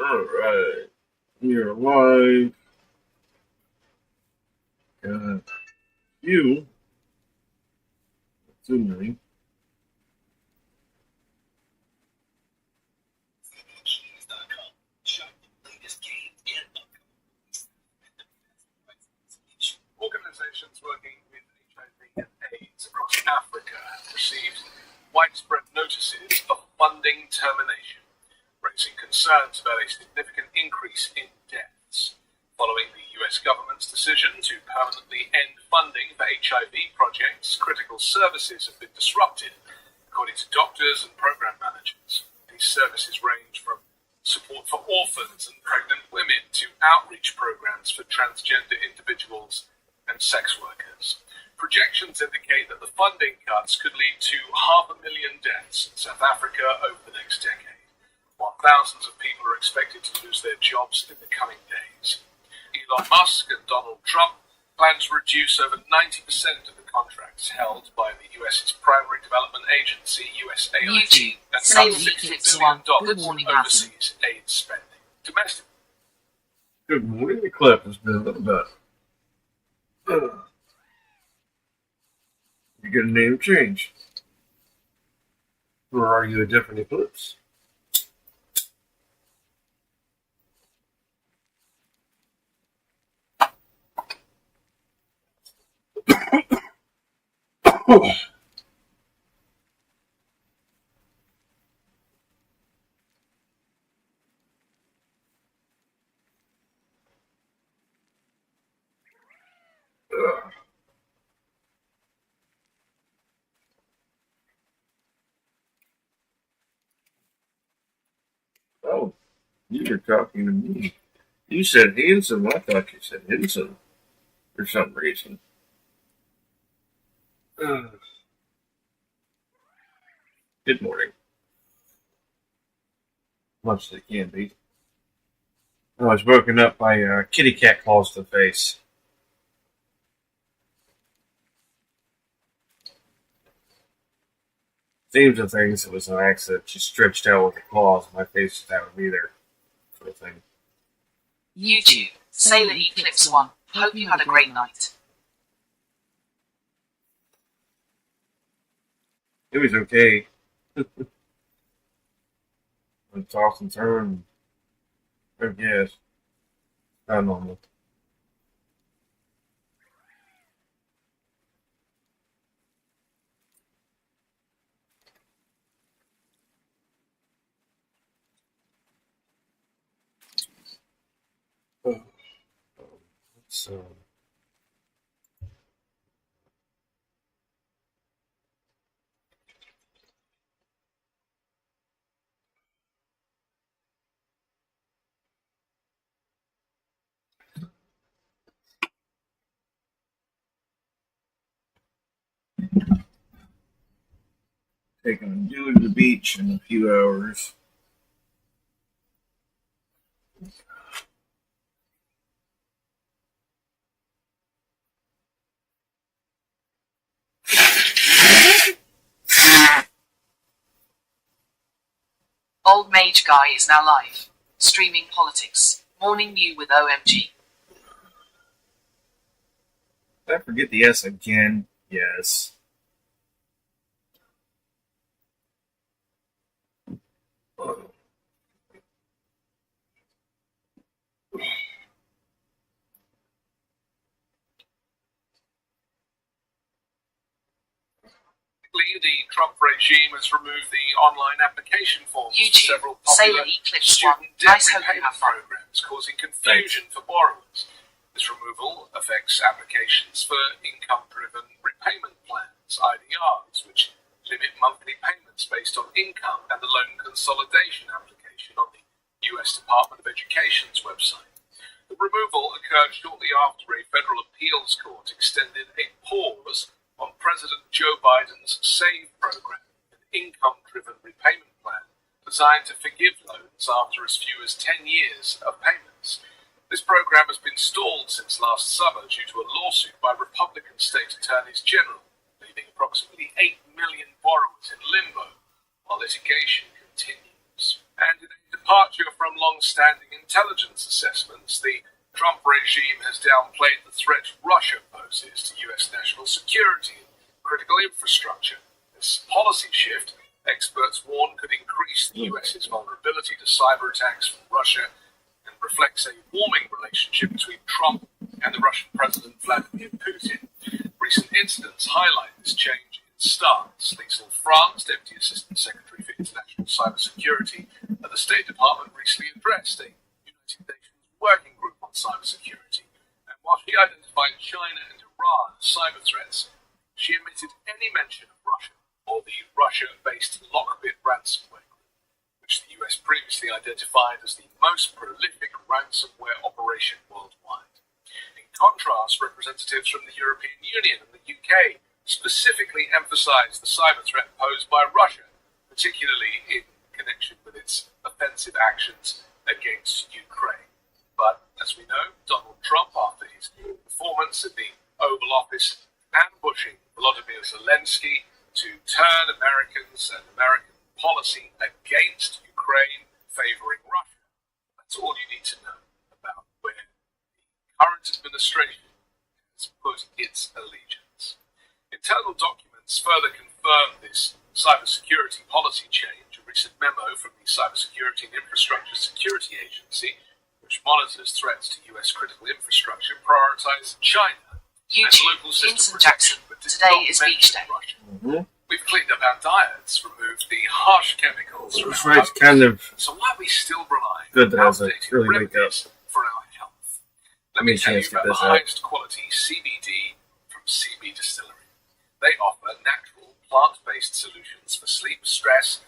Alright. You're live. Got you. Assuming. Organisations working with HIV and AIDS across Africa have received widespread notices of funding termination, raising concerns about a significant increase in deaths. Following the US government's decision to permanently end funding for HIV projects, critical services have been disrupted, according to doctors and program managers. These services range from support for orphans and pregnant women to outreach programs for transgender individuals and sex workers. Projections indicate that the funding cuts could lead to 500,000 deaths in South Africa over the next decade, while thousands of people are expected to lose their jobs in the coming days. Elon Musk and Donald Trump plan to reduce over 90% of the contracts held by the US's primary development agency, USAID, and cut $60 billion overseas aid spending. Domestic. Good morning. The clip has been a little bit. You get a name change. Or are you a different eclipse? Oh, you were talking to me. You said handsome. I thought you said Henson for some reason. Good morning. Much as it can be. I was woken up by kitty cat claws to the face. Seems of things, it was an accident. She stretched out with her claws, and my face just happened to be there. Sort of thing. YouTube, Sailor Eclipse 1. Hope you had a great night. It was okay. I tossed and turned. I guess. Not normal. So. Taking a dude to the beach in a few hours. Old Mage Guy is now live. Streaming politics. Morning New with OMG. Did I forget the S again? Yes. The Trump regime has removed the online application forms YouTube, for several Sailor popular Eclipse 1. student debt Nice, hope you repayment have fun. programs, causing confusion for borrowers. This removal affects applications for income-driven repayment plans, IDRs, which limit monthly payments based on income, and the loan consolidation application on the U.S. Department of Education's website. The removal occurred shortly after a federal appeals court extended a pause on President Joe Biden's SAVE program, an income-driven repayment plan designed to forgive loans after as few as 10 years of payments. This program has been stalled since last summer due to a lawsuit by Republican state attorneys general, leaving approximately 8 million borrowers in limbo while litigation continues. And in a departure from long-standing intelligence assessments, the Trump regime has downplayed the threat Russia poses to US national security and critical infrastructure. This policy shift, experts warn, could increase the US's vulnerability to cyber attacks from Russia and reflects a warming relationship between Trump and the Russian President Vladimir Putin. Recent incidents highlight this change in stance. Liesl Franz, Deputy Assistant Secretary for International Cybersecurity at the State Department, recently addressed a United Nations working group on cybersecurity. And while she identified China and Iran as cyber threats, she omitted any mention of Russia or the Russia-based Lockbit ransomware group, which the US previously identified as the most prolific ransomware operation worldwide. In contrast, representatives from the European Union and the UK specifically emphasized the cyber threat posed by Russia, particularly in connection with its offensive actions against Ukraine. But, as we know, Donald Trump, after his performance at the Oval Office, ambushing Volodymyr Zelensky to turn Americans and American policy against Ukraine, favoring Russia. That's all you need to know about where the current administration has put its allegiance. Internal documents further confirm this cybersecurity policy change. A recent memo from the Cybersecurity and Infrastructure Security Agency, which monitors threats to US critical infrastructure, prioritizes China and local system protection, but today is beach day. Russia. We've cleaned up our diets, removed the harsh chemicals from That's our right, it's kind of so why are we still relying good that I on was like, outdated really wake up. remedies for our health? Let me tell you about the highest quality CBD from CB Distillery. They offer natural, plant-based solutions for sleep, stress,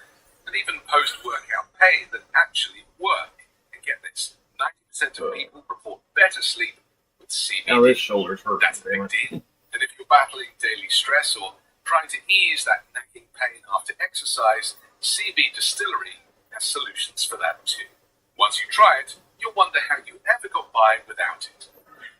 and even post-workout pain that actually work. And get this, 90% of people report better sleep with CBD. Now this shoulder's hurt. That's a big deal. And if you're battling daily stress or trying to ease that nagging pain after exercise, CB Distillery has solutions for that too. Once you try it, you'll wonder how you ever got by without it.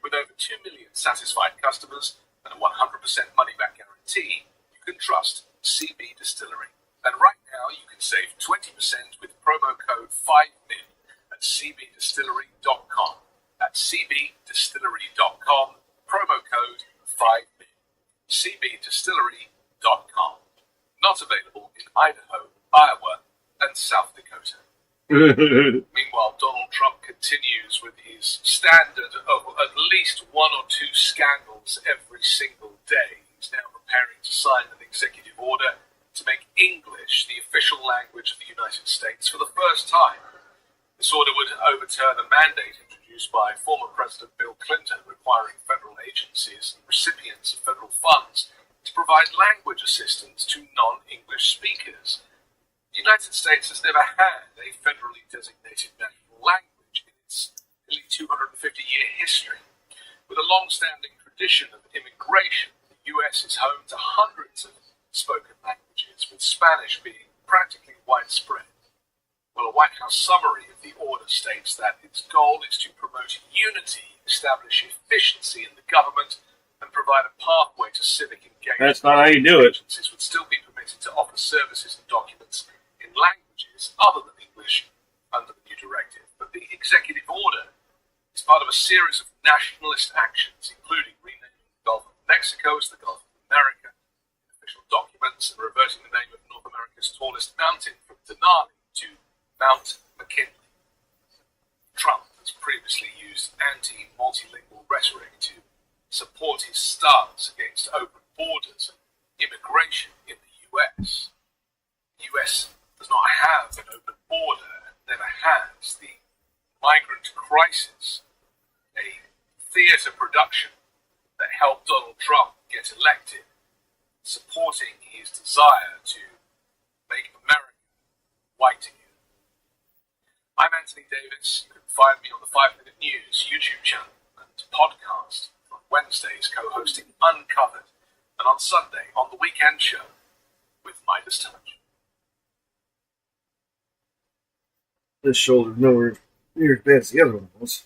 With over 2 million satisfied customers and a 100% money-back guarantee, you can trust CB Distillery. And right now, you can save 20% with promo code 5MIN at cbdistillery.com. At cbdistillery.com, promo code 5MIN. cbdistillery.com. Not available in Idaho, Iowa, and South Dakota. Meanwhile, Donald Trump continues with his standard of at least one or two scandals every single day. He's now preparing to sign an executive order to make English the official language of the United States for the first time. This order would overturn a mandate introduced by former President Bill Clinton requiring federal agencies and recipients of federal funds to provide language assistance to non-English speakers. The United States has never had a federally designated national language in its nearly 250-year history. With a long-standing tradition of immigration, the U.S. is home to hundreds of spoken languages, with Spanish being practically widespread. Well, a White House summary of the order states that its goal is to promote unity, establish efficiency in the government, and provide a pathway to civic engagement. That's not how you do it. Agencies would still be permitted to offer services and documents in languages other than English under the new directive. But the executive order is part of a series of nationalist actions, including renaming the Gulf of Mexico as the Gulf of America in official documents and reverting the name of North America's tallest mountain from Denali to Mount McKinley. Trump has previously used anti-multilingual rhetoric to support his stance against open borders and immigration in the US. The US does not have an open border and never has. The migrant crisis, a theatre production that helped Donald Trump get elected, supporting his desire to make America white again. I'm Anthony Davis. You can find me on the 5 Minute News YouTube channel and podcast, on Wednesdays co-hosting Uncovered, and on Sunday on the Weekend Show with Midas Touch. This shoulder's nowhere near as bad as the other one was.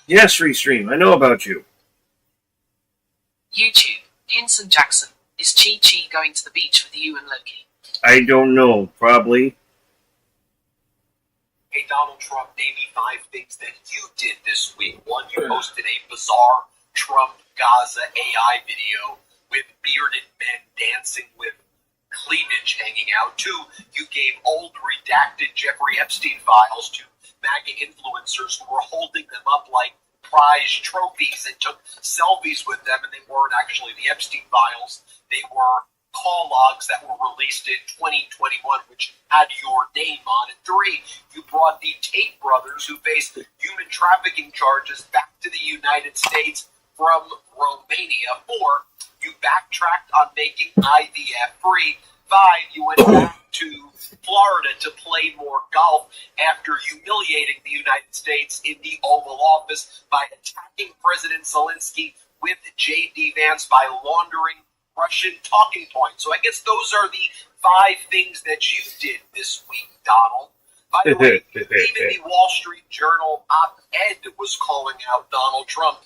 Yes, Restream, I know about you. YouTube, Hinson Jackson, is cheap. Chi going to the beach with you and Loki? I don't know. Probably. Hey, Donald Trump, name me 5 things that you did this week. 1, you posted a bizarre Trump Gaza AI video with bearded men dancing with cleavage hanging out. 2, you gave old redacted Jeffrey Epstein files to MAGA influencers who were holding them up like prize trophies and took selfies with them, and they weren't actually the Epstein files. They were call logs that were released in 2021, which had your name on it. 3, you brought the Tate brothers, who faced human trafficking charges, back to the United States from Romania. 4, you backtracked on making IVF free. 5, you went back to Florida to play more golf after humiliating the United States in the Oval Office by attacking President Zelensky with J.D. Vance by laundering Russian talking points. So I guess those are the 5 things that you did this week, Donald. By the way, even the Wall Street Journal op-ed was calling out Donald Trump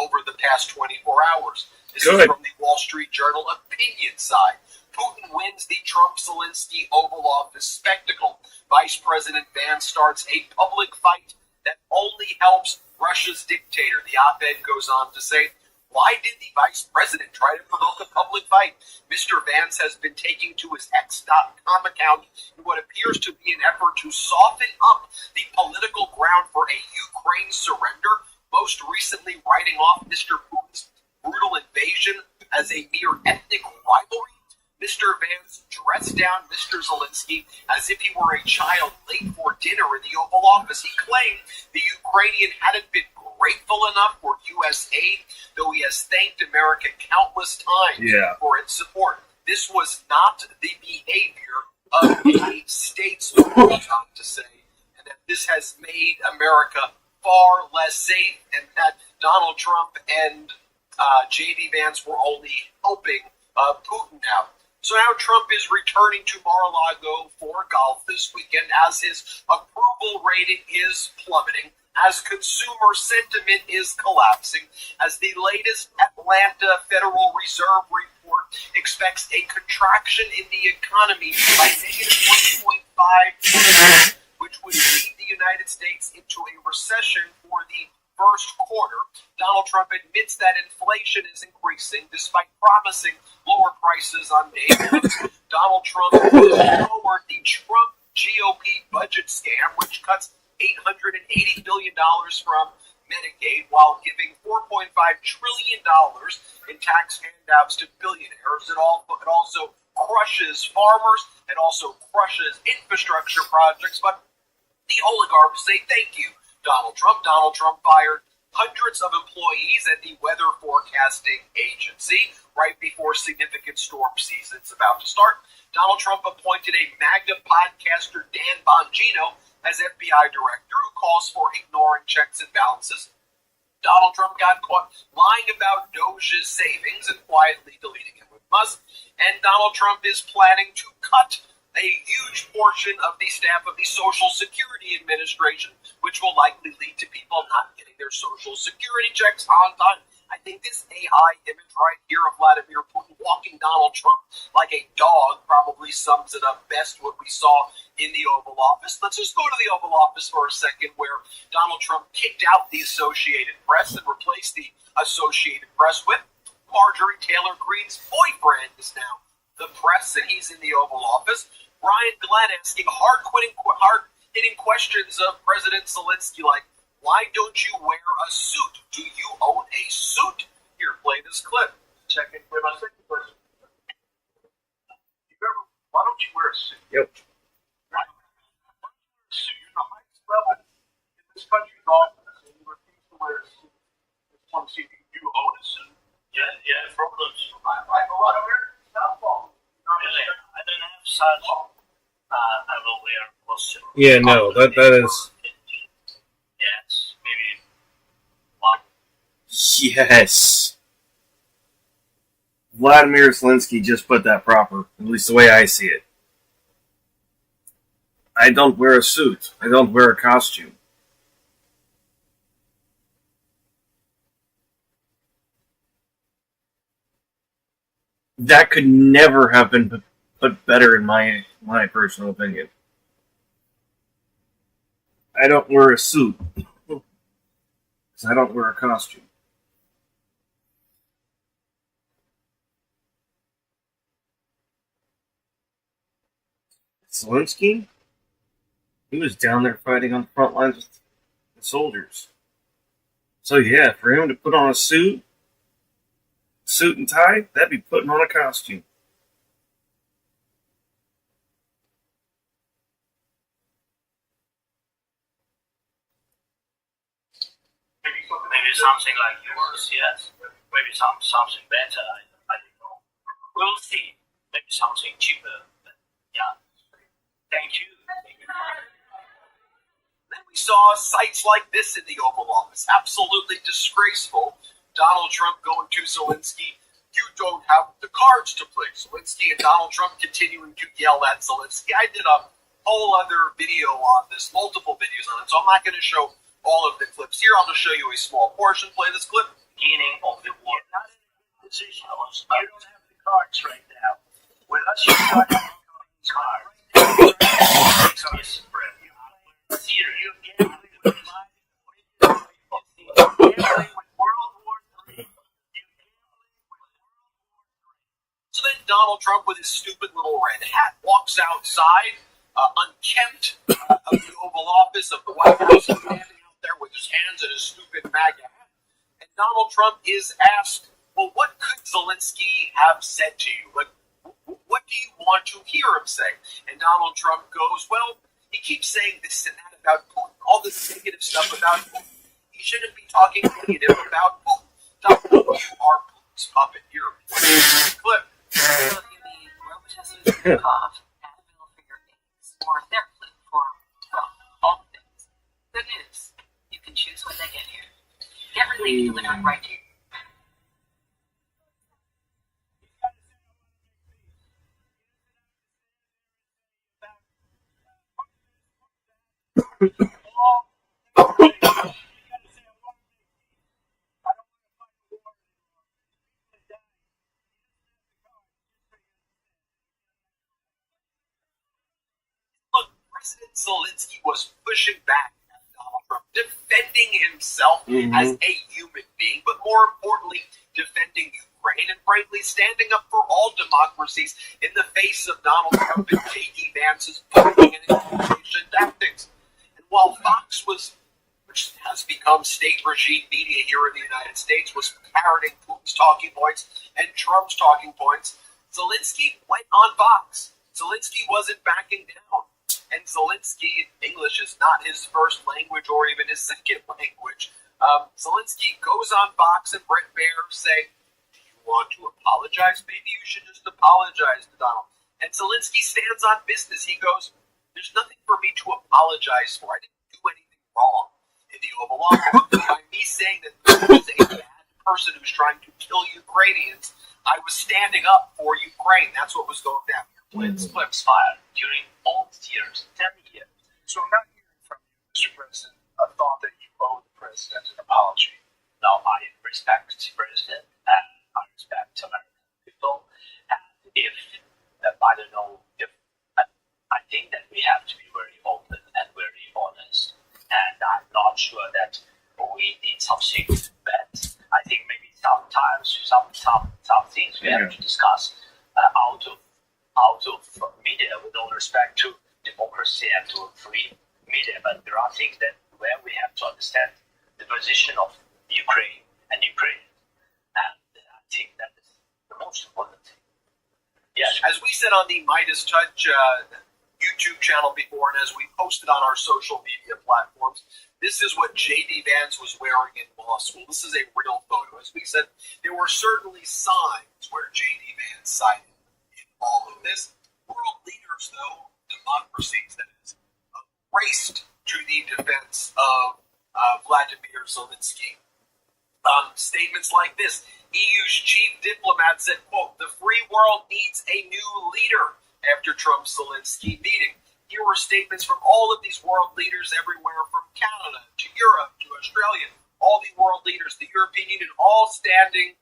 over the past 24 hours. This is from the Wall Street Journal opinion side. Putin wins the Trump-Zelensky Oval Office spectacle. Vice President Vance starts a public fight that only helps Russia's dictator. The op-ed goes on to say, why did the vice president try to provoke a public fight? Mr. Vance has been taking to his X.com account in what appears to be an effort to soften up the political ground for a Ukraine surrender, most recently writing off Mr. Putin's brutal invasion as a mere ethnic rivalry. Mr. Vance dressed down Mr. Zelensky as if he were a child late for dinner in the Oval Office. He claimed the Ukrainian hadn't been grateful enough for U.S. aid, though he has thanked America countless times for its support. This was not the behavior of a statesman, to say, and that this has made America far less safe, and that Donald Trump and J.D. Vance were only helping Putin out. So now Trump is returning to Mar-a-Lago for golf this weekend as his approval rating is plummeting, as consumer sentiment is collapsing, as the latest Atlanta Federal Reserve report expects a contraction in the economy by negative 1.5%, which would lead the United States into a recession for the first quarter. Donald Trump admits that inflation is increasing despite promising lower prices on day one. Donald Trump forward the Trump GOP budget scam, which cuts $880 billion from Medicaid while giving $4.5 trillion in tax handouts to billionaires. It also crushes farmers. It also crushes infrastructure projects. But the oligarchs say thank you, Donald Trump. Donald Trump fired hundreds of employees at the Weather Forecasting Agency right before significant storm season is about to start. Donald Trump appointed a MAGA podcaster, Dan Bongino, as FBI director, who calls for ignoring checks and balances. Donald Trump got caught lying about Doge's savings and quietly deleting it with Musk. And Donald Trump is planning to cut a huge portion of the staff of the Social Security Administration, which will likely lead to people not getting their Social Security checks on time. I think this AI image right here of Vladimir Putin walking Donald Trump like a dog probably sums it up best, what we saw in the Oval Office. Let's just go to the Oval Office for a second, where Donald Trump kicked out the Associated Press and replaced the Associated Press with Marjorie Taylor Greene's boyfriend is now the press, and he's in the Oval Office. Brian Glenn asking hard-hitting questions of President Zelensky, like, why don't you wear a suit? Do you own a suit? Here, play this clip. Check in for my second question. Why don't you wear a suit? Yep. Why don't you wear a suit? You're the highest level in this country's office, and you refuse to wear a suit. I just want to see if you own a suit. Yeah, problems. I go out here, stop falling. Really, I don't have such. I will wear costume. Yeah, no, that is. Yes, maybe one. Yes. Vladimir Zelensky just put that proper, at least the way I see it. I don't wear a suit. I don't wear a costume. that could never have been put better in my personal opinion. I don't wear a suit because I don't wear a costume. Zelensky, he was down there fighting on the front lines with the soldiers. So yeah, for him to put on a suit and tie, that'd be putting on a costume. Maybe something like yours, yes. Maybe something better. I don't know. We'll see. Maybe something cheaper. But yeah. Thank you. Then we saw sights like this in the Oval Office. Absolutely disgraceful. Donald Trump going to Zelensky. You don't have the cards to play. Zelensky and Donald Trump continuing to yell at Zelensky. I did a whole other video on this, multiple videos on it, so I'm not going to show all of the clips here. I'll just show you a small portion. Play this clip. Beginning of the war. Not in a position. You don't have the cards right now. Unless you start having these cards. Here, you're gambling with life. You're gambling with World War III. So then Donald Trump, with his stupid little red hat, walks outside, unkempt, of the Oval Office of the White House, standing out there with his hands in his stupid MAGA hat. And Donald Trump is asked, well, what could Zelensky have said to you? Like, what do you want to hear him say? And Donald Trump goes, well, he keeps saying this and that about Putin, all this negative stuff about Putin. He shouldn't be talking negative about Putin. Donald, you are Putin's puppet. You're a clip. So you need Robitussin, cough, Advil for your aches, or Theraflu for, well, all the things. Good news. You can choose when they get here. Get relief delivered right to you. Look, President Zelensky was pushing back at Donald Trump, defending himself as a human being, but more importantly, defending Ukraine and frankly standing up for all democracies in the face of Donald Trump and J.D. Vance's voting and intimidation tactics. And while Fox was, which has become state regime media here in the United States, was parroting Putin's talking points and Trump's talking points, Zelensky went on Fox. Zelensky wasn't backing down. And Zelensky, English is not his first language or even his second language. Zelensky goes on Fox and Brett Baer say, do you want to apologize? Maybe you should just apologize to Donald. And Zelensky stands on business. He goes, there's nothing for me to apologize for. I didn't do anything wrong in the Oval Office. By me saying that this is a bad person who's trying to kill Ukrainians, I was standing up for Ukraine. That's what was going down. Flips fired during all these years, 10 years. So I'm not hearing from you, Mr. President, a thought that you owe the president an apology. Now I respect the president and I respect American people. And if I don't know if I think that we have to be very open and very honest. And I'm not sure that we did something bad. I think maybe sometimes some things we have to discuss out of media with all respect to democracy and to free media. But there are things that where we have to understand the position of Ukraine and Ukraine. And I think that is the most important thing. Yes. As we said on the Midas Touch YouTube channel before, and as we posted on our social media platforms, this is what J.D. Vance was wearing in law school. This is a real photo. As we said, there were certainly signs where J.D. Vance cited in all of this. World leaders, though, democracies, that is, raced to the defense of Vladimir Zelensky. Statements like this. EU's chief diplomat said, quote, the free world needs a new leader after Trump's Zelensky meeting. Here were statements from all of these world leaders everywhere, from Canada to Europe to Australia. All the world leaders, the European Union, all standing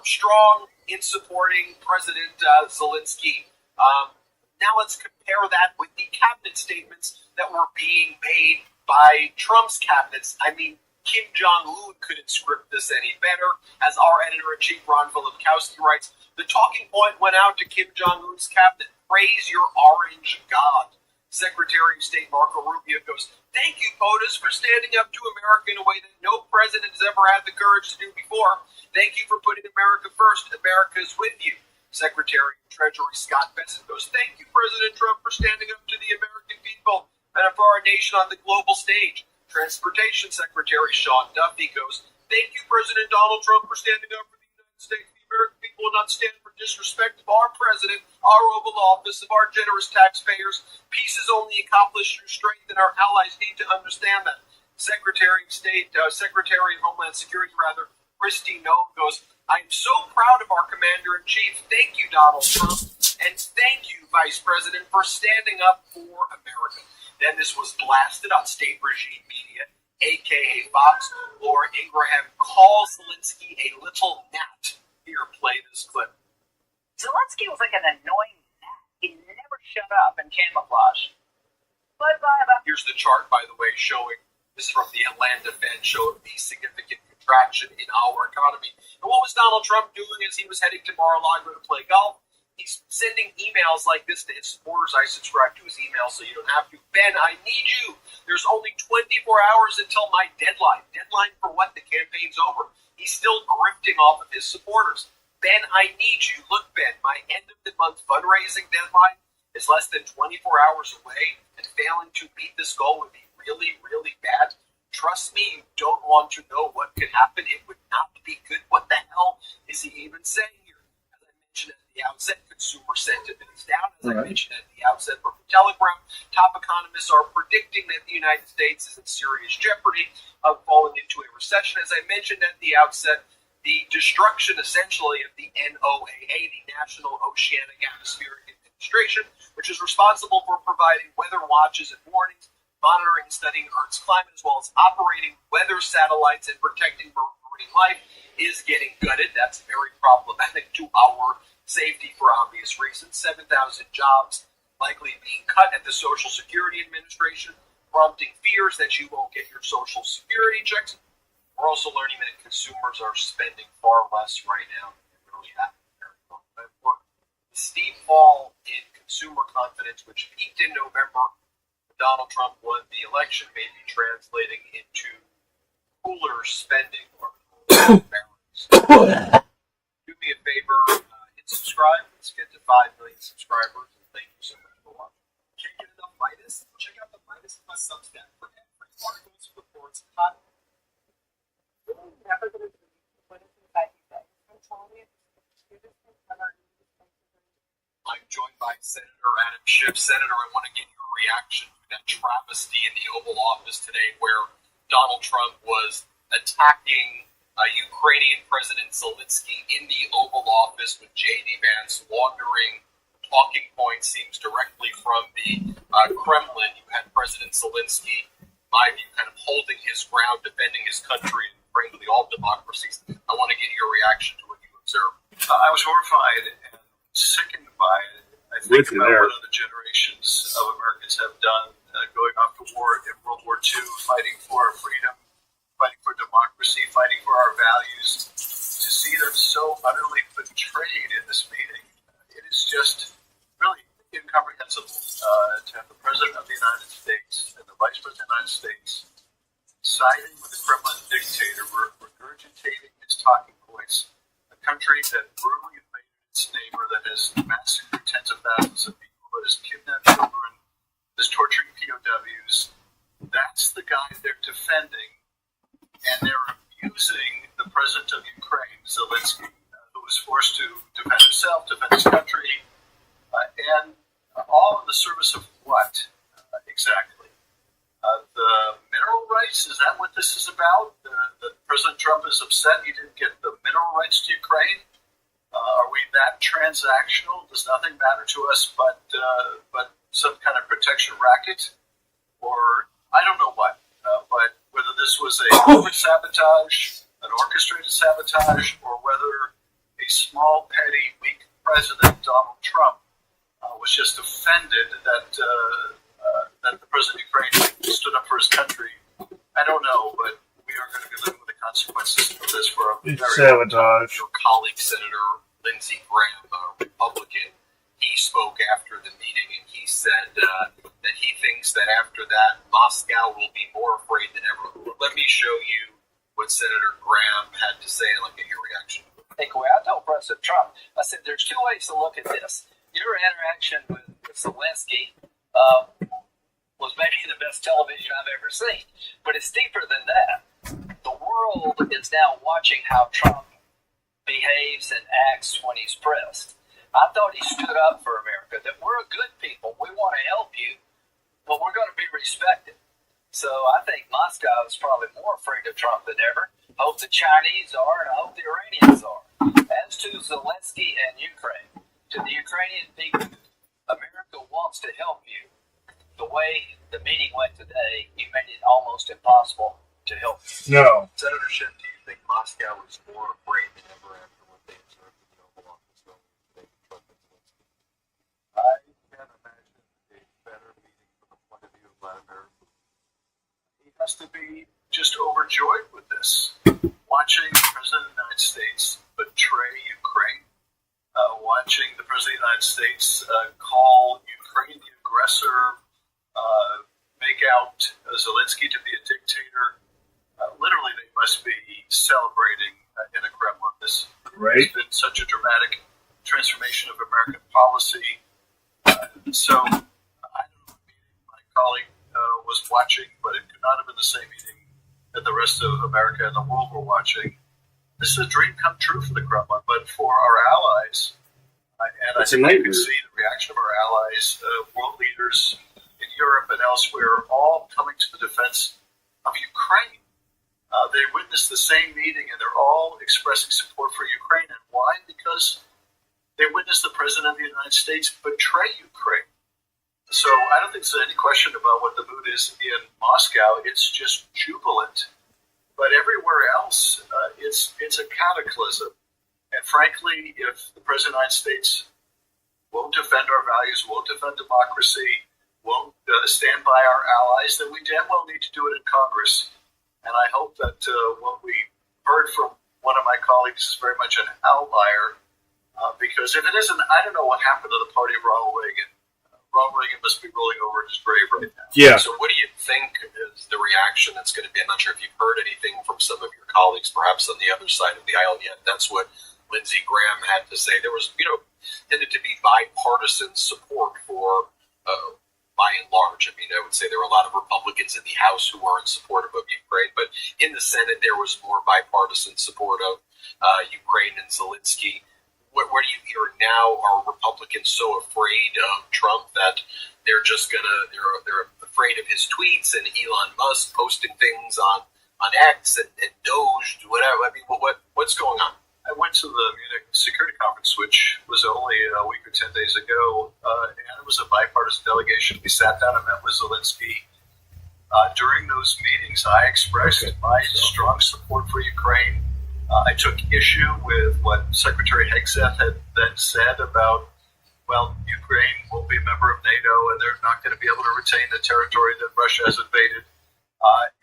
strong in supporting President Zelensky. Now let's compare that with the cabinet statements that were being made by Trump's cabinets. I mean, Kim Jong-un couldn't script this any better. As our editor-in-chief, Ron Filipkowski, writes, the talking point went out to Kim Jong-un's cabinet. Praise your orange god. Secretary of State Marco Rubio goes, thank you, POTUS, for standing up to America in a way that no president has ever had the courage to do before. Thank you for putting America first. America is with you. Secretary of Treasury Scott Bessent goes, thank you, President Trump, for standing up to the American people and for our nation on the global stage. Transportation Secretary Sean Duffy goes, thank you, President Donald Trump, for standing up for the United States. The American people will not stand for disrespect of our president, our Oval Office, of our generous taxpayers. Peace is only accomplished through strength, and our allies need to understand that. Secretary of Homeland Security, Kristi Noem goes, I am so proud of our Commander-in-Chief. Thank you, Donald Trump, and thank you, Vice President, for standing up for America. Then this was blasted on state regime media, a.k.a. Fox. Laura Ingraham calls Zelensky a little gnat. Here, play this clip. Zelensky was like an annoying gnat. He never shut up and camouflage. Bye-bye. Here's the chart, by the way, showing, this is from the Atlanta Fed, showing the significant contraction in our economy. And what was Donald Trump doing as he was heading to Mar-a-Lago to play golf? He's sending emails like this to his supporters. I subscribe to his email so you don't have to. Ben, I need you. There's only 24 hours until my deadline. Deadline for what? The campaign's over. He's still grifting off of his supporters. Ben, I need you. Look, Ben, my end of the month fundraising deadline is less than 24 hours away, and failing to meet this goal would be really, really bad. Trust me, you don't want to know what could happen. It would not be good. What the hell is he even saying here? As I mentioned at the outset, consumer sentiment is down. As I mentioned at the outset from the Telegram, top economists are predicting that the United States is in serious jeopardy of falling into a recession. As I mentioned at the outset, the destruction essentially of the NOAA, the National Oceanic Atmospheric Administration, which is responsible for providing weather watches and warnings, monitoring and studying Earth's climate, as well as operating weather satellites and protecting marine life, is getting gutted. That's very problematic to our safety for obvious reasons. 7,000 jobs likely being cut at the Social Security Administration, prompting fears that you won't get your Social Security checks. We're also learning that consumers are spending far less right now than they really have. The steep fall in consumer confidence, which peaked in November when Donald Trump won the election, may be translating into cooler spending or balance. Do me a favor, hit subscribe. Let's get to 5 million subscribers. And thank you so much for watching. Can't get enough Midas? Check out the Midas Plus Substack for every articles, reports, content. I'm joined by Senator Adam Schiff. Senator, I want to get your reaction to that travesty in the Oval Office today where Donald Trump was attacking Ukrainian President Zelensky in the Oval Office with J.D. Vance laundering talking points, seems directly from the Kremlin. You had President Zelensky, in my view, kind of holding his ground, defending his country, and frankly, all democracies. I want to get your reaction to what you observed. I was horrified and sickened by it. I think about what other generations of Americans have done going off to war in World War II, fighting for our freedom, fighting for democracy, fighting for our values. To see them so utterly betrayed in this meeting, it is just really incomprehensible to have the President of the United States and the Vice President of the United States siding with the Kremlin dictator, regurgitating his talking points, a country that brutally invaded its neighbor, that has massacred tens of thousands of people, that has kidnapped children, is torturing POWs. That's the guy they're defending, and they're abusing the President of Ukraine, Zelensky, who was forced to defend himself, defend his country, and all in the service of what exactly? The mineral rights? Is that what this is about? President Trump is upset he didn't get the mineral rights to Ukraine. Are we that transactional? Does nothing matter to us but some kind of protection racket? Or I don't know what. But whether this was a corporate sabotage, an orchestrated sabotage, or whether small, petty, weak president, Donald Trump, was just offended that the president of Ukraine stood up for his country. I don't know, but we are going to be living with the consequences of this for a very long time. Sabotage. Your colleague, Senator Lindsey Graham, a Republican, he spoke after the meeting and he said that he thinks that after that, Moscow will be more afraid than ever. Let me show you what Senator Graham had to say and I'll get your reaction. Takeaway. I told President Trump, I said, there's two ways to look at this. Your interaction with Zelensky was maybe the best television I've ever seen, but it's deeper than that. The world is now watching how Trump behaves and acts when he's pressed. I thought he stood up for America, that we're a good people, we want to help you, but we're going to be respected. So I think Moscow is probably more afraid of Trump than ever. I hope the Chinese are, and I hope the Iranians are. As to Zelensky and Ukraine, to the Ukrainian people, America wants to help you. The way the meeting went today, you made it almost impossible to help you. No. Senator Schiff, do you think Moscow is more afraid than ever after what they observed in the Oval Office building today with Trump and Zelensky? I can't imagine a better meeting from the point of view of Vladimir. He has to be just overjoyed with this. Watching the President of the United States betray Ukraine, watching the President of the United States call Ukraine the aggressor, make out Zelensky to be a dictator. Literally, they must be celebrating in the Kremlin. This has been such a dramatic transformation of American policy. So, I don't know, my colleague was watching, but it could not have been the same meeting that the rest of America and the world were watching. This is a dream come true for the Kremlin, but for our allies, and I think you can see the reaction of our allies, world leaders in Europe and elsewhere, all coming to the defense of Ukraine. They witnessed the same meeting, and they're all expressing support for Ukraine. And why? Because they witnessed the President of the United States betray Ukraine. So I don't think there's any question about what the mood is in Moscow. It's just jubilant. But everywhere else, it's a cataclysm. And frankly, if the President of the United States won't defend our values, won't defend democracy, won't stand by our allies, then we damn well need to do it in Congress. And I hope that what we heard from one of my colleagues is very much an outlier, because if it isn't, I don't know what happened to the party of Ronald Reagan. Ronald Reagan must be rolling over in his grave right now. Yeah. So what do you think is the reaction that's going to be? I'm not sure if you've heard anything from some of your colleagues, perhaps on the other side of the aisle yet. That's what Lindsey Graham had to say. There was, tended to be bipartisan support for, by and large. I mean, I would say there were a lot of Republicans in the House who weren't supportive of Ukraine, but in the Senate there was more bipartisan support of Ukraine and Zelensky. What are you hearing now? Are Republicans so afraid of Trump that they're they're afraid of his tweets and Elon Musk posting things on X and Doge, whatever? I mean, what's going on? I went to the Munich Security Conference, which was only a week or 10 days ago, and it was a bipartisan delegation. We sat down and met with Zelensky. During those meetings, I expressed my strong support for Ukraine. I took issue with what Secretary Hegseth had then said about, well, Ukraine won't be a member of NATO and they're not going to be able to retain the territory that Russia has invaded,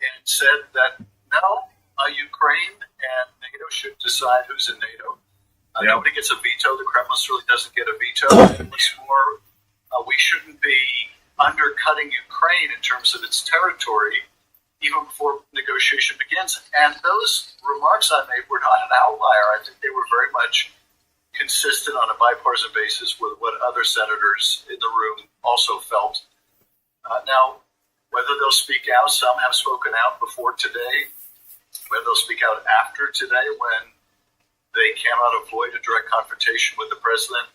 and said that, no, Ukraine and NATO should decide who's in NATO. Nobody gets a veto. The Kremlin certainly doesn't get a veto. What's more, we shouldn't be undercutting Ukraine in terms of its territory even before negotiation begins. And those remarks I made were not an outlier. I think they were very much consistent on a bipartisan basis with what other senators in the room also felt. Now, whether they'll speak out, some have spoken out before today, whether they'll speak out after today when they cannot avoid a direct confrontation with the president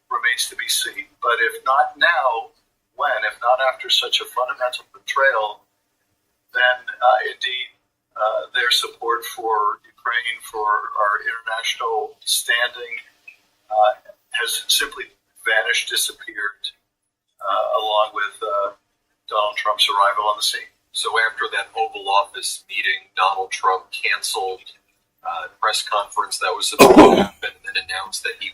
remains to be seen. But if not now, when? If not after such a fundamental betrayal, then indeed their support for Ukraine, for our international standing, has simply vanished, disappeared, along with Donald Trump's arrival on the scene. So after that Oval Office meeting, Donald Trump canceled press conference that was supposed to happen, and then announced that he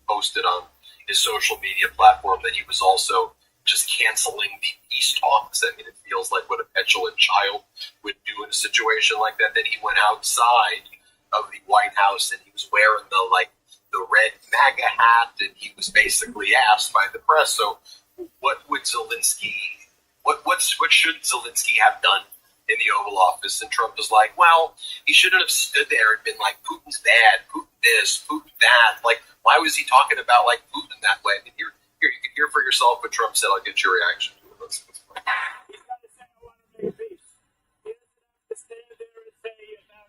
posted on his social media platform that he was also just canceling the peace talks. I mean, it feels like what a petulant child would do in a situation like that. Then he went outside of the White House and he was wearing the red MAGA hat, and he was basically asked by the press, so what would Zelensky, what should Zelensky have done in the Oval Office? And Trump was like, well, he shouldn't have stood there and been like, Putin's bad, Putin this, Putin that. Like, why was he talking about like Putin that way? I mean, here you can hear for yourself what Trump said. I'll get your reaction to it. Let's play. He's got to say, I want to make peace. He doesn't have to stand there and say about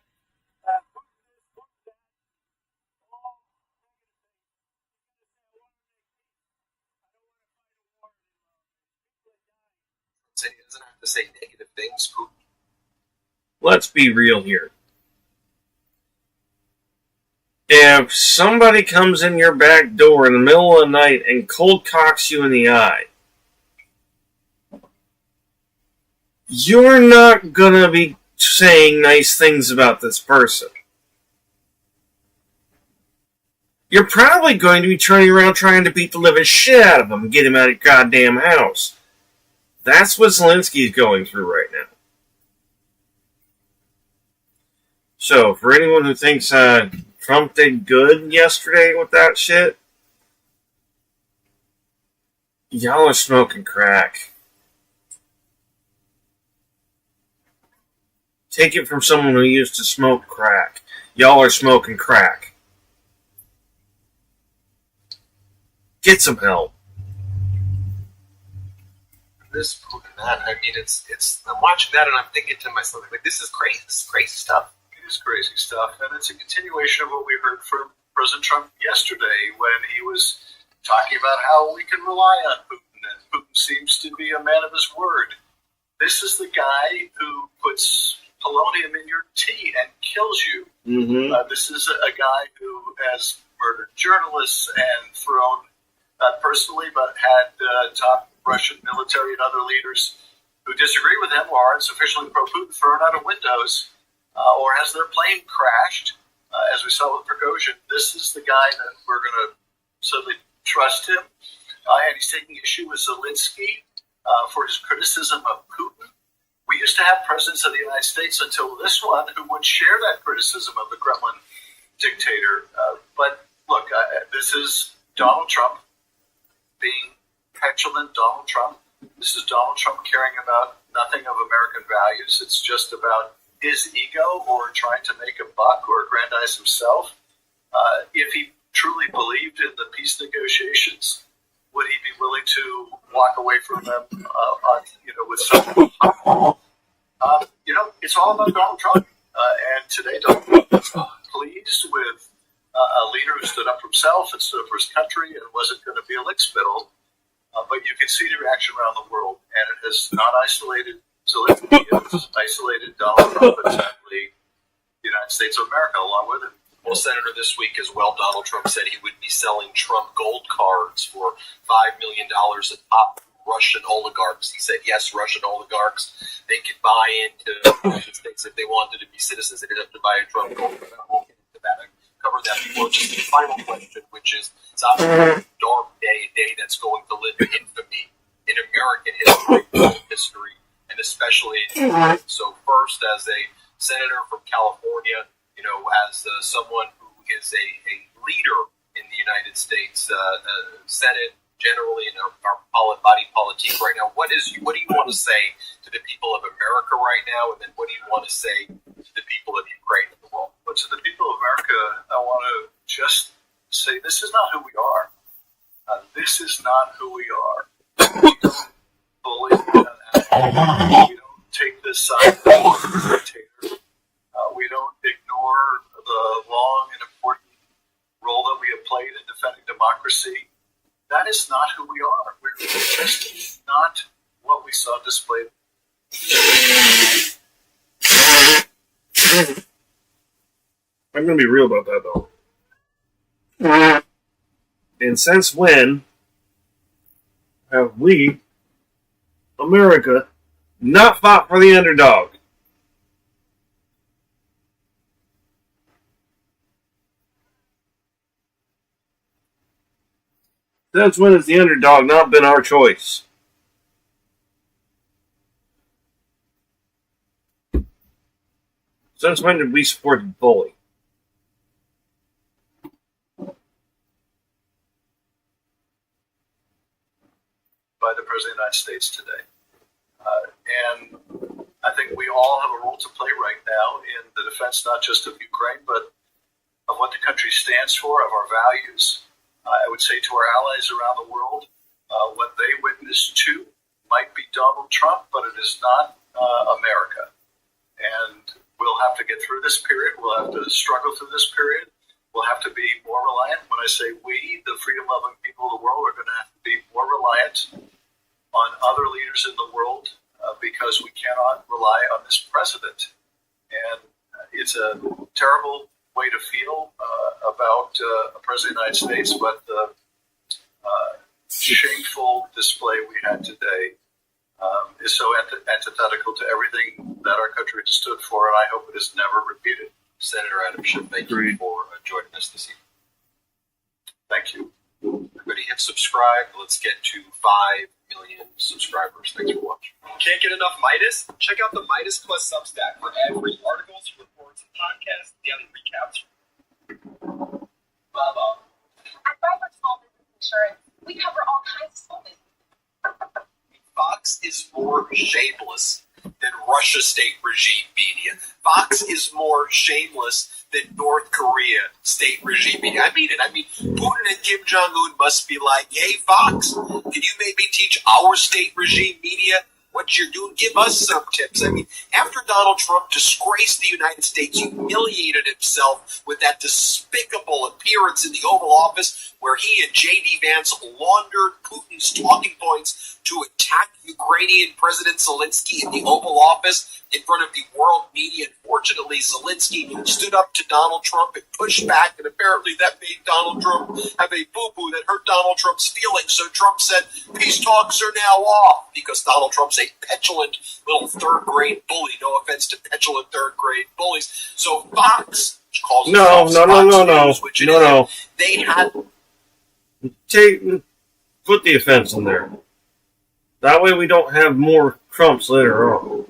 Putin this, Putin that. All negative things. He's got to say, I want to make peace. I don't want to fight a war anymore. People are dying. Said he doesn't have to say negative things, Putin. Let's be real here. If somebody comes in your back door in the middle of the night and cold cocks you in the eye, you're not gonna be saying nice things about this person. You're probably going to be turning around trying to beat the living shit out of him and get him out of your goddamn house. That's what Zelensky's going through right now. So, for anyone who thinks Trump did good yesterday with that shit, y'all are smoking crack. Take it from someone who used to smoke crack. Y'all are smoking crack. Get some help. This, Putin, that. I mean, it's. I'm watching that and I'm thinking to myself, like, this is crazy. This is crazy stuff. It is crazy stuff, and it's a continuation of what we heard from President Trump yesterday when he was talking about how we can rely on Putin, and Putin seems to be a man of his word. This is the guy who puts polonium in your tea and kills you. Mm-hmm. This is a guy who has murdered journalists and thrown, not personally, but had top Russian military and other leaders who disagree with him or aren't sufficiently pro-Putin thrown out of windows. Or has their plane crashed, as we saw with Prigozhin. This is the guy that we're going to certainly trust him. And he's taking issue with Zelensky for his criticism of Putin. We used to have presidents of the United States until this one who would share that criticism of the Kremlin dictator. But look, this is Donald Trump being petulant Donald Trump. This is Donald Trump caring about nothing of American values. It's just about his ego or trying to make a buck or aggrandize himself. If he truly believed in the peace negotiations, would he be willing to walk away from them with something? It's all about Donald Trump. And today, Donald Trump is pleased with a leader who stood up for himself and stood up for his country and wasn't going to be a lickspittle. But you can see the reaction around the world, and it has not isolated Zelensky, has isolated Donald Trump, and sadly, the United States of America along with him. Well, Senator, this week as well, Donald Trump said he would be selling Trump gold cards for $5 million to top Russian oligarchs. He said, yes, Russian oligarchs, they could buy into the United States if they wanted to be citizens. They didn't have to buy a Trump gold card. I won't get into that. I covered that before. Just the final question, which is, it's obviously a dark day, a day that's going to live in infamy in American history, and especially in So first, as a senator from California, as someone who is a leader in the United States Senate, generally in our body politic right now, what do you want to say to the people of America right now, and then what do you want to say to the people of Ukraine and the world? But to the people of America, I want to just say this is not who we are. This is not who we are. We don't bully. We don't take this side of the dictator. We don't ignore the long and important role that we have played in defending democracy. That is not who we are. We're just not what we saw displayed. I'm going to be real about that, though. And since when have we, America, not fought for the underdog? Since when has the underdog not been our choice? Since when did we support the bully? By the President of the United States today. And I think we all have a role to play right now in the defense, not just of Ukraine, but of what the country stands for, of our values. I would say to our allies around the world, what they witnessed too might be Donald Trump, but it is not America. And we'll have to get through this period. We'll have to struggle through this period. We'll have to be more reliant. When I say we, the freedom-loving people of the world, are going to have to be more reliant on other leaders in the world because we cannot rely on this president. And it's a terrible way to feel about a president of the United States, but the shameful display we had today is so antithetical to everything that our country has stood for, and I hope it is never repeated. Senator Adam Schiff, thank you for joining us this evening. Thank you. Everybody hit subscribe. Let's get to 5 million subscribers. Thanks for watching. Can't get enough Midas? Check out the Midas Plus Substack for every articles, reports, and podcasts, daily recaps. At Viber Small Business Insurance, we cover all kinds of small business. Fox is more shameless than Russia state regime media. Fox is more shameless than North Korea state regime media. I mean it. I mean, Putin and Kim Jong-un must be like, hey, Fox, can you maybe teach our state regime media what you're doing? Give us some tips. I mean, after Donald Trump disgraced the United States, humiliated himself with that despicable appearance in the Oval Office where he and J.D. Vance laundered Putin's talking points to attack Ukrainian President Zelensky in the Oval Office in front of the world media. Unfortunately, Zelensky stood up to Donald Trump and pushed back, and apparently that made Donald Trump have a boo-boo that hurt Donald Trump's feelings. So Trump said, peace talks are now off, because Donald Trump's a petulant little third-grade bully. No offense to petulant third-grade bullies. So Fox calls No. They had... Put the offense in there. That way we don't have more Trumps later on.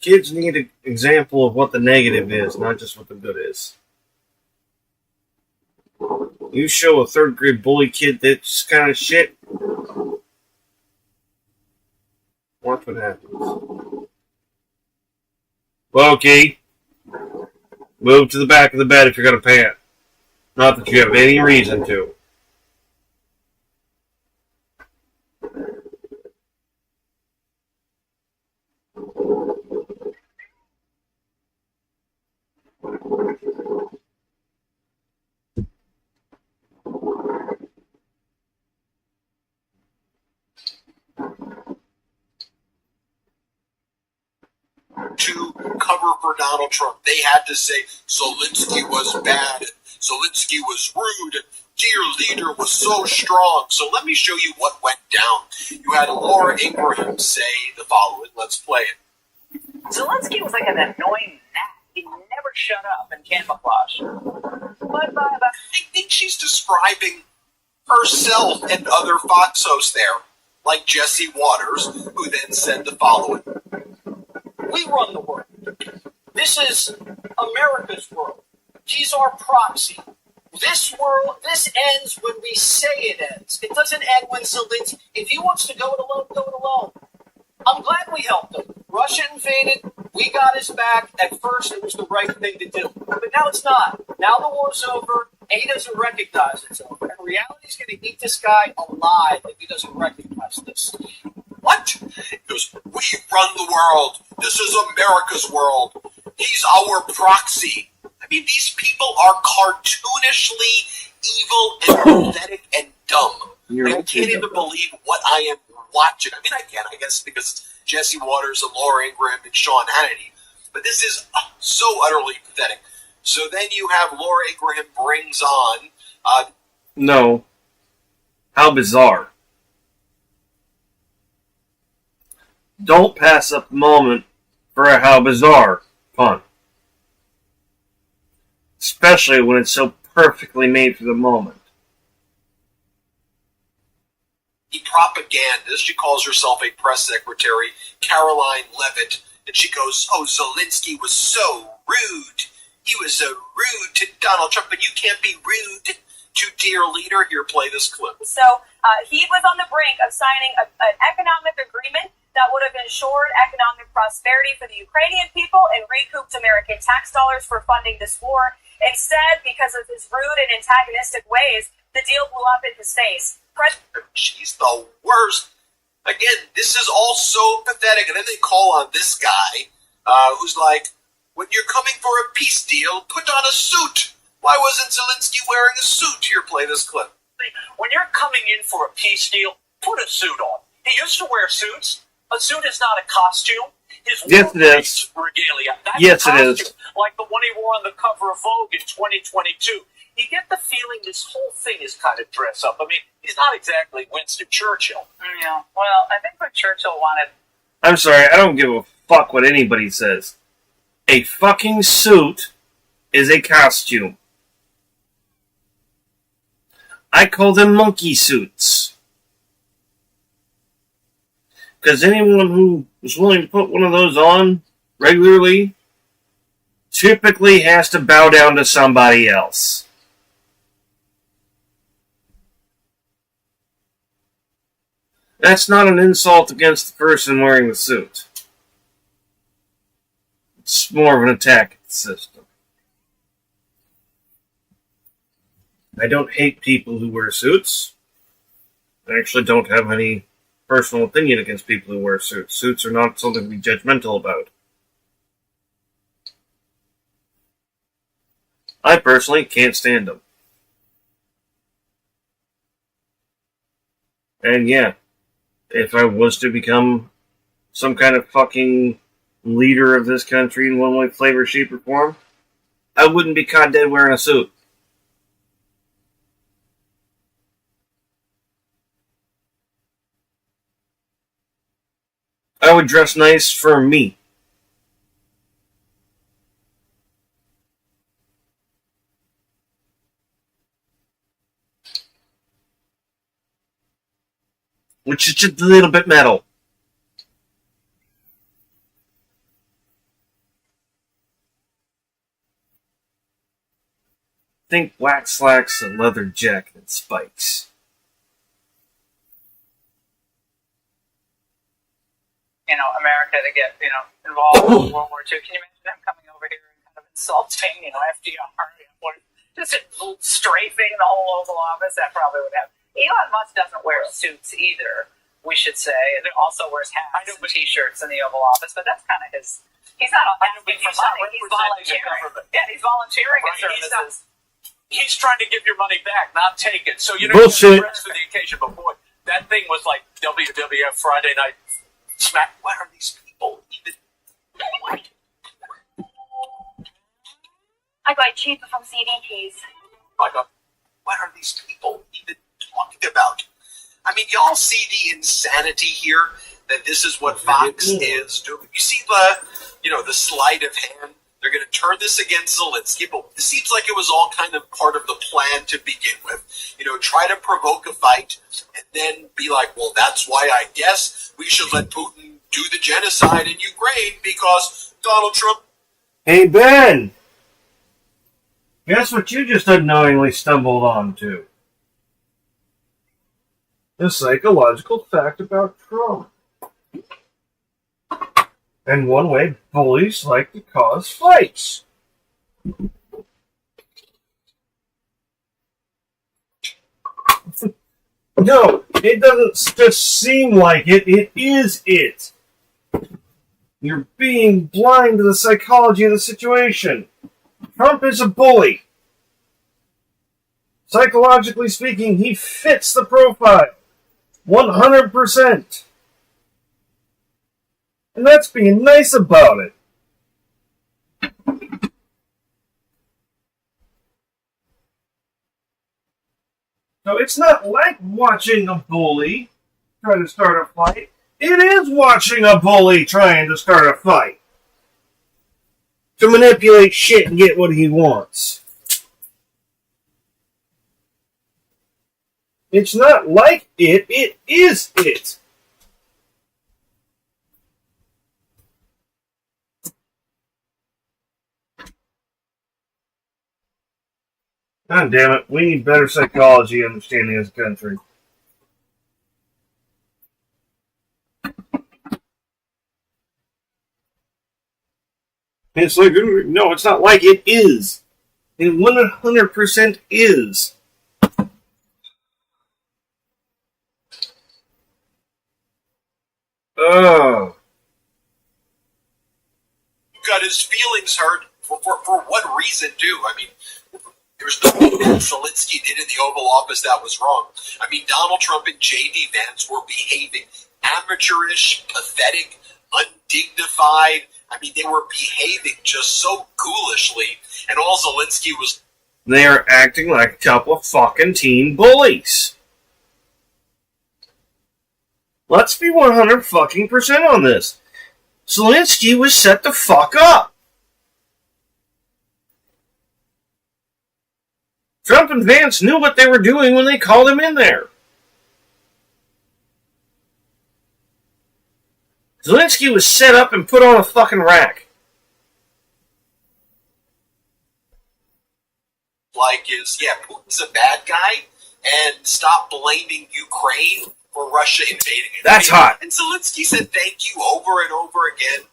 Kids need an example of what the negative is, not just what the good is. You show a third grade bully kid this kind of shit, watch what happens. Well, okay. Move to the back of the bed if you're going to pant. Not that you have any reason to. To cover for Donald Trump, they had to say Zelensky was bad, Zelensky was rude, dear leader was so strong. So let me show you what went down. You had Laura Ingraham say the following. Let's play it. Zelensky was like an annoying gnat. He never shut up in camouflage. But I think she's describing herself and other Fox hosts there, like Jesse Waters, who then said the following. We run the world. This is America's world. He's our proxy. This world, this ends when we say it ends. It doesn't end when Zelensky, if he wants to go it alone, go it alone. I'm glad we helped him. Russia invaded. We got his back. At first, it was the right thing to do. But now it's not. Now the war's over, and he doesn't recognize it's over. And reality's going to eat this guy alive if he doesn't recognize this. What? He goes, we run the world. This is America's world. He's our proxy. I mean, these people are cartoonishly evil and pathetic and dumb. I can't even believe what I am watching. I mean, I can, I guess, because it's Jesse Waters and Laura Ingraham and Sean Hannity. But this is so utterly pathetic. So then you have Laura Ingraham brings on... No. How bizarre. Don't pass up the moment for a how bizarre pun. Especially when it's so perfectly made for the moment. The propagandist, she calls herself a press secretary, Caroline Levitt, and she goes, "Oh, Zelensky was so rude. He was so rude to Donald Trump, and you can't be rude to dear leader." Here, play this clip. So he was on the brink of signing an economic agreement that would have ensured economic prosperity for the Ukrainian people and recouped American tax dollars for funding this war. Instead, because of his rude and antagonistic ways, the deal blew up in his face. She's the worst. Again, this is all so pathetic. And then they call on this guy who's like, "When you're coming for a peace deal, put on a suit. Why wasn't Zelensky wearing a suit?" Here, play this clip. When you're coming in for a peace deal, put a suit on. He used to wear suits. A suit is not a costume. His Yes, it is. regalia. That's Yes, a it costume, is. like the one he wore on the cover of Vogue in 2022. You get the feeling this whole thing is kind of dress up. I mean, he's not exactly Winston Churchill. Yeah. Well, I think what Churchill wanted. I'm sorry, I don't give a fuck what anybody says. A fucking suit is a costume. I call them monkey suits. Because anyone who is willing to put one of those on regularly typically has to bow down to somebody else. That's not an insult against the person wearing the suit. It's more of an attack at the system. I don't hate people who wear suits. I actually don't have any personal opinion against people who wear suits. Suits are not something to be judgmental about. I personally can't stand them. And yeah, if I was to become some kind of fucking leader of this country in one way, flavor, shape, or form, I wouldn't be caught dead wearing a suit. I would dress nice for me. Which is just a little bit metal. Think black slacks, a leather jacket, and spikes. America to get, involved in World War II. Can you imagine them coming over here and kind of insulting, FDR, just strafing the whole Oval Office? That probably would happen. Elon Musk doesn't wear suits either, we should say. And he also wears hats and T-shirts in the Oval Office, but that's kind of his. He's not asking for money. He's volunteering. Yeah, he's volunteering his services. He's trying to give your money back, not take it. So, Bullshit. You're dressed for the occasion. But boy, that thing was like WWF Friday Night Smack. What are these people even doing? I got cheaper from CDPs. What are these people even talking about? I mean, y'all see the insanity here, that this is what Fox is doing. You see the sleight of hand? They're going to turn this against Zelensky, but it seems like it was all kind of part of the plan to begin with. Try to provoke a fight, and then be like, well, that's why I guess we should let Putin do the genocide in Ukraine, because Donald Trump... Hey, Ben! Guess what you just unknowingly stumbled onto? The psychological fact about Trump. And one way bullies like to cause fights. No, it doesn't just seem like it. It is it. You're being blind to the psychology of the situation. Trump is a bully. Psychologically speaking, he fits the profile. 100%. And that's being nice about it. So it's not like watching a bully try to start a fight. It is watching a bully trying to start a fight. To manipulate shit and get what he wants. It's not like it is it. God damn it, we need better psychology understanding as a country. It's like, no, it's not like it is. It 100% is. Oh. Got his feelings hurt. For what reason, too? I mean, there's nothing that Zelensky did in the Oval Office that was wrong. I mean, Donald Trump and J.D. Vance were behaving amateurish, pathetic, undignified. I mean, they were behaving just so ghoulishly, and all Zelensky was... They are acting like a couple of fucking teen bullies. Let's be 100% on this. Zelensky was set the fuck up. Trump and Vance knew what they were doing when they called him in there. Zelensky was set up and put on a fucking rack. Like is, yeah, Putin's a bad guy, and stop blaming Ukraine for Russia invading it. That's hot. And Zelensky said thank you over and over again.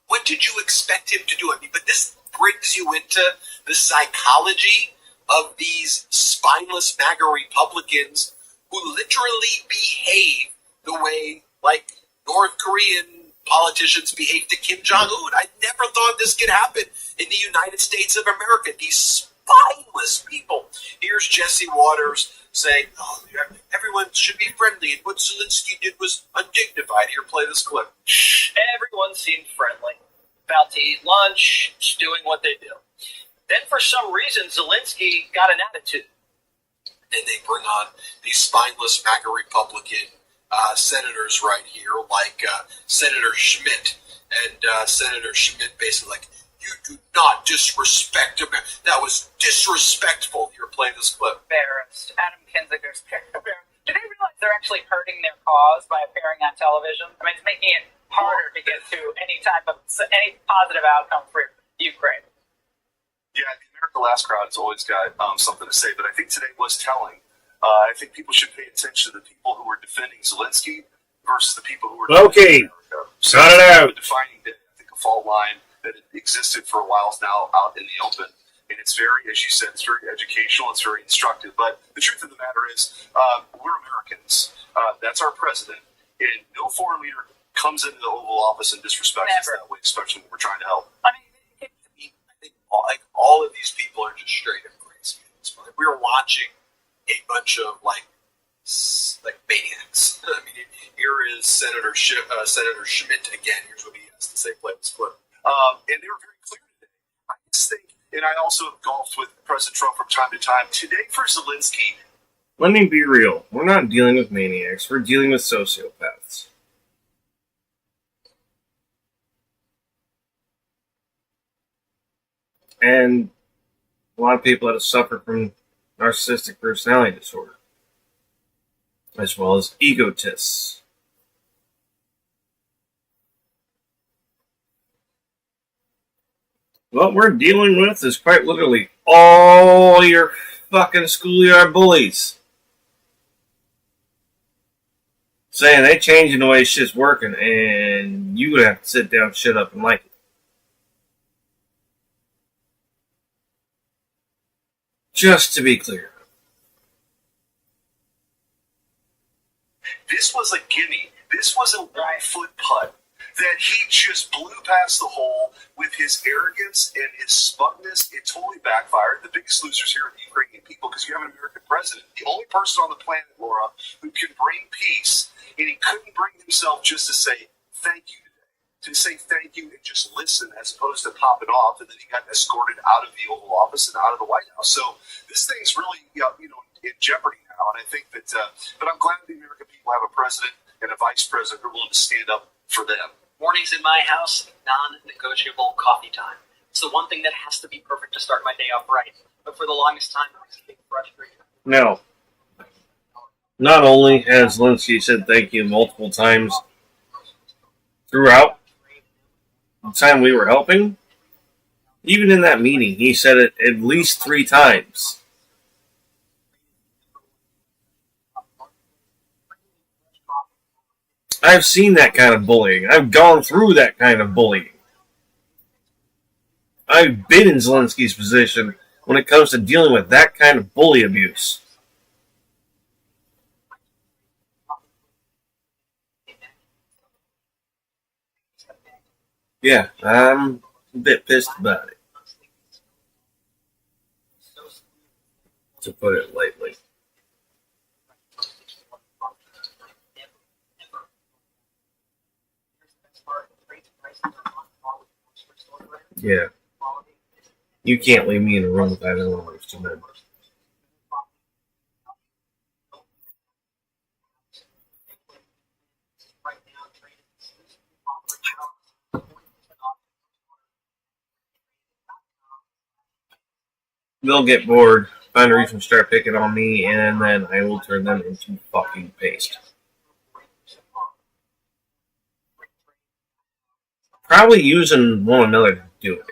What did you expect him to do? I mean, but this brings you into the psychology of these spineless MAGA Republicans who literally behave the way, like, North Korean politicians behave to Kim Jong-un. I never thought this could happen in the United States of America. These spineless people. Here's Jesse Waters saying, oh, everyone should be friendly, and what Zelensky did was undignified. Here, play this clip. Everyone seemed friendly, about to eat lunch, just doing what they do. Then for some reason, Zelensky got an attitude. And they bring on these spineless MAGA Republican senators right here, like Senator Schmidt. And Senator Schmidt basically like, you do not disrespect him. That was disrespectful. Here, play this clip. Embarrassed. Adam Kinziger's Do they realize they're actually hurting their cause by appearing on television? I mean, it's making it harder to get to any positive outcome for Ukraine. Yeah, the America Last crowd has always got something to say, but I think today was telling. I think people should pay attention to the people who were defending Zelensky versus the people who were defending America. Shut it out. A defining day, I think, a fault line that existed for a while is now out in the open. And it's very, as you said, it's very educational, it's very instructive. But the truth of the matter is, we're Americans. That's our president. And no foreign leader comes into the Oval Office and disrespects us that way, especially when we're trying to help. I think all of these people are just straight up crazy. We were watching a bunch of like maniacs. I mean, here is Senator Schmidt again. Here's what he has to say. Play this clip. And they were very clear today. I just think, and I also have golfed with President Trump from time to time. Today for Zelensky, let me be real. We're not dealing with maniacs. We're dealing with sociopaths. And a lot of people that have suffered from narcissistic personality disorder, as well as egotists. What we're dealing with is quite literally all your fucking schoolyard bullies saying they changing the way shit's working, and you would have to sit down, shut up, and like it. Just to be clear. this was a gimme. This was a 1 foot putt that he just blew past the hole with his arrogance and his smugness. It totally backfired. The biggest losers here are the Ukrainian people, because you have an American president, the only person on the planet, Laura, who can bring peace, and he couldn't bring himself just to say thank you today, to say thank you and just listen, as opposed to popping off, and then he got escorted out of the Oval Office and out of the White House. So this thing's really, in jeopardy now, and I think that, but I'm glad the American people have a president and a vice president who are willing to stand up for them. Mornings in my house, non-negotiable coffee time. It's the one thing that has to be perfect to start my day off right. But for the longest time, I was getting frustrated. No. Not only has Zelensky said thank you multiple times throughout the time we were helping, even in that meeting, he said it at least 3 times. I've seen that kind of bullying. I've gone through that kind of bullying. I've been in Zelensky's position when it comes to dealing with that kind of bully abuse. Yeah, I'm a bit pissed about it, to put it lightly. Yeah. You can't leave me in a room with either one of those 2 men. They'll get bored, find a reason to start picking on me, and then I will turn them into fucking paste. Probably using one another to do it.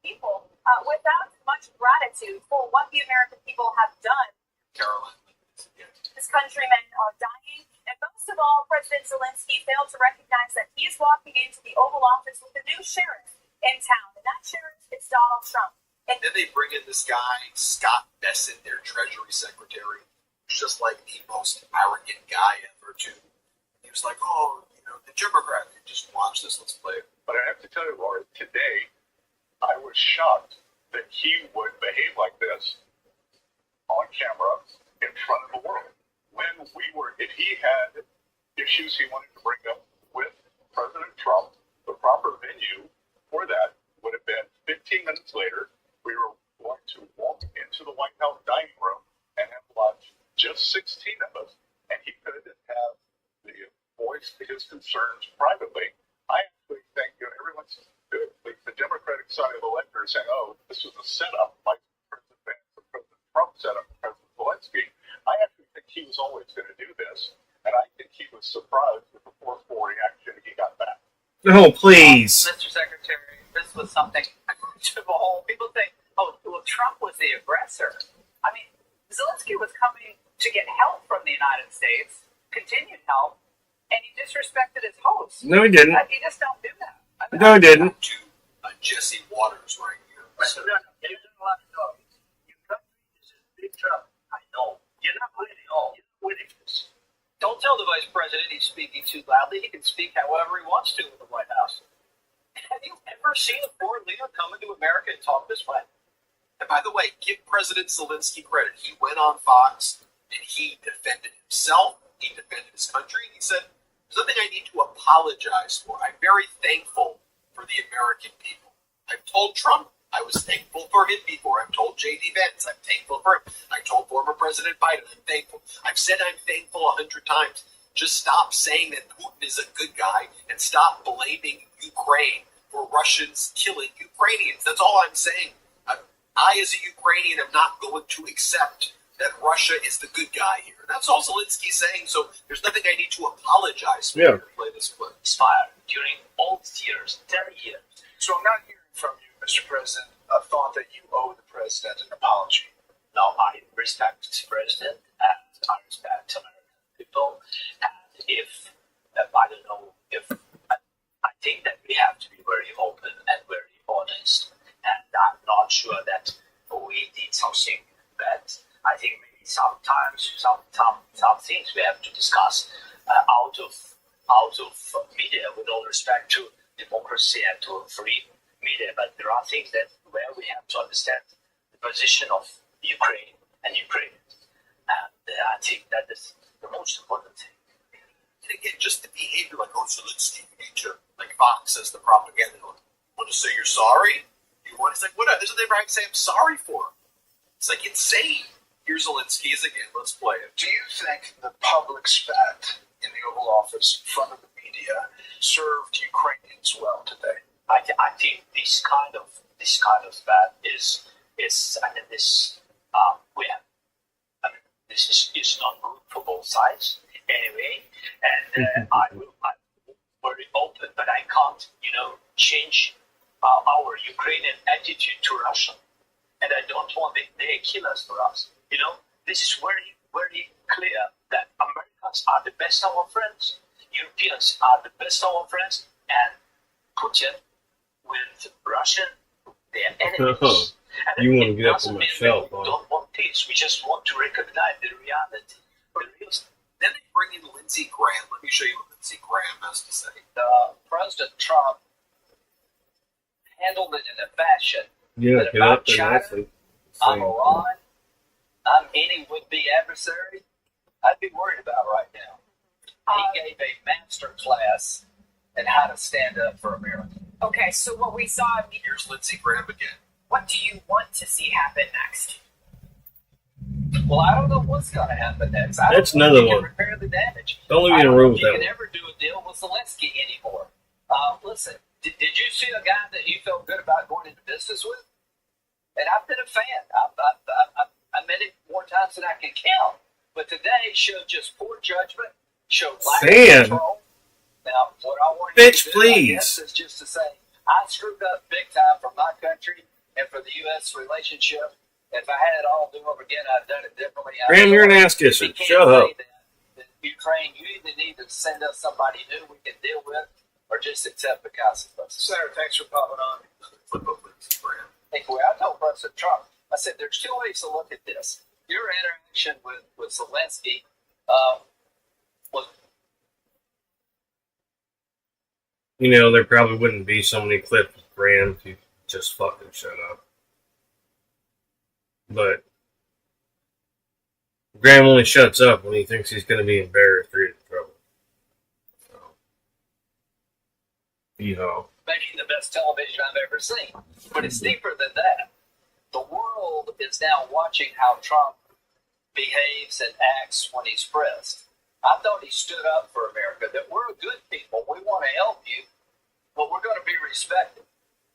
People without much gratitude for what the American people have done. Caroline. His countrymen are dying, and most of all, President Zelensky failed to recognize that he is walking into the Oval Office with a new sheriff in town, and that sheriff is Donald Trump. And then they bring in this guy, Scott Bessent, their Treasury Secretary, who's just like the most arrogant guy ever, too. He was like, oh, you know, the Democrat, just watch this, let's play it. But I have to tell you, Laura, today I was shocked that he would behave like this on camera in front of the world. When if he had issues he wanted to bring up with President Trump, the proper venue for that would have been 15 minutes later. We were going to walk into the White House dining room and have lunch, just 16 of us, and he could have the voice his concerns privately. I actually think everyone's the Democratic side of the electorate is saying, "Oh, this was a setup by President Trump set up President Zelensky." I actually think he was always going to do this, and I think he was surprised with the forceful reaction he got back. Oh, please. Mr. Secretary, this was something to behold. People think, oh, well, Trump was the aggressor. I mean, Zelensky was coming to get help from the United States, continued help, and he disrespected his host. No, he didn't. He just don't do that. No, he didn't. To Jesse Waters right here. So, no, you don't want to know. Your country is in big trouble. I know. You're not winning all. You're not winning this. Don't tell the Vice President he's speaking too loudly. He can speak however he wants to in the White House. Have you ever seen a foreign leader come into America and talk this way? And by the way, give President Zelensky credit. He went on Fox and he defended himself. He defended his country. And he said, there's nothing I need to apologize for. I'm very thankful for the American people. I've told Trump I was thankful for him before. I've told J.D. Vance I'm thankful for him. I told former President Biden I'm thankful. I've said I'm thankful 100 times. Just stop saying that Putin is a good guy and stop blaming Ukraine for Russians killing Ukrainians. That's all I'm saying. I, as a Ukrainian, am not going to accept that Russia is the good guy here. That's all Zelensky's saying, so there's nothing I need to apologize for. Yeah. Play this clip. Inspired during all these years, 10 years. So I'm not hearing from you, Mr. President, a thought that you owe the President an apology. Now, I respect the President and I respect American people. And if, I don't know, if I think that we have to be very open and very honest. And I'm not sure that we did something bad. I think maybe sometimes some things we have to discuss out of media, with all respect to democracy and to free media. But there are things that where we have to understand the position of Ukraine and Ukrainians, and I think that is the most important thing. And again, just the behavior like, oh, Zelensky, you need to, like Fox says, the propaganda. Like, you want to say you're sorry? It's like, what? There's nothing I can say I'm sorry for. It's like insane. Here's Zelensky again. Let's play it. Do you think the public spat in the Oval Office in front of the media served I think this kind of bad is I mean this we have. I mean, this is not good for both sides anyway, and I'm very open, but I can't change our Ukrainian attitude to Russia, and I don't want they kill us for us. This is very very clear that Americans are the best of our friends, Europeans are the best of our friends, and Putin with Russia, they're enemies. And You want to it get up doesn't on my mean shelf, we huh? don't want peace. We just want to recognize the reality. The real Then they bring in Lindsey Graham. Let me show you what Lindsey Graham has to say. President Trump handled it in a fashion Yeah, that get about up there China, nicely. I'm Same. Iran, I'm any would-be adversary, I'd be worried about right now. He gave a master class in how to stand up for America. Okay, so what we saw, Here's Lindsey Graham again. what do you want to see happen next? Well, I don't know what's going to happen next. I That's don't know if another you can one. repair the damage. Don't leave me I in a don't room know with if you that can one. ever do a deal with Zelensky anymore. Listen, did you see a guy that you felt good about going into business with? And I've been a fan. I met him more times than I can count. But today showed just poor judgment, showed lack Fan? of control. Now, what I want you Bitch, to do, I guess, please. is just to say, I screwed up big time for my country and for the U.S. relationship. If I had it all do over again, I'd done it differently. Graham, you're an ass kisser. We can't Shut say up. that Ukraine, you either need to send us somebody new we can deal with, or just accept the consequences. Senator, thanks for popping on. Flip over Lindsey Graham. I told President Trump, I said, there's two ways to look at this. Your interaction with Zelensky was There probably wouldn't be so many clips with Graham if you just fucking shut up. But Graham only shuts up when he thinks he's going to be embarrassed or in trouble. So, maybe the best television I've ever seen. But it's deeper than that. The world is now watching how Trump behaves and acts when he's pressed. I thought he stood up for America, that we're good people. We want to help you, but we're going to be respected.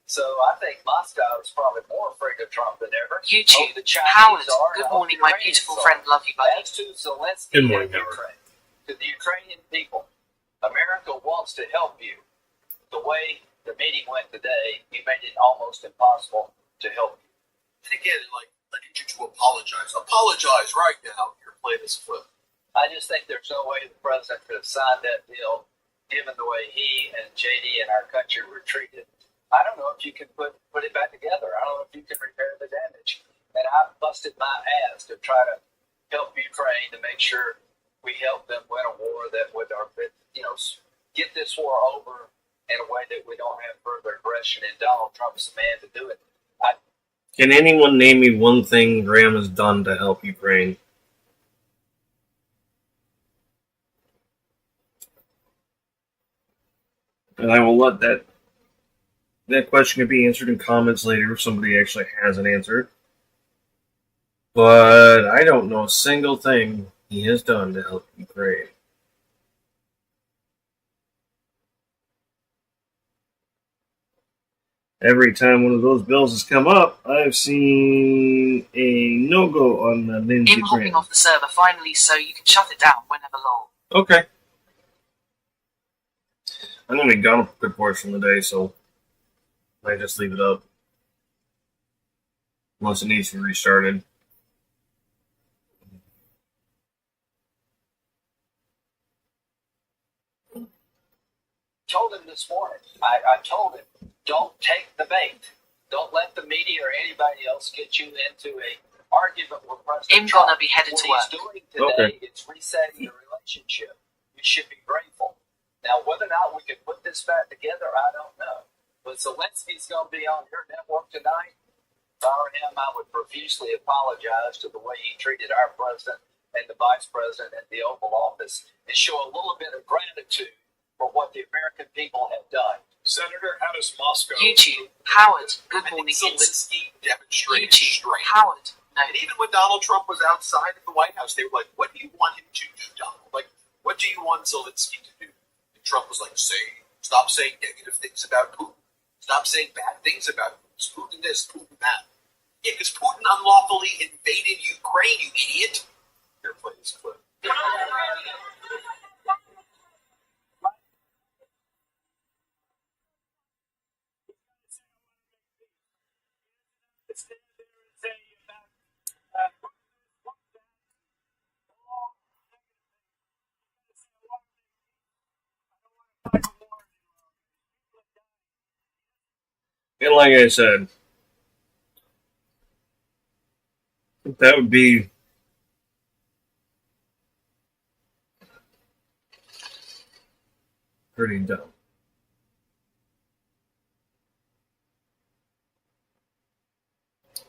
So I think Moscow is probably more afraid of Trump than ever. YouTube, Oh, the Chinese Howard, are, good and morning, the my Iranians beautiful are. friend, love you, buddy. As to Zelensky Good morning, and Howard. Ukraine, to the Ukrainian people, America wants to help you. The way the meeting went today, you made it almost impossible to help you. And again, I need you to apologize. Apologize right now. You're playing this clip. I just think there's no way the president could have signed that deal, given the way he and JD and our country were treated. I don't know if you can put it back together. I don't know if you can repair the damage. And I busted my ass to try to help Ukraine to make sure we help them win a war that would, get this war over in a way that we don't have further aggression. And Donald Trump's the man to do it. can anyone name me one thing Graham has done to help Ukraine? And I will let that question can be answered in comments later if somebody actually has an answer. But I don't know a single thing he has done to help Ukraine. Every time one of those bills has come up, I've seen a no-go on the Lindsey Him hopping Graham. off the server finally, so you can shut it down whenever lol. Okay. I'm going to be gone a good portion of the day, so I might just leave it up. Unless it needs to be restarted. Told him this morning. I told him, don't take the bait. Don't let the media or anybody else get you into a argument with President Him Trump. gonna be headed what to he's work. doing today Okay. is resetting the relationship. You should be grateful. Now, whether or not we can put this back together, I don't know. But Zelensky's going to be on your network tonight. If I were him, I would profusely apologize to the way he treated our president and the vice president at the Oval Office and show a little bit of gratitude for what the American people have done. Senator, how does Moscow... YouTube, Howard, good I morning, think it's Zelensky demonstrated YouTube, strength. Howard. No, And even when Donald Trump was outside of the White House, they were like, what do you want him to do, Donald? Like, what do you want Zelensky to do? And Trump was like, stop saying negative things about Putin. Stop saying bad things about Putin this, Putin that. Yeah, because Putin unlawfully invaded Ukraine, you idiot. Here, play this clip. Stand there and say about And like I said, that would be pretty dumb.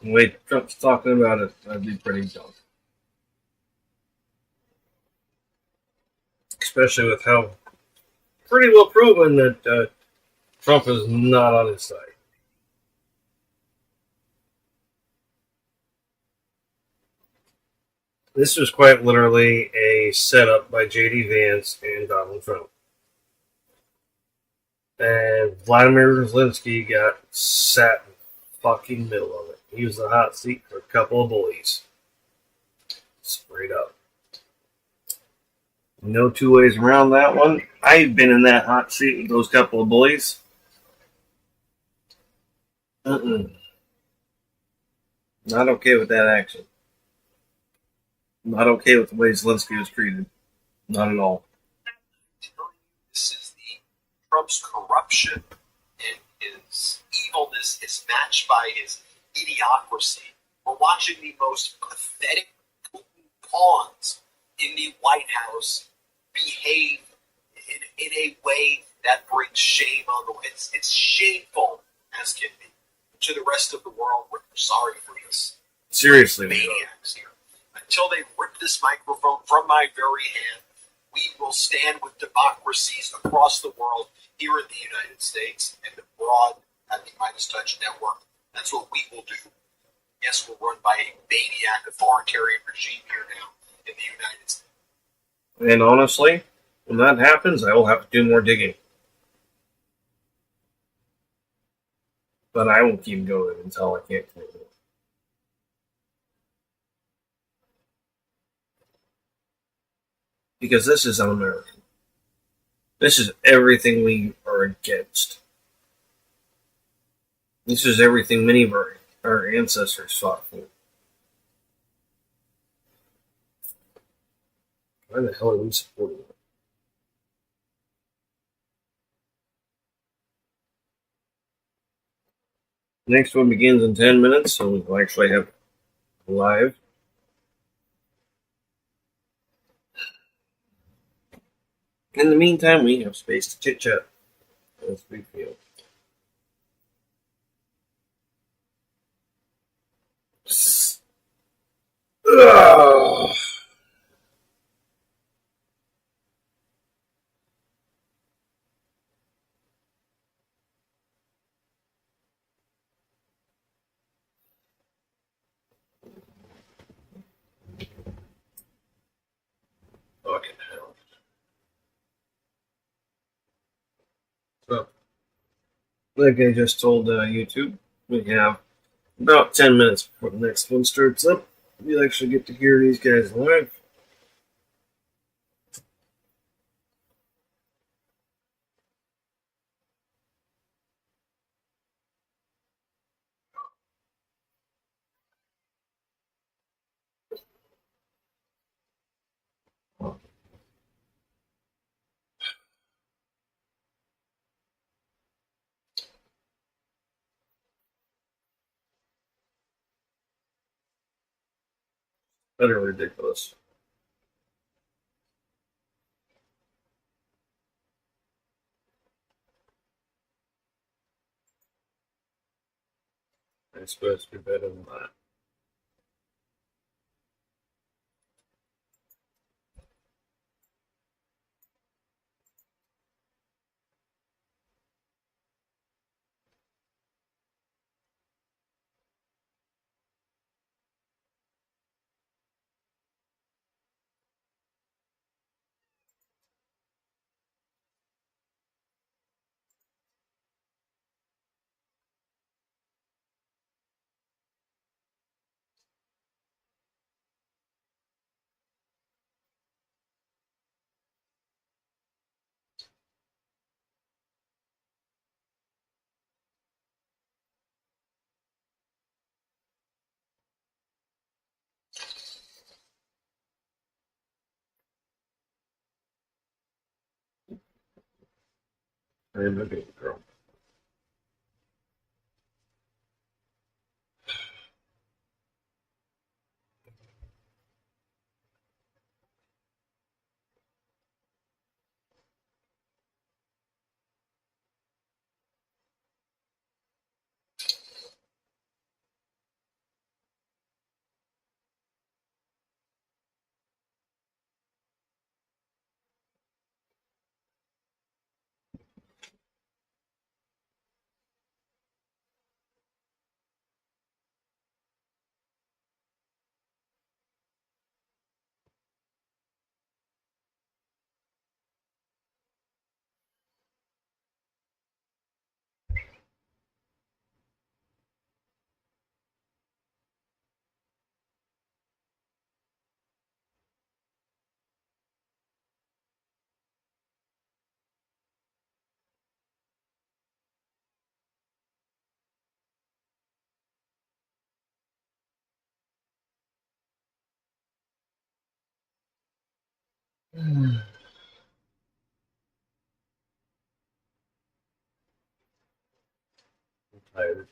The way Trump's talking about it, that'd be pretty dumb. Especially with how pretty well proven that Trump is not on his side. This was quite literally a setup by J.D. Vance and Donald Trump. And Vladimir Zelensky got sat in the fucking middle of it. He was the hot seat for a couple of bullies. Straight up. No two ways around that one. I've been in that hot seat with those couple of bullies. Not okay with that action. Not okay with the way Zelensky was treated. Not at all. This is Trump's corruption and his evilness is matched by his idiocracy. We're watching the most pathetic Putin pawns in the White House behave in a way that brings shame on the it's shameful as can be to the rest of the world. We're sorry for this. Seriously, maniacs here. Until they rip this microphone from my very hand, we will stand with democracies across the world, here in the United States and abroad at the Midas Touch Network. That's what we will do. Yes, we're run by a maniac authoritarian regime here now in the United States. And honestly, when that happens, I will have to do more digging. But I won't keep going until I can't take it. Because this is un-American. This is everything we are against. This is everything many of our ancestors fought for. Why the hell are we supporting it? Next one begins in 10 minutes, so we'll actually have live. In the meantime, we have space to chit chat as we feel. Ugh. Fucking hell. So, like I just told YouTube, we have about 10 minutes before the next one starts up. You'll actually get to hear these guys live. Utter ridiculous. I'm supposed to be better than that. I am a baby girl. I'm tired.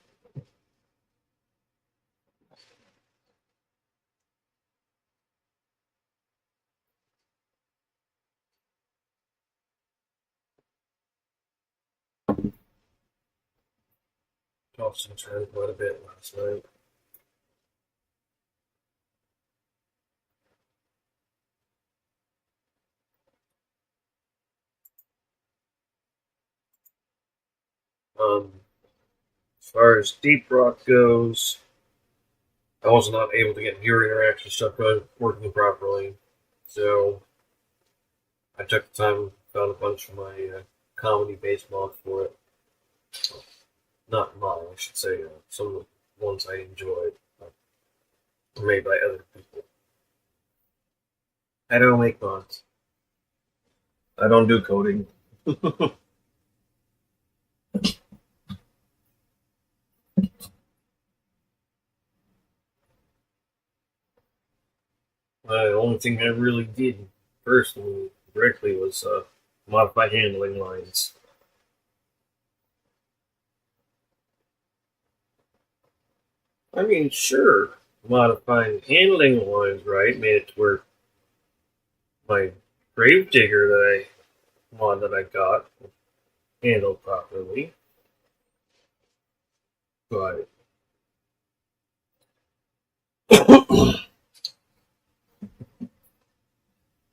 Tossed and turned quite a bit last night. As far as Deep Rock goes, I was not able to get viewer interaction stuff working properly, so I took the time, found a bunch of my comedy-based mods for it. Well, not mine, I should say. Some of the ones I enjoyed were made by other people. I don't make mods. I don't do coding. The only thing I really did personally directly was modify handling lines. I mean, sure, modifying handling lines right made it to where my Gravedigger that I got handled properly, but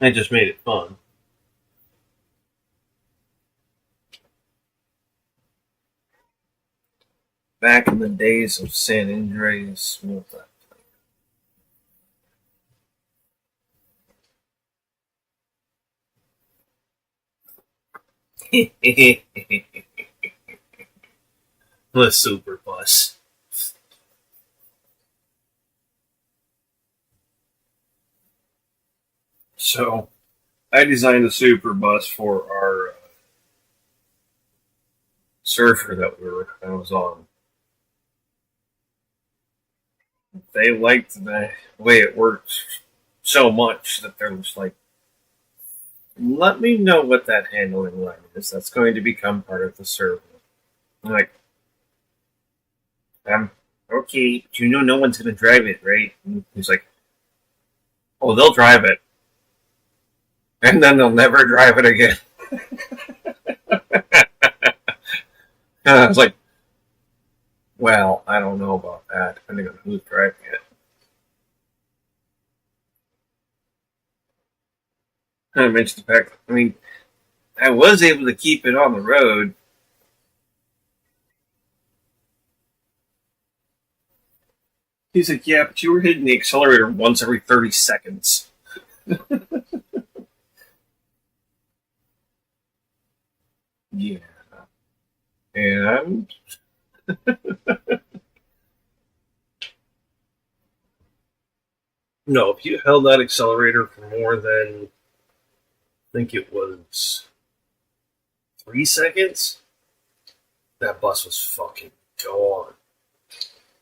I just made it fun. Back in the days of San Andreas multiplayer. The super bus. So, I designed a super bus for our surfer that I was on. They liked the way it worked so much that they're just like, let me know what that handling line is. That's going to become part of the server. I'm like, okay, but you know no one's going to drive it, right? And he's like, oh, they'll drive it. And then they'll never drive it again. I was like, well, I don't know about that, depending on who's driving it. I mentioned the fact, I mean, I was able to keep it on the road. He's like, yeah, but you were hitting the accelerator once every 30 seconds. Yeah. And no, if you held that accelerator for more than, I think it was 3 seconds, that bus was fucking gone.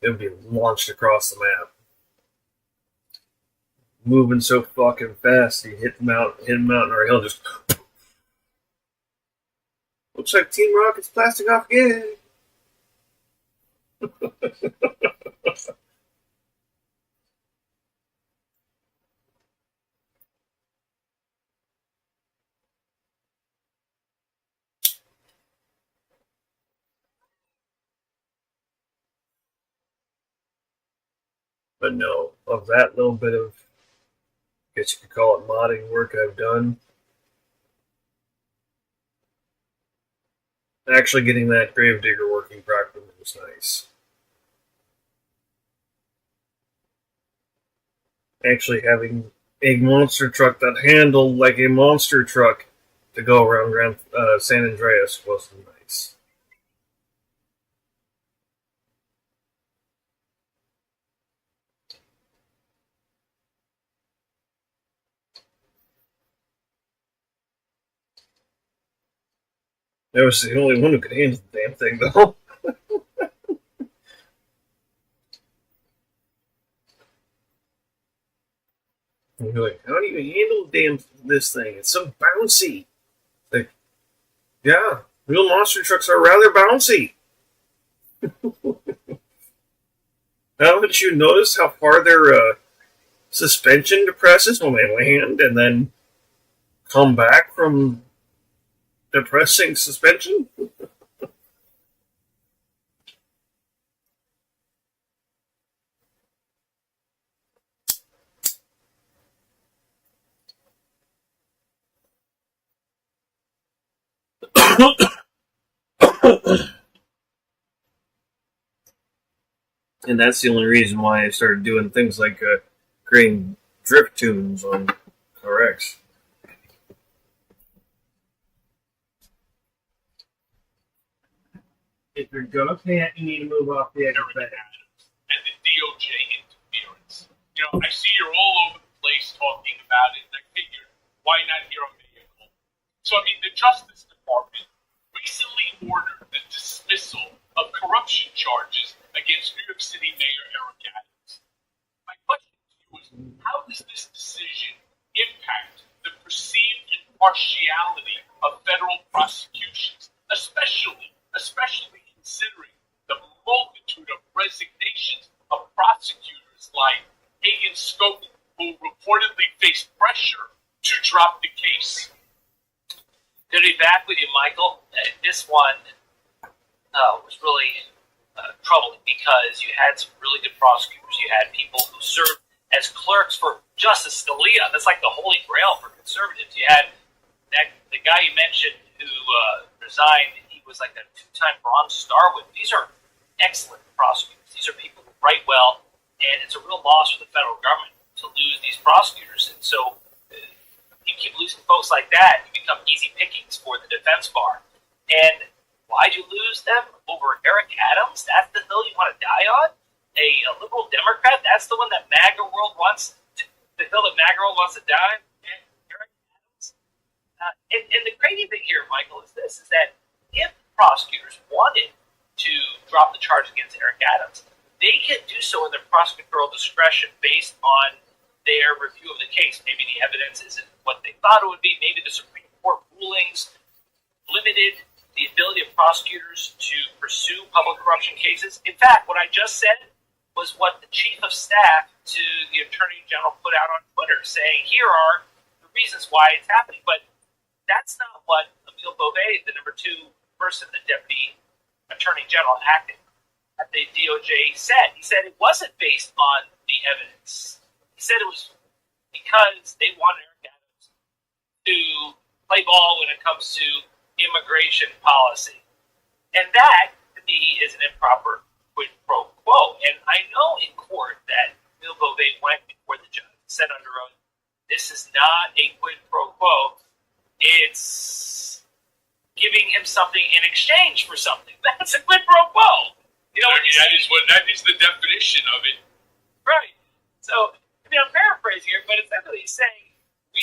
It would be launched across the map. Moving so fucking fast, you hit a mountain or a hill, just Looks like Team Rocket's blasting off again. But no, of that little bit of, I guess you could call it modding work I've done, actually getting that Gravedigger working properly was nice. Actually having a monster truck that handled like a monster truck to go around San Andreas was nice. I was the only one who could handle the damn thing, though. And you're like, how do you handle this thing? It's so bouncy. Like, yeah, real monster trucks are rather bouncy. Haven't you noticed how far their suspension depresses when they land and then come back from depressing suspension? And that's the only reason why I started doing things like creating drift tunes on RX. If you're gonna pant, you need to move off the edge of the bed. And the DOJ interference. You know, I see you're all over the place talking about it, and I figured, why not hear a vehicle? So, I mean, the Justice Department recently ordered the dismissal of corruption charges against New York City Mayor Eric Adams. My question to you is, how does this decision impact the perceived impartiality of federal prosecutions, especially considering the multitude of resignations of prosecutors like Hagen Scoten, who reportedly faced pressure to drop the case? Good to be back with you, Michael. This one was really troubling because you had some really good prosecutors. You had people who served as clerks for Justice Scalia. That's like the holy grail for conservatives. You had the guy you mentioned who resigned. He was like a two-time Bronze Star with. These are excellent prosecutors. These are people who write well, and it's a real loss for the federal government to lose these prosecutors. And so you keep losing folks like that, you become easy pickings for the defense bar. And why'd you lose them over Eric Adams? That's the hill you want to die on? A liberal Democrat? That's the one that MAGA world wants the hill that MAGA world wants to die on? Eric Adams? And the crazy thing here, Michael, is this, is that if prosecutors wanted to drop the charge against Eric Adams, they can do so in their prosecutorial discretion based on their review of the case. Maybe the evidence isn't what they thought it would be. Maybe the Supreme Court rulings limited the ability of prosecutors to pursue public corruption cases. In fact, what I just said was what the chief of staff to the Attorney General put out on Twitter, saying, here are the reasons why it's happening. But that's not what Emile Beauvais, the number 2 person, the Deputy Attorney General acting at the DOJ, said. He said it wasn't based on the evidence. He said it was because they wanted Eric Adams to play ball when it comes to immigration policy. And that, to me, is an improper quid pro quo. And I know in court that Emile Beauvais went before the judge and said under oath, this is not a quid pro quo. It's giving him something in exchange for something. That's a quid pro quo. You know, that is the definition of it. Right. So, I mean, I'm paraphrasing here, but essentially he's saying we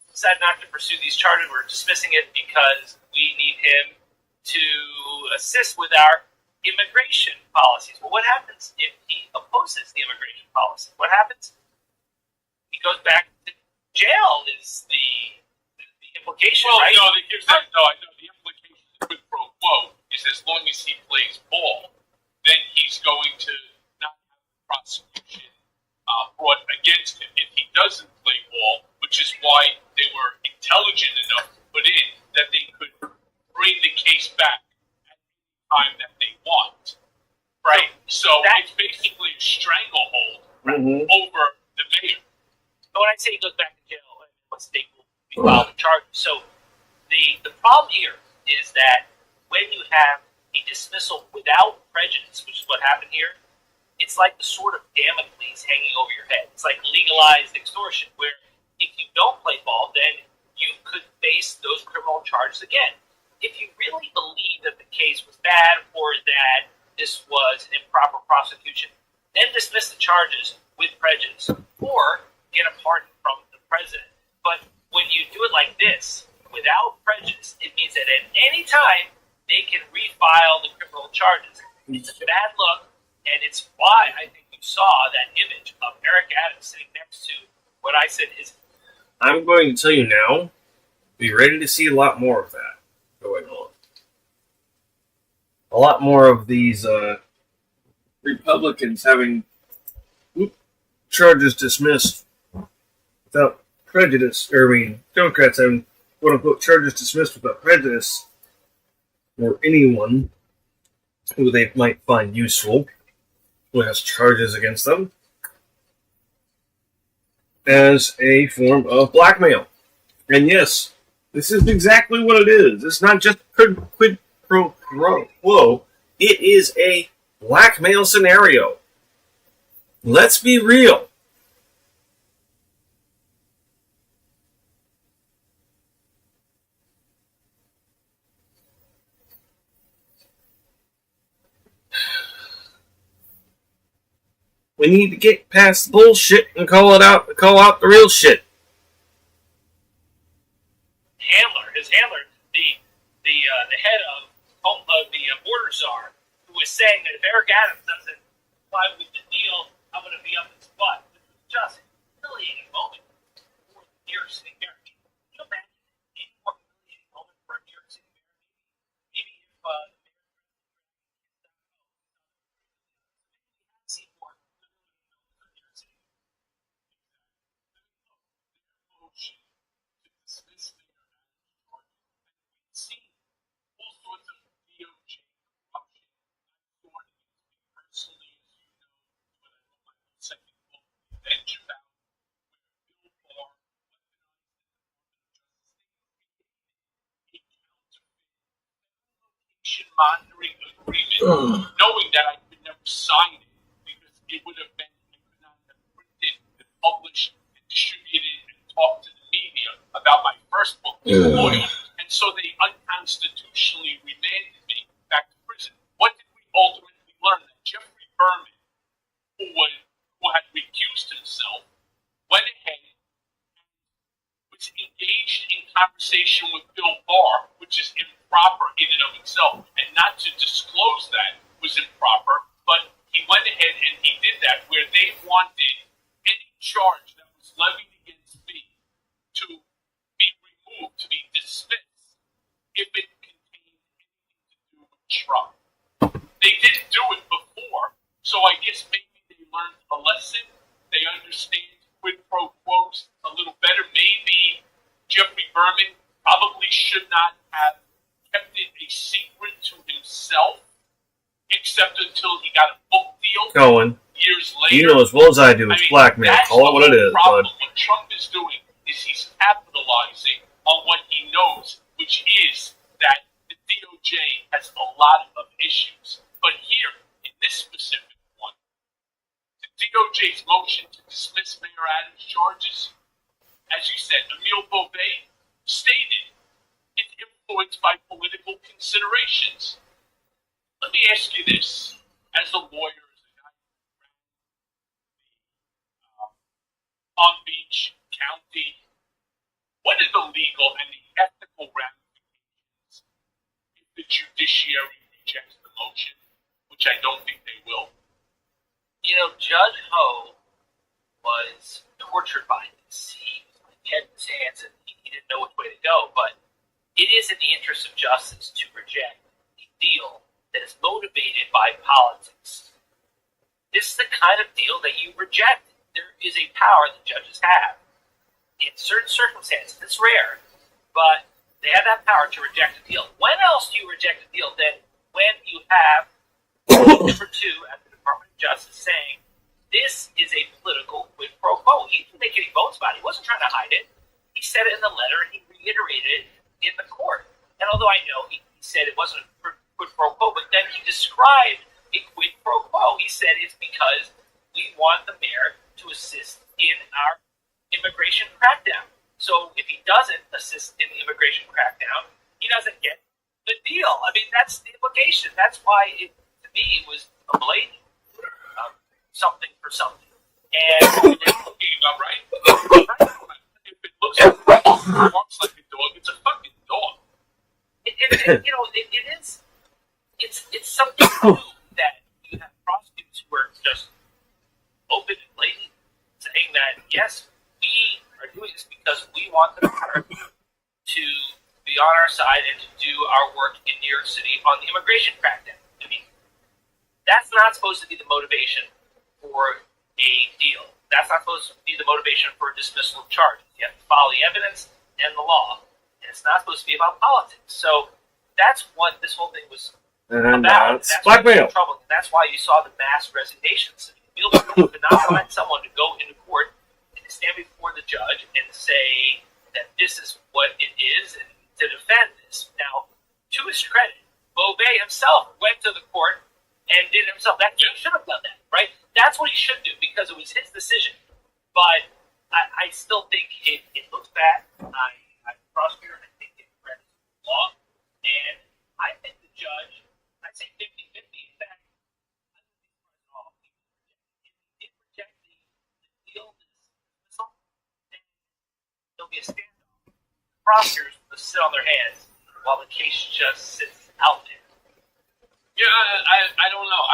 decided not to pursue these charges. We're dismissing it because we need him to assist with our immigration policies. Well, what happens if he opposes the immigration policy? What happens? He goes back to jail is implication, Well, right? no, here's that. No, I know the implication of quid pro quo is as long as he plays ball, then he's going to not have prosecution brought against him. If he doesn't play ball, which is why they were intelligent enough to put in that they could bring the case back at the time that they want. Right? So it's basically a stranglehold over the mayor. But when I say he goes back to jail, what state will be filed the charges? So the problem here is that when you have a dismissal without prejudice, which is what happened here, it's like the sword of Damocles hanging over your head. It's like legalized extortion, where if you don't play ball, then you could face those criminal charges again. If you really believe that the case was bad or that this was an improper prosecution, then dismiss the charges with prejudice or get a pardon from the president. But when you do it like this, without prejudice, it means that at any time they can refile the criminal charges. It's a bad look, and it's why I think you saw that image of Eric Adams sitting next to what I said is. I'm going to tell you now, be ready to see a lot more of that going on. A lot more of these Republicans having charges dismissed without prejudice, Democrats having quote-unquote charges dismissed without prejudice, or anyone who they might find useful who has charges against them, as a form of blackmail. And yes, this is exactly what it is. It's not just quid pro quo. It is a blackmail scenario. Let's be real. We need to get past the bullshit and call out the real shit. His handler, the head of the border czar, who was saying that if Eric Adams doesn't comply with the deal, I'm going to be up his butt. This was just a humiliating moment for the New York City mayor. Can you imagine any more humiliating moment for a New York City mayor? Maybe if the mayor see more humiliating moments for New York City. Motion to dismiss Mayor Adams' charges. We've seen all sorts of DOJ corruption. I'm sworn to me personally, as you know, when I wrote my own second book, Revenge About, where Bill Barr weaponized the Department of Justice. They created a counterfeit location monitoring agreement, knowing that I could never sign it because it would have been, I could not have printed and published and distributed and talked to the media about my first book, Loyal. And so they unconstitutionally remanded me back to prison. What did we ultimately learn? That Jeffrey Berman, who had recused himself, went ahead and was engaged in conversation with Bill Barr, which is improper in and of itself, and not to disclose that was improper, but he went ahead and he did that, where they wanted any charge that was levied against me to be removed, to be dismissed, if it contained anything to do with Trump. They didn't do it before, so I guess maybe they learned a lesson. They understand quid pro quos a little better. Maybe Jeffrey Berman probably should not have kept it a secret to himself, except until he got a book deal Cohen, years later. you know as well as I do, it's blackmail. Call it what it is, problem. bud. What Trump is doing is he's capitalizing on what he knows, which is that the DOJ has a lot of issues. But here, in this specific one, the DOJ's motion to dismiss Mayor Adams' charges, as you said, Emile Beauvais stated, it's influenced by political considerations. Let me ask you this, as a lawyer, as a guy who ran the Palm Beach County, what are the legal and the ethical ramifications if the judiciary rejects the motion, which I don't think they will? You know, Judge Ho was tortured by this. He was like head in his hands, and he he didn't know which way to go. But it is in the interest of justice to reject a deal that is motivated by politics. This is the kind of deal that you reject. There is a power that judges have. In certain circumstances, it's rare, but they have that power to reject a deal. When else do you reject a deal than when you have number 2 at the Department of Justice saying, this is a political quid pro quo. He didn't make any bones about it. He wasn't trying to hide it. He said it in the letter, and he reiterated it in the court. And although I know he said it wasn't a quid pro quo, but then he described a quid pro quo. He said it's because we want the mayor to assist in our immigration crackdown. So if he doesn't assist in the immigration crackdown, he doesn't get the deal. I mean, that's the implication. That's why, to me, it was a blatant something for something. And you're talking about right. If it looks like it walks like a dog, it's a fucking dog. It is. It's something new that you have prosecutors who are just open and blatant, saying that yes, we are doing this because we want the power to be on our side and to do our work in New York City on the immigration crackdown. I mean, that's not supposed to be the motivation for a deal. That's not supposed to be the motivation for dismissal of charges. You have to follow the evidence and the law, and it's not supposed to be about politics. So that's what this whole thing was about. It's blackmail. Trouble. And that's why you saw the mass resignations. You could not find someone to go into court and stand before the judge and say that this is what it is and to defend this. Now, to his credit, Beauvais himself went to the court and did it himself. He should have done that, right? That's what he should do because it was his decision. But I still think it looks bad. I'm a prosecutor and I think it credits the law. And I think the judge, I'd say 50-50. In fact, I don't think it's at all. If he did reject the deal, dismissal, then there'll be a standoff. The prosecutors will sit on their hands while the case just sits out there. Yeah, I don't know.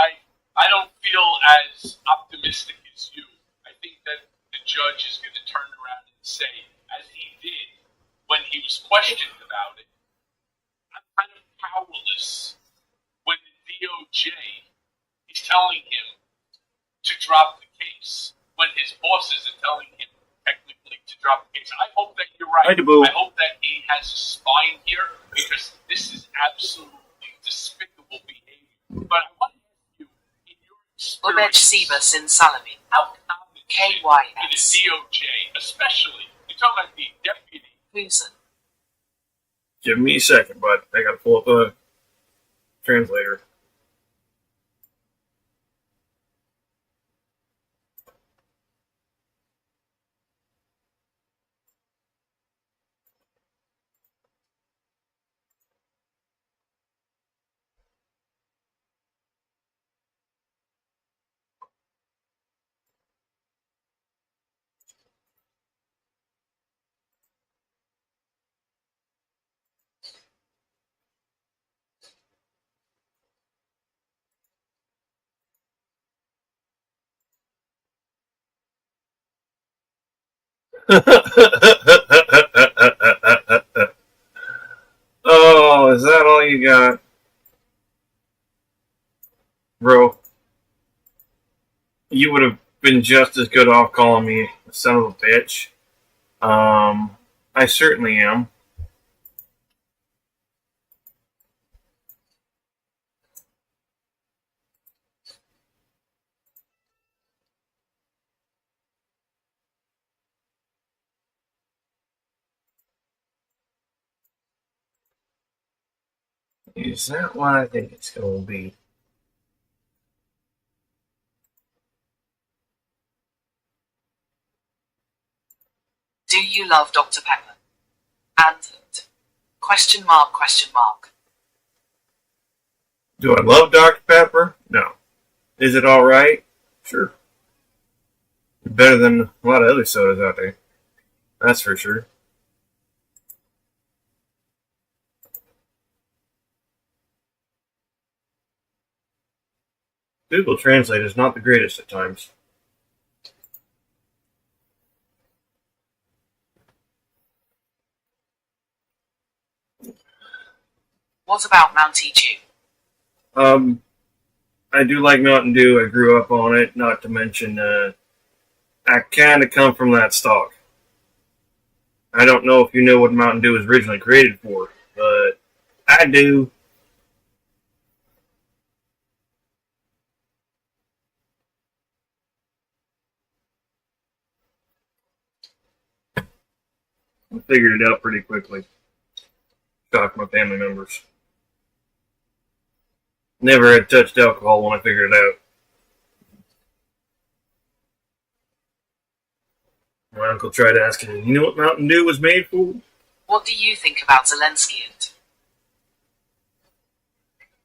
I don't feel as optimistic as you. I think that the judge is going to turn around and say, as he did when he was questioned about it, I'm kind of powerless when the DOJ is telling him to drop the case, when his bosses are telling him technically to drop the case. I hope that you're right. I hope that he has a spine here because this is absolutely despicable behavior. But I want to ask you, in your experience, Sivas in Salamin. how common KYS. in the DOJ, especially, you're talking about the deputy. Fusen. Give me a second, bud. I gotta pull up a translator. Oh, is that all you got? Bro, you would have been just as good off calling me a son of a bitch. I certainly am. Is that what I think it's going to be? Do you love Dr. Pepper? And question mark, question mark. Do I love Dr. Pepper? No. Is it alright? Sure. Better than a lot of other sodas out there. That's for sure. Google Translate is not the greatest at times. What about Mountie Dew? I do like Mountain Dew. I grew up on it. Not to mention, I kind of come from that stock. I don't know if you know what Mountain Dew was originally created for, but I do. I figured it out pretty quickly. Shocked my family members. Never had touched alcohol when I figured it out. My uncle tried asking, you know what Mountain Dew was made for? What do you think about Zelensky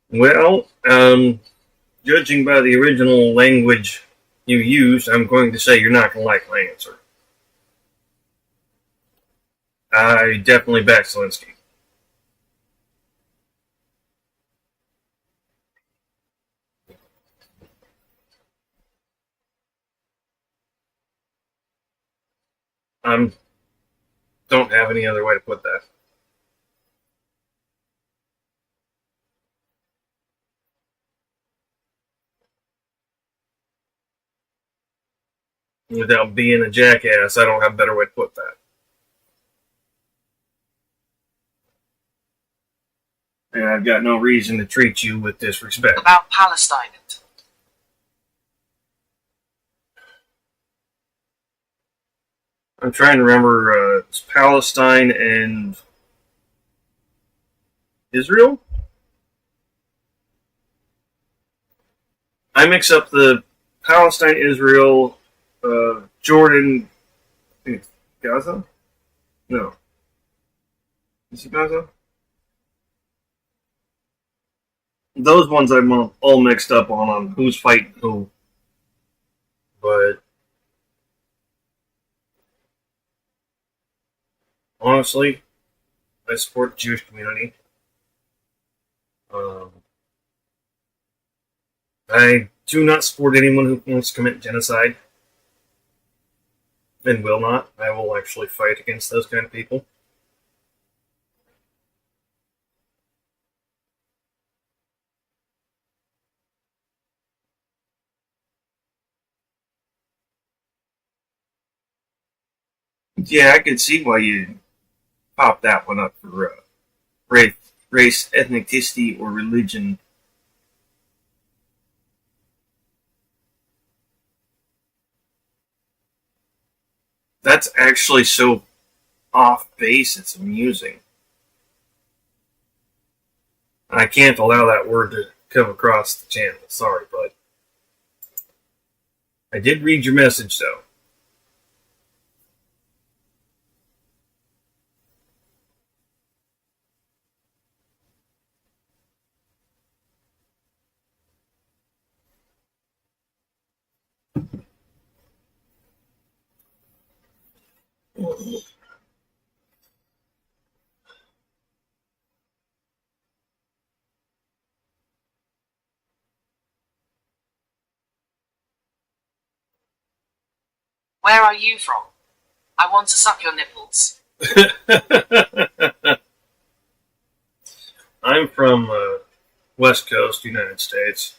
and... Well, judging by the original language you used, I'm going to say you're not going to like my answer. I definitely back Zelensky. Don't have any other way to put that. Without being a jackass, I don't have a better way to put that. And I've got no reason to treat you with disrespect. About Palestine and... I'm trying to remember, it's Palestine and Israel? I mix up the Palestine, Israel, Jordan, I think it's Gaza? No. Is it Gaza? Those ones I'm all mixed up on who's fighting who. But honestly, I support the Jewish community. I do not support anyone who wants to commit genocide. And will not. I will actually fight against those kind of people. Yeah, I could see why you popped that one up for race, ethnicity, or religion. That's actually so off base, it's amusing. I can't allow that word to come across the channel. Sorry, bud. I did read your message, though. Where are you from? I want to suck your nipples. I'm from West Coast, United States.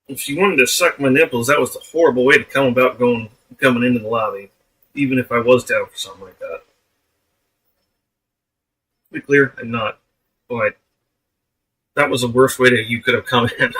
If you wanted to suck my nipples, that was the horrible way to come about coming into the lobby. Even if I was down for something like that. To be clear, I'm not. But that was the worst way that you could have come in.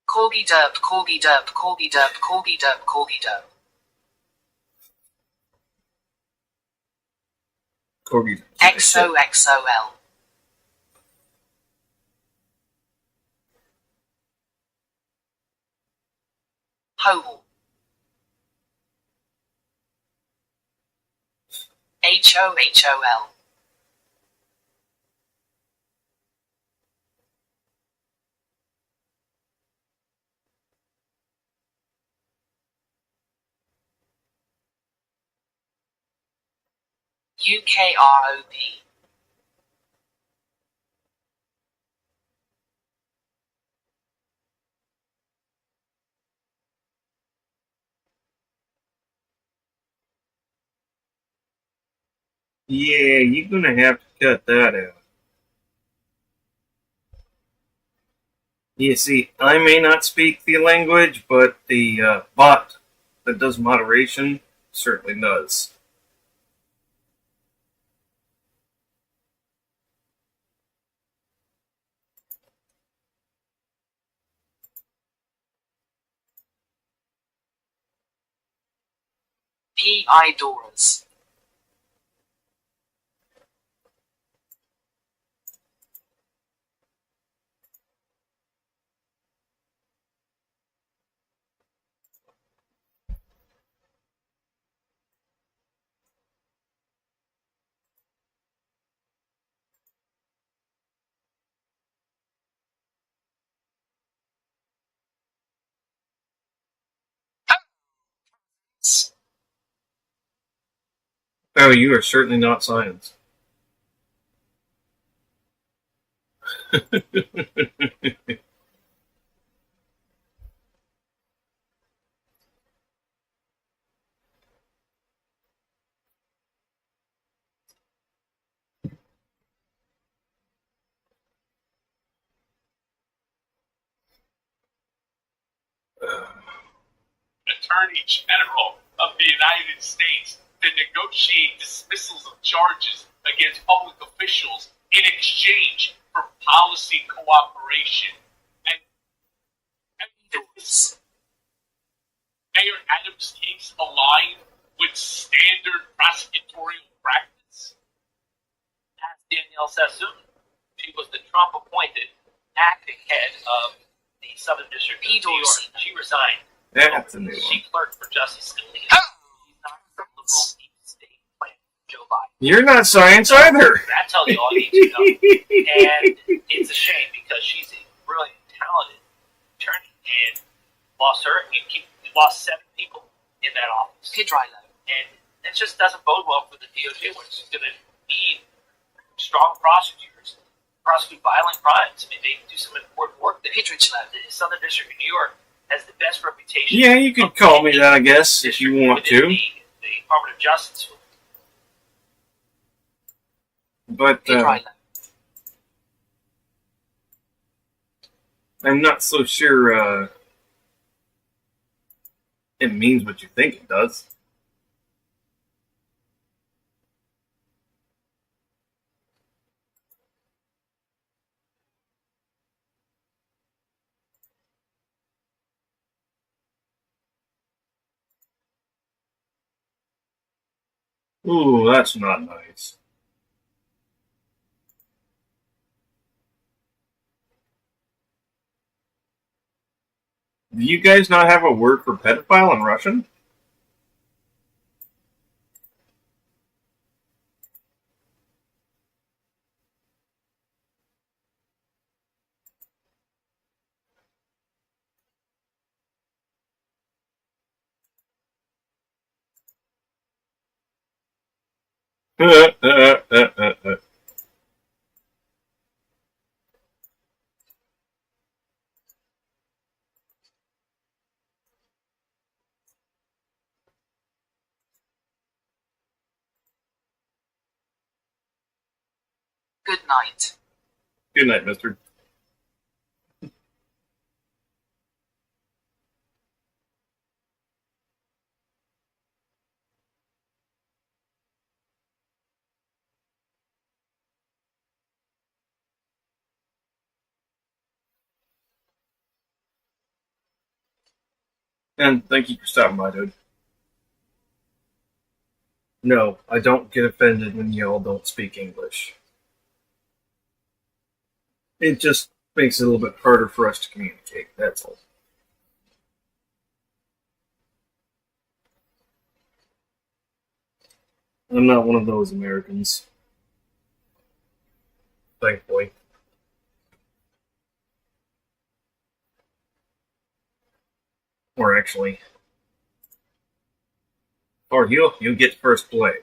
Corgi derp, corgi derp, corgi derp, corgi derp, corgi derp. Corgi. XOXOL. Hole. HOHOL. UKROP. Yeah, you're gonna have to cut that out. You see, I may not speak the language, but the bot that does moderation certainly does. PI Doors. Oh, you are certainly not science. Attorney General of the United States to negotiate dismissals of charges against public officials in exchange for policy cooperation. And is Mayor Adams' case aligned with standard prosecutorial practice? As Danielle Sassoon, she was the Trump-appointed acting head of the Southern District of New York. She resigned. That's a new one. She clerked for Justice Scalia. She's not from the liberal deep state plan Joe Biden. You're not science either. That tells you all you need to know. And it's a shame because she's a brilliant, talented attorney, and lost her. You lost 7 people in that office. And it just doesn't bode well for the DOJ, which is going to need strong prosecutors to prosecute violent crimes. I mean, they do some important work there. The Southern District of New York has the best reputation. Yeah, you can call me that, I guess, if you want to. The Department of Justice. But I'm not so sure it means what you think it does. Ooh, that's not nice. Do you guys not have a word for pedophile in Russian? Good night. Good night, mister. And thank you for stopping by, dude. No, I don't get offended when y'all don't speak English. It just makes it a little bit harder for us to communicate, that's all. I'm not one of those Americans. Thankfully. Or actually, or you'll get first play.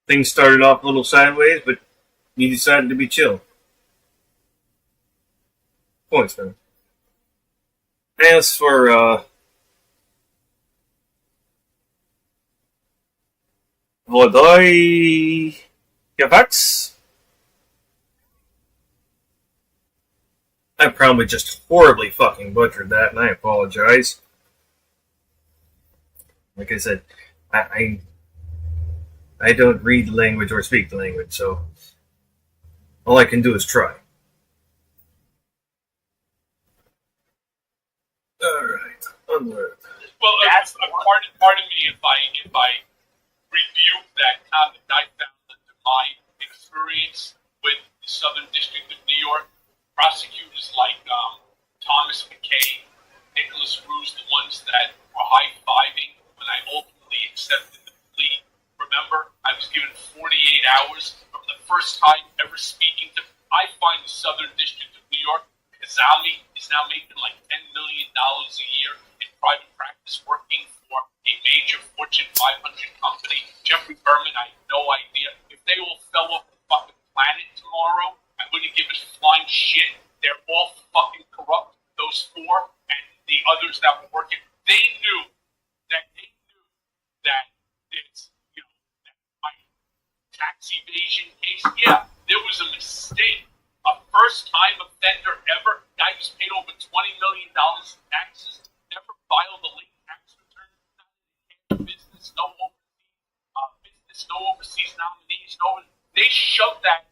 Things started off a little sideways, but you decided to be chill. Points, man. As for Vodoy Gavax, I probably just horribly fucking butchered that, and I apologize. Like I said, I don't read the language or speak the language, so all I can do is try. Alright, onward. Well, pardon me if I review that comment. I found that my experience with the Southern District of New York, prosecutors like Thomas McKay, Nicholas Ruse, the ones that were high-fiving when I ultimately accepted the plea. Remember, I was given 48 hours from the first time ever speaking to. I find the Southern District of New York, Kazami is now making like $10 million a year in private practice working for a major Fortune 500 company. Jeffrey Berman, I have no idea. If they all fell off the fucking planet tomorrow, I wouldn't give a flying shit. They're all fucking corrupt, those four, and the others that were working. They knew that it's, that my tax evasion case, yeah, there was a mistake. A first-time offender ever, guy who's paid over $20 million in taxes, never filed a late tax return, business, no overseas nominees, they shoved that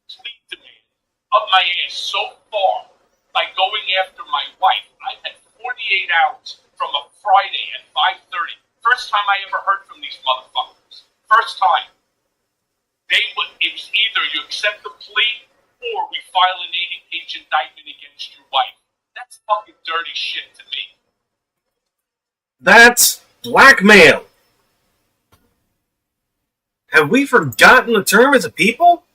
plea demand up my ass so far by going after my wife. I had 48 hours from a Friday at 5:30. First time I ever heard from these motherfuckers. First time. It was either you accept the plea or we file an 80-page indictment against your wife. That's fucking dirty shit to me. That's blackmail. Have we forgotten the term as a people?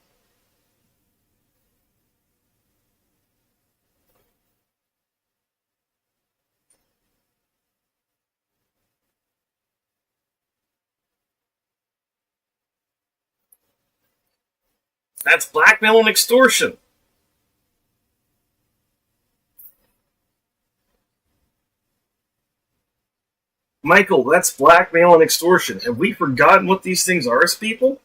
That's blackmail and extortion. Michael, that's blackmail and extortion. Have we forgotten what these things are as people?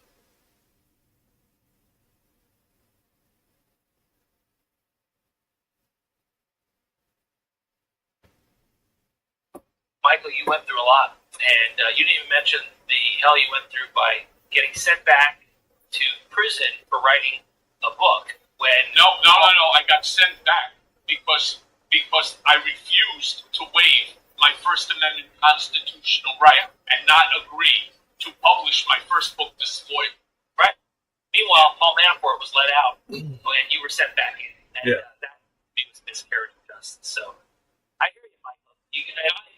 Michael, you went through a lot, and you didn't even mention the hell you went through by getting sent back to prison for writing a book. When No. I got sent back because I refused to waive my First Amendment constitutional right and not agree to publish my first book, Disloyal. Right. Meanwhile, Paul Manafort was let out when you were sent back in, and that was miscarriage of justice. So I hear you, Michael.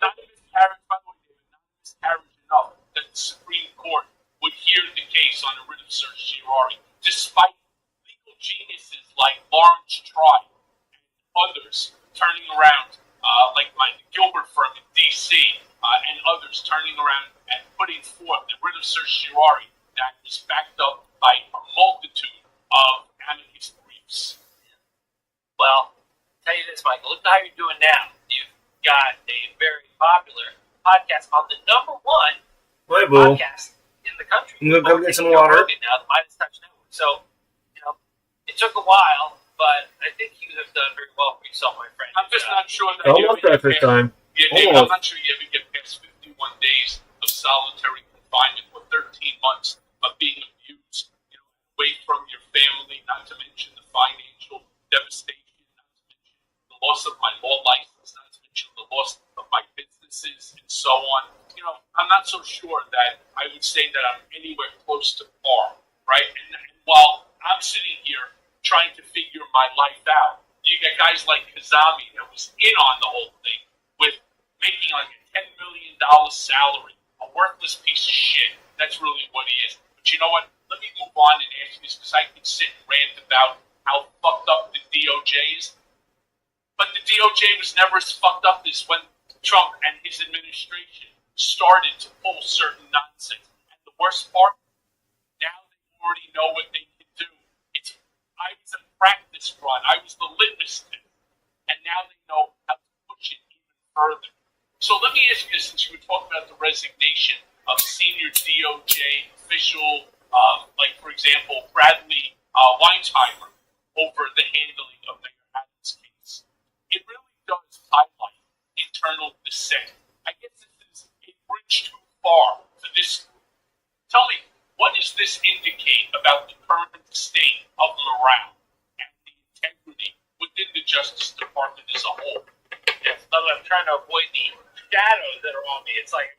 Not a miscarriage, by the way, David, not a miscarriage enough that the Supreme Court would hear the case on the writ of certiorari, despite legal geniuses like Lawrence Tribe and others turning around, like my Gilbert firm in D.C., and others turning around and putting forth the writ of certiorari that was backed up by a multitude of amicus briefs. Well, I'll tell you this, Michael. Look at how you're doing now. You've got a very popular podcast on the #1 podcast in the country. I'm going to go get some water. Now, the Midas Touch Network. So, it took a while, but I think you have done very well for yourself, my friend. I'm just not sure that Almost that first time. I'm not sure you ever get past 51 days of solitary confinement or 13 months of being abused, away from your family, not to mention the financial devastation, not to mention the loss of my law license, not to mention the loss of my businesses and so on. I'm not so sure that I would say that I'm anywhere close to par, right? And while I'm sitting here trying to figure my life out, you got guys like Kazami that was in on the whole thing with making like a $10 million salary, a worthless piece of shit. That's really what he is. But you know what? Let me move on and ask you this, because I can sit and rant about how fucked up the DOJ is. But the DOJ was never as fucked up as when Trump and his administration started to pull certain nonsense. And the worst part, already know what they can do. I was a practice run. I was the litmus test. And now they know how to push it even further. So let me ask you this, since you were talking about the resignation of senior DOJ official, like, for example, Bradley Weinsheimer, over the handling of Mayor Adams' case. It really does highlight internal dissent. I guess this is a bridge too far for this group. Tell me, what does this indicate about the current state of morale and the integrity within the Justice Department as a whole? Yes, I'm trying to avoid the shadows that are on me. It's like,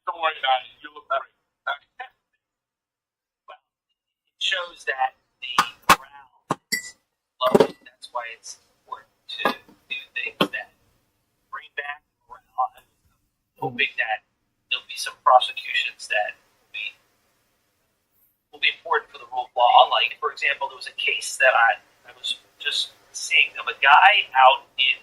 don't worry about it. You look great. Well, it shows that the morale is low. That's why it's important to do things that bring back morale. I'm hoping that there'll be some prosecutions that will be important for the rule of law. Like, for example, there was a case that I was just seeing of a guy out in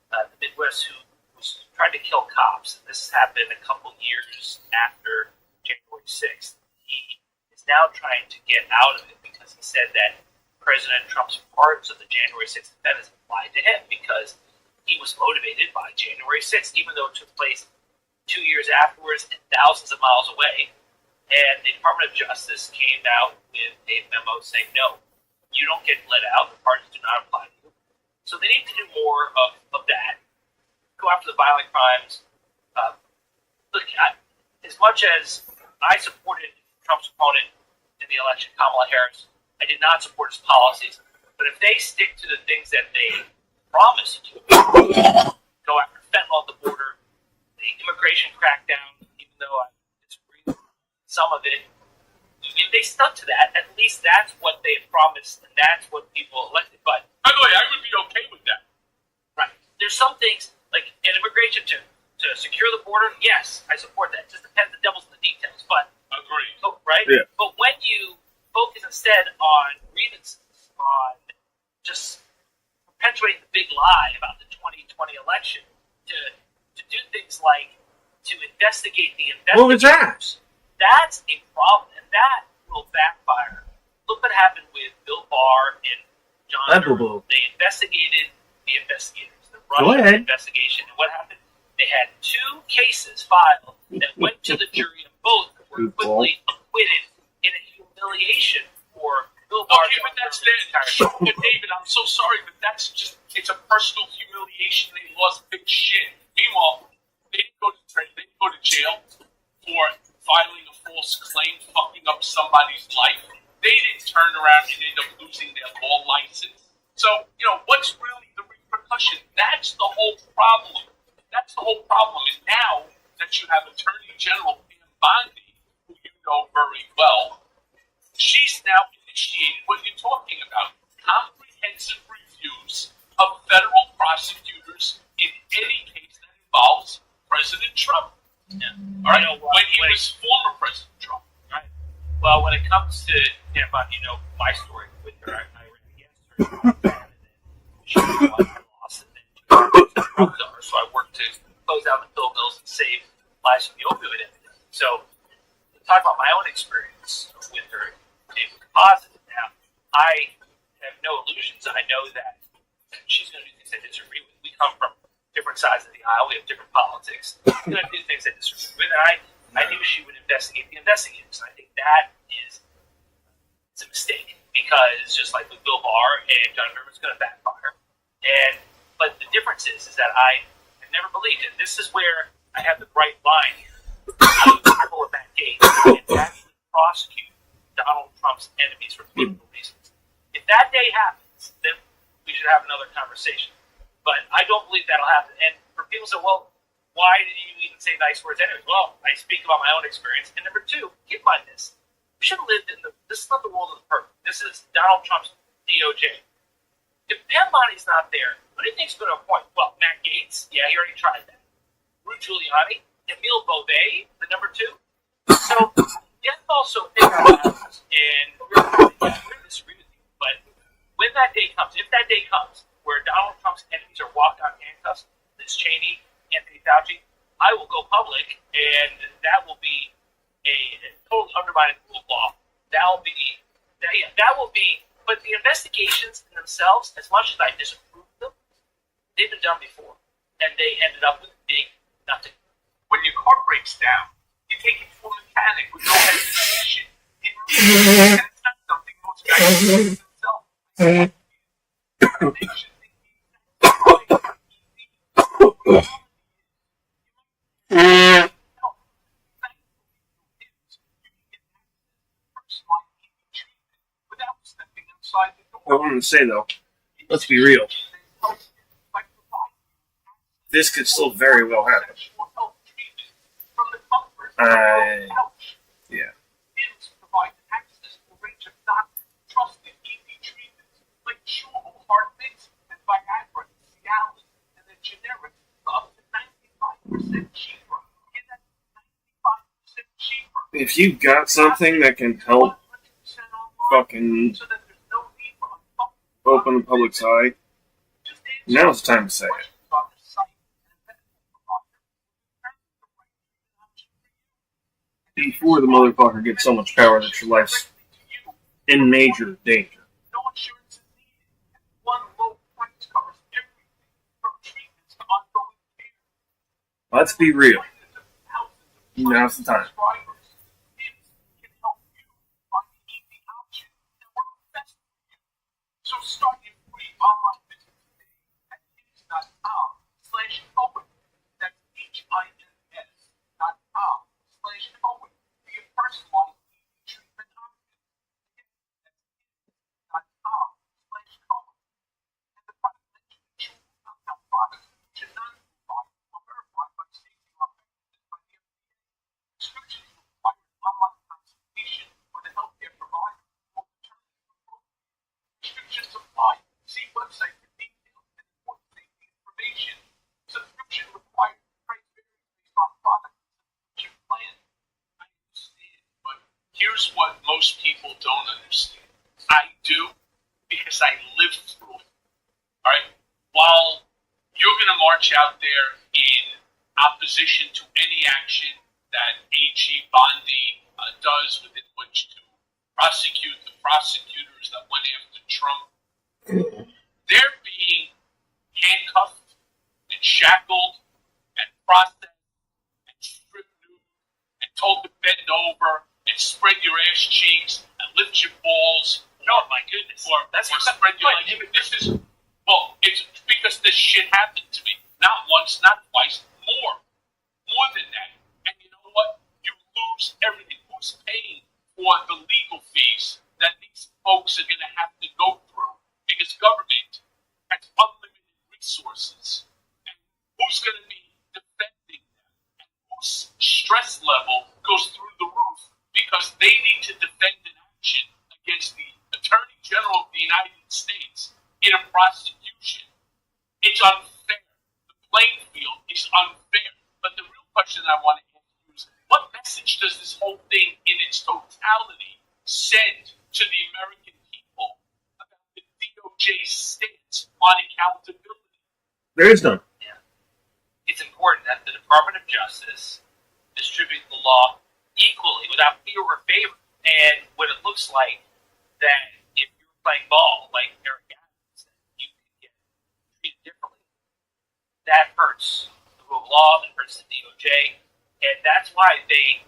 the Midwest who was trying to kill cops. And this happened a couple years after January 6th. He is now trying to get out of it because he said that President Trump's pardons of the January 6th event applied to him because he was motivated by January 6th, even though it took place 2 years afterwards and thousands of miles away. And the Department of Justice came out with a memo saying, no, you don't get let out. The pardons do not apply to you. So they need to do more of that. Go after the violent crimes. Look, as much as I supported Trump's opponent in the election, Kamala Harris, I did not support his policies. But if they stick to the things that they promised to, go after fentanyl at the border, the immigration crackdown, even though I disagree with some of it, if they stuck to that, at least that's what they had promised, and that's what people elected. But by the way, I would be okay with that. Right. There's some things, like in immigration, to secure the border, yes, I support that. It just depends, the devil's in the details. But agreed. Right? Yeah. But when you focus instead on grievances, on just perpetuating the big lie about the 2020 election, to do things like to investigate the investigators. What was that? That's a problem, and that will backfire. Look what happened with Bill Barr and John Durham. They investigated the investigators, the Russian investigation, and what happened? They had 2 cases filed that went to the jury, and both were quickly acquitted in a humiliation for Bill Barr. Okay, but that's but David, I'm so sorry, but that's just, it's a personal humiliation. They lost big shit. Meanwhile, they didn't go to jail for filing a false claim, fucking up somebody's life. They didn't turn around and end up losing their law license. So, what's really the repercussion? That's the whole problem. That's the whole problem. And now that you have Attorney General Pam Bondi, who you know very well, she's now initiated what you're talking about, comprehensive reviews of federal prosecutors in any case that involves President Trump. Yeah. All right. When he was former President Trump. Right. Well, when it comes to Pam Bondi, my story with her, I ran against her, and then she won, I lost, and then so I worked to close down the pill mills and save lives from the opioid epidemic. So, to talk about my own experience with her, it was positive. Now, I have no illusions. I know that she's going to do things I disagree with. We come from different sides of the aisle. We have different politics. She's going to do things I disagree with. And I knew she would investigate the investigators. And I think that it's a mistake because just like with Bill Barr and John Durham, it's going to backfire. But the difference is that I have never believed it. This is where I have the bright line here. I was careful with Matt Gaetz and actually prosecute Donald Trump's enemies for political reasons. If that day happens, then we should have another conversation. But I don't believe that'll happen. And for people who say, well, why did you even say nice words anyways? Well, I speak about my own experience. And number 2, keep in mind this. We should have lived this is not the world of the perfect. This is Donald Trump's DOJ. If Pam Bondi's not there, who do you think's going to appoint? Well, Matt Gaetz. Yeah, he already tried that. Rudy Giuliani. Emile Beauvais, the number 2. So, you have to also think about this. And we're going to disagree with you. But when that day comes, if that day comes, where Donald Trump's enemies are walked out handcuffs, Liz Cheney, Anthony Fauci, I will go public, and that will be a total undermining rule of law. That will be That will be. But the investigations in themselves, as much as I disapprove of them, they've been done before, and they ended up with big nothing. When your car breaks down, you take it to a mechanic with no hesitation. And it's not something most guys do themselves. I wanted to say though, let's be real. This could still very well happen. Yeah. If you got something that can help fucking open the public's eye, now's the time to say it. Before the motherfucker gets so much power that your life's in major danger. Let's be real. Now's the time. So start your free online business today at hins.com/open. That's HINS.com/open. For your personalized EV treatment option. That's hins.com/open. And the product mentioned in June products should not be provided or verified by safety or effectiveness by the FDA. Prescriptions require online consultation with a healthcare provider or determine restrictions apply. See website for details and important safety information. Subscription required. Price varies based on product and subscription plan. I understand, but here's what most people don't understand. I do because I lived through it. Alright? While you're going to march out there in opposition to any action that AG Bondi does within which to prosecute the prosecutors that went after Trump, they're being handcuffed and shackled and processed and stripped nude and told to bend over and spread your ass cheeks and lift your balls. Oh my goodness! Or spread your legs. It's because this shit happened to me. Not once, not twice, more than that. And you know what? You lose everything. Who's paying for the legal fees that these folks are going to have to go through? Because government has unlimited resources. And who's going to be defending them? And whose stress level goes through the roof because they need to defend an action against the Attorney General of the United States in a prosecution. It's unfair. The playing field is unfair. But the real question I want to ask you is, what message does this whole thing in its totality send to the American people about the DOJ's stance on accountability? There is none. Yeah. It's important that the Department of Justice distribute the law equally without fear or favor. And what it looks like that if you're playing ball like Eric Adams, you can get treated differently. That hurts the rule of law, that hurts the DOJ, and that's why Emile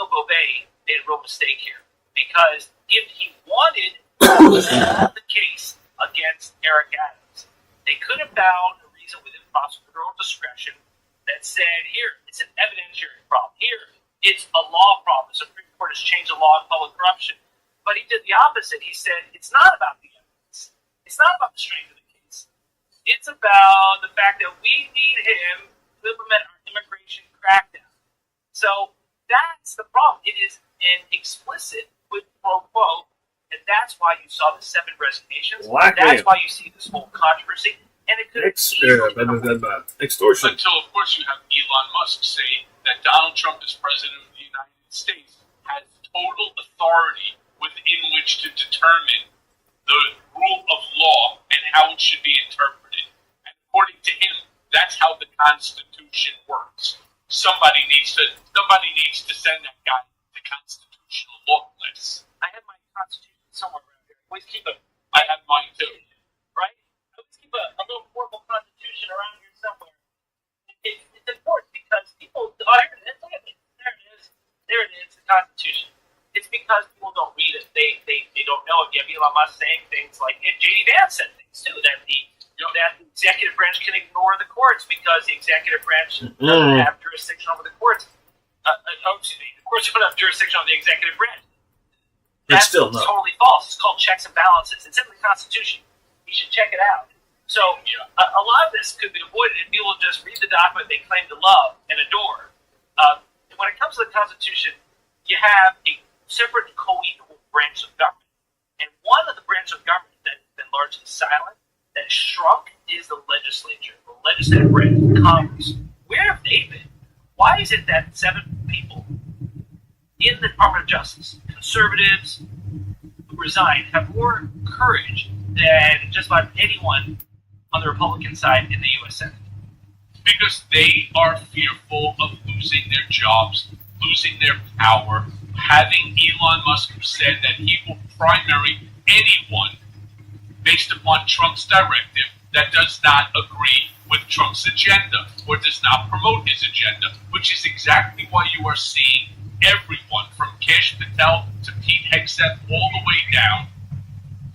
Beauvais made a real mistake here. Because if he wanted the case against Eric Adams, they could have found a reason within prosecutorial discretion that said, here, it's an evidentiary problem. Here, it's a law problem. The Supreme Court has changed the law on public corruption. But he did the opposite. He said, it's not about the evidence. It's not about the strength of the case. It's about the fact that we need him to implement our immigration crackdown. So that's the problem. It is an explicit quid pro quo, and that's why you saw the 7 resignations. That's why you see this whole controversy. And it could extortion. Until, of course, you have Elon Musk say that Donald Trump as president of the United States has total authority within which to determine the rule of law and how it should be interpreted. And according to him, that's how the Constitution works. Somebody needs to send that guy to constitutional law class. I had my constitution somewhere around here. Always keep a I have mine too. right? Always keep a little portable constitution around here somewhere. It's important because people. Oh, here it is. Look at it. There it is. There it is. The Constitution. It's because people don't read it. They don't know it. You have Elon Musk saying things like, and J.D. Vance said things too, that the executive branch can ignore the courts because the executive branch doesn't have jurisdiction over the courts. Excuse me, the courts don't have jurisdiction over the executive branch. That's still no. totally false. It's called checks and balances. It's in the Constitution. You should check it out. So a lot of this could be avoided if people just read the document they claim to love and adore. When it comes to the Constitution, you have a separate co-equal branch of government. And one of the branches of government that's been largely silent, that shrunk, is the legislature, the legislative branch, Congress. Where have they been? Why is it that 7 people in the Department of Justice, conservatives who resigned, have more courage than just about anyone on the Republican side in the U.S. Senate? Because they are fearful of losing their jobs, losing their power, having Elon Musk who said that he will primary anyone based upon Trump's directive that does not agree with Trump's agenda or does not promote his agenda, which is exactly why you are seeing everyone from Kash Patel to Pete Hegseth all the way down.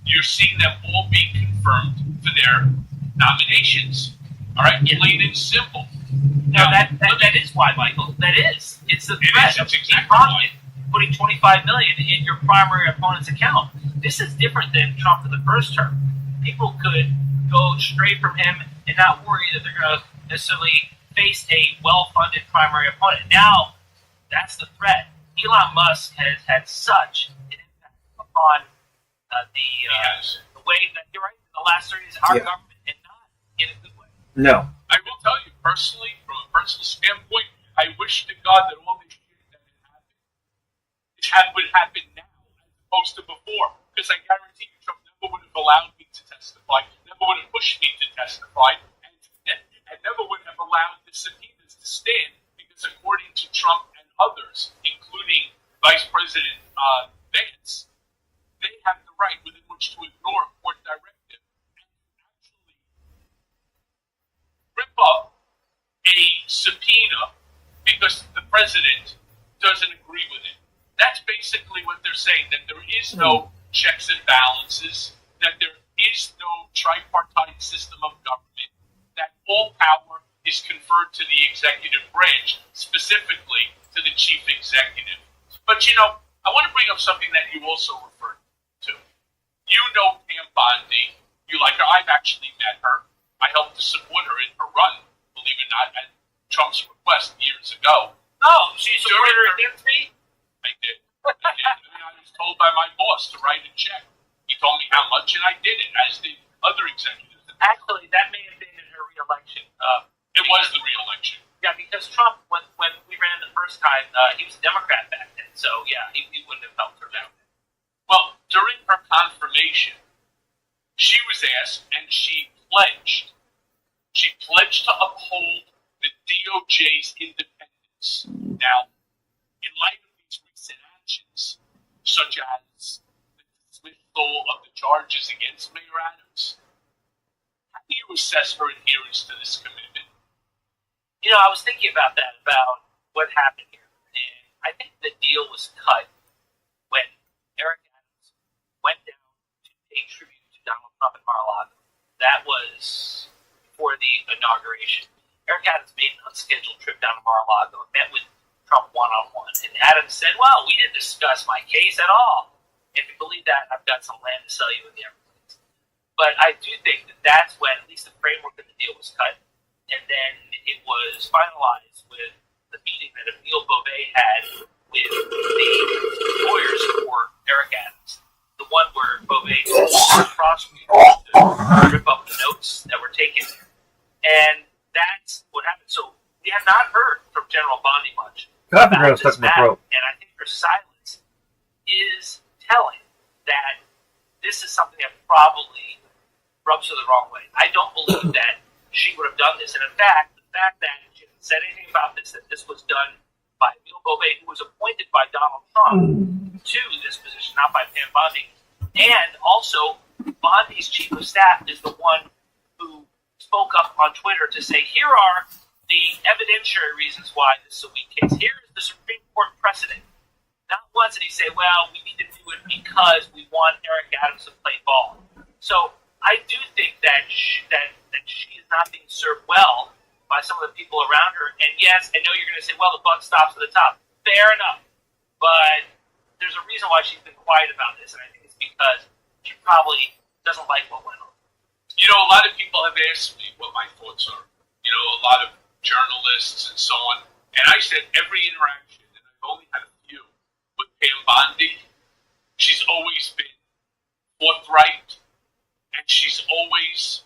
You're seeing them all being confirmed for their nominations. All right, plain and simple. Now that is why, Michael. That is. It's the threat of exactly why. Putting $25 million in your primary opponent's account. This is different than Trump in the first term. People could go straight from him and not worry that they're going to necessarily face a well-funded primary opponent. Now, that's the threat. Elon Musk has had such an impact upon the way that you're right. The last 30 years, our government, and not in a good way. No. I will tell you personally, from a personal standpoint, I wish to God that all this shit that would happen now as opposed to before. Because I guarantee you, Trump never would have allowed me to testify, never would have pushed me to testify, and never would have allowed the subpoenas to stand. Because according to Trump and others, including Vice President Vance, they have the right within which to ignore a court directive and actually rip up a subpoena because the president doesn't agree with it. That's basically what they're saying, that there is no checks and balances, that there is no tripartite system of government, that all power is conferred to the executive branch, specifically to the chief executive. But, I want to bring up something that you also referred to. You know Pam Bondi. You like her. I've actually met her. I helped to support her in her run, believe it or not, at Trump's request years ago. Oh, she supported her against me? I did. I was told by my boss to write a check. He told me how much, and I did it, as did other executives. Actually, that may have been in her re-election. It was the re-election. Yeah, because Trump, when we ran the first time, he was a Democrat back then. So, yeah, he wouldn't have helped her out. Well, during her confirmation, she was asked, and she pledged to uphold the DOJ's independence. Now, in light of these recent actions, such as the dismissal of the charges against Mayor Adams, how do you assess her adherence to this commitment? I was thinking about that, about what happened here. And I think the deal was cut when Eric Adams went down to pay tribute to Donald Trump in Mar-a-Lago. That was before the inauguration. Eric Adams made an unscheduled trip down to Mar-a-Lago and met with Trump one-on-one. And Adams said, well, we didn't discuss my case at all. If you believe that, I've got some land to sell you in the Everglades. But I do think that that's when at least the framework of the deal was cut. And then it was finalized with the meeting that Emile Beauvais had with the lawyers for Eric Adams. The one where Beauvais was prosecuted to rip up the notes that were taken there. And that's what happened. So we have not heard from General Bondi much about this matter. And I think her silence is telling that this is something that probably rubs her the wrong way. I don't believe that she would have done this. And in fact, the fact that she didn't say anything about this, that this was done by Emile Beauvais, who was appointed by Donald Trump to this position, not by Pam Bondi. And also, Bondi's chief of staff is the one who spoke up on Twitter to say, here are the evidentiary reasons why this is a weak case. Here is the Supreme Court precedent. Not once did he say, well, we need to do it because we want Eric Adams to play ball. So I do think that she is not being served well by some of the people around her. And yes, I know you're going to say, well, the buck stops at the top. Fair enough. But there's a reason why she's been quiet about this, and I think it's because she probably doesn't like what went on. You know, a lot of people have asked me what my thoughts are. You know, a lot of journalists and so on. And I said every interaction, and I've only had a few, with Pam Bondi, she's always been forthright, and she's always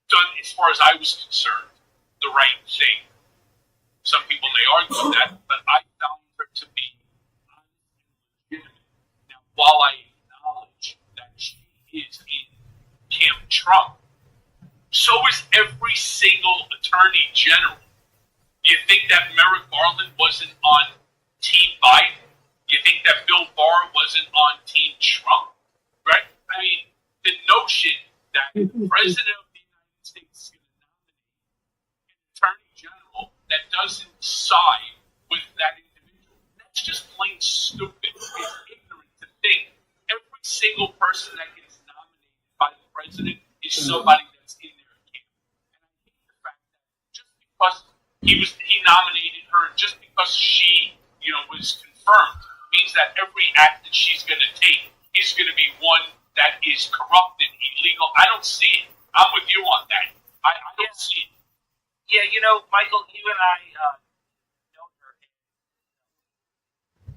done, as far as I was concerned, the right thing. Some people may argue that, but I found her to be honest and legitimate. Now, while I acknowledge that she is in Camp Trump, so is every single attorney general. You think that Merrick Garland wasn't on Team Biden? You think that Bill Barr wasn't on Team Trump? Right? I mean, the notion that the President of the United States is going to nominate an attorney general that doesn't side with that individual, that's just plain stupid. It's ignorant to think every single person that gets nominated by the president is somebody that's in their camp. And I hate the fact that just because he nominated her, just because she, was confirmed, means that every act that she's going to take is going to be one that is corrupted, illegal. I don't see it. I'm with you on that. I don't see it. Yeah, Michael, you and I know her.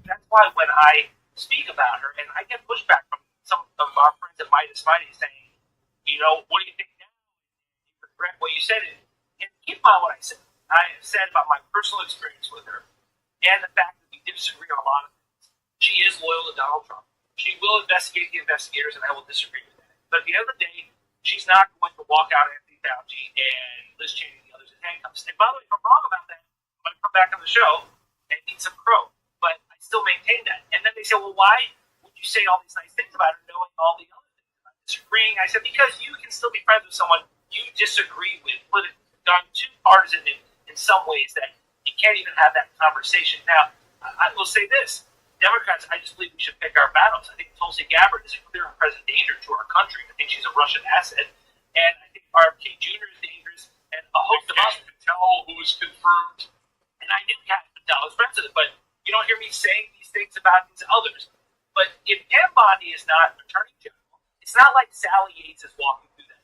That's why when I speak about her, and I get pushback from some of our friends at Midas Mighty saying, what do you think now? You regret what you said. And keep in mind what I said. I have said about my personal experience with her and the fact that we disagree on a lot of things. She is loyal to Donald Trump. She will investigate the investigators, and I will disagree with that. But at the end of the day, she's not going to walk out Anthony Fauci and Liz Cheney and the others in handcuffs. And by the way, if I'm wrong about that, I'm going to come back on the show and eat some crow. But I still maintain that. And then they say, well, why would you say all these nice things about her knowing all the other things about disagreeing? I said, because you can still be friends with someone you disagree with, politically done too partisan in some ways that you can't even have that conversation. Now, I will say this. Democrats, I just believe we should pick our battles. I think Tulsi Gabbard is a clear and present danger to our country. I think she's a Russian asset. And I think RFK Jr. is dangerous. And a host of us. Patel, who was confirmed. And I knew Cash Patel was friends with it. But you don't hear me saying these things about these others. But if Pam Bondi is not Attorney General, it's not like Sally Yates is walking through that.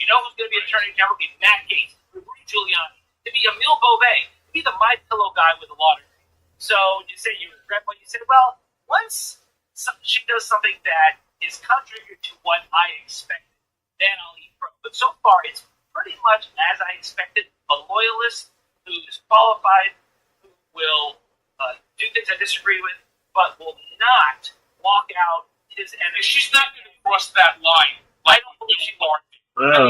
You know who's going to be Attorney General? It'll be Matt Gaetz, Rudy Giuliani. It'll be Emil Beauvais. It'll be the My Pillow guy with the law degree. So you say you regret what you said. Well, once she does something that is contrary to what I expected, then I'll eat crow. But so far, it's pretty much as I expected. A loyalist who is qualified, who will do things I disagree with, but will not walk out his enemy. She's not going to cross that line like Bill Barr did.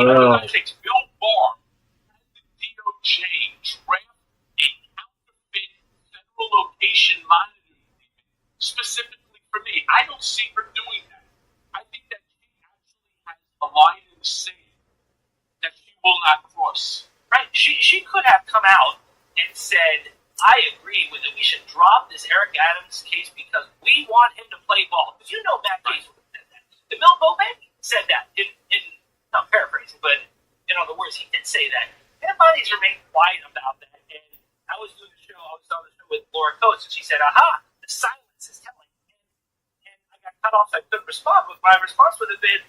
I think Bill Barr had the DOJ draft a counterfeit federal location monitoring agreement specifically for me. I don't see her doing that. I think that she actually has a line in the sand that she will not cross. Right? She could have come out and said, I agree with it. We should drop this Eric Adams case because we want him to play ball. Because Matt Gaetz would have said that. Emil Beauvais said that in not paraphrasing, but in other words, he did say that. And Bonnie's remained quiet about that. And I was doing the show, with Laura Coates, and she said, aha, the silence is telling. And I got cut off, so I couldn't respond. But my response would have been,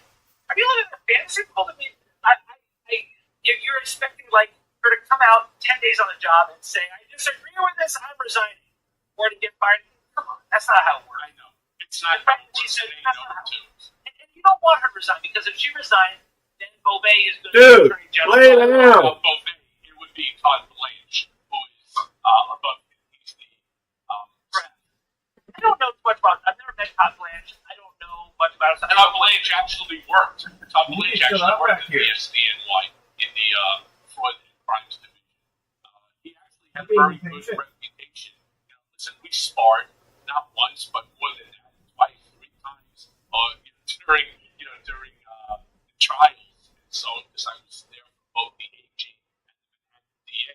are you living in a fantasy world? I mean, if you're expecting her to come out 10 days on the job and say, I disagree with this, I'm resigning, or to get fired, come on, that's not how it works. I know. It's not. She said, that's not how it works. And you don't want her to resign, because if she resigns, then Beauvais is going to be Attorney General. Lay it out. Beauvais, it would be Todd Blanche, who is above him. He's the I don't know too much about I've never met Todd Blanche. I don't know much about him. Todd Blanche actually worked. Todd Blanche actually worked at the SDNY in the fraud and crimes division. He actually had a very good reputation. Listen, we sparred not once, but more than that, twice. during the trials. So because I was there for both the AG and the DA.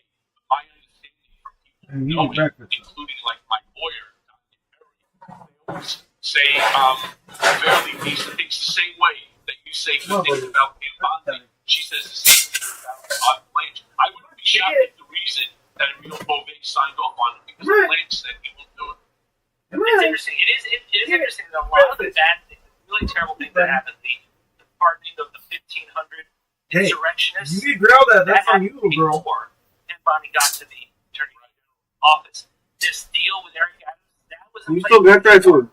My understanding from people And you knowing, eat breakfast. including like my lawyer, Dr. Perry, they always say Fairly thinks the same way that you say good things about Pam Bondi. She says the same thing about Blanche. I wouldn't be shocked if the reason that Emile Beauvais signed off on it because Blanche said he won't do it. It's interesting. It is interesting that a lot of the bad things, the really terrible things that happened, the pardoning of the 1,500 Hey, insurrectionists. you can grill that. That's on you, happened little girl. before Pam Bondi got to the Attorney General's office. This deal with Eric Adams, that was You still got that to her.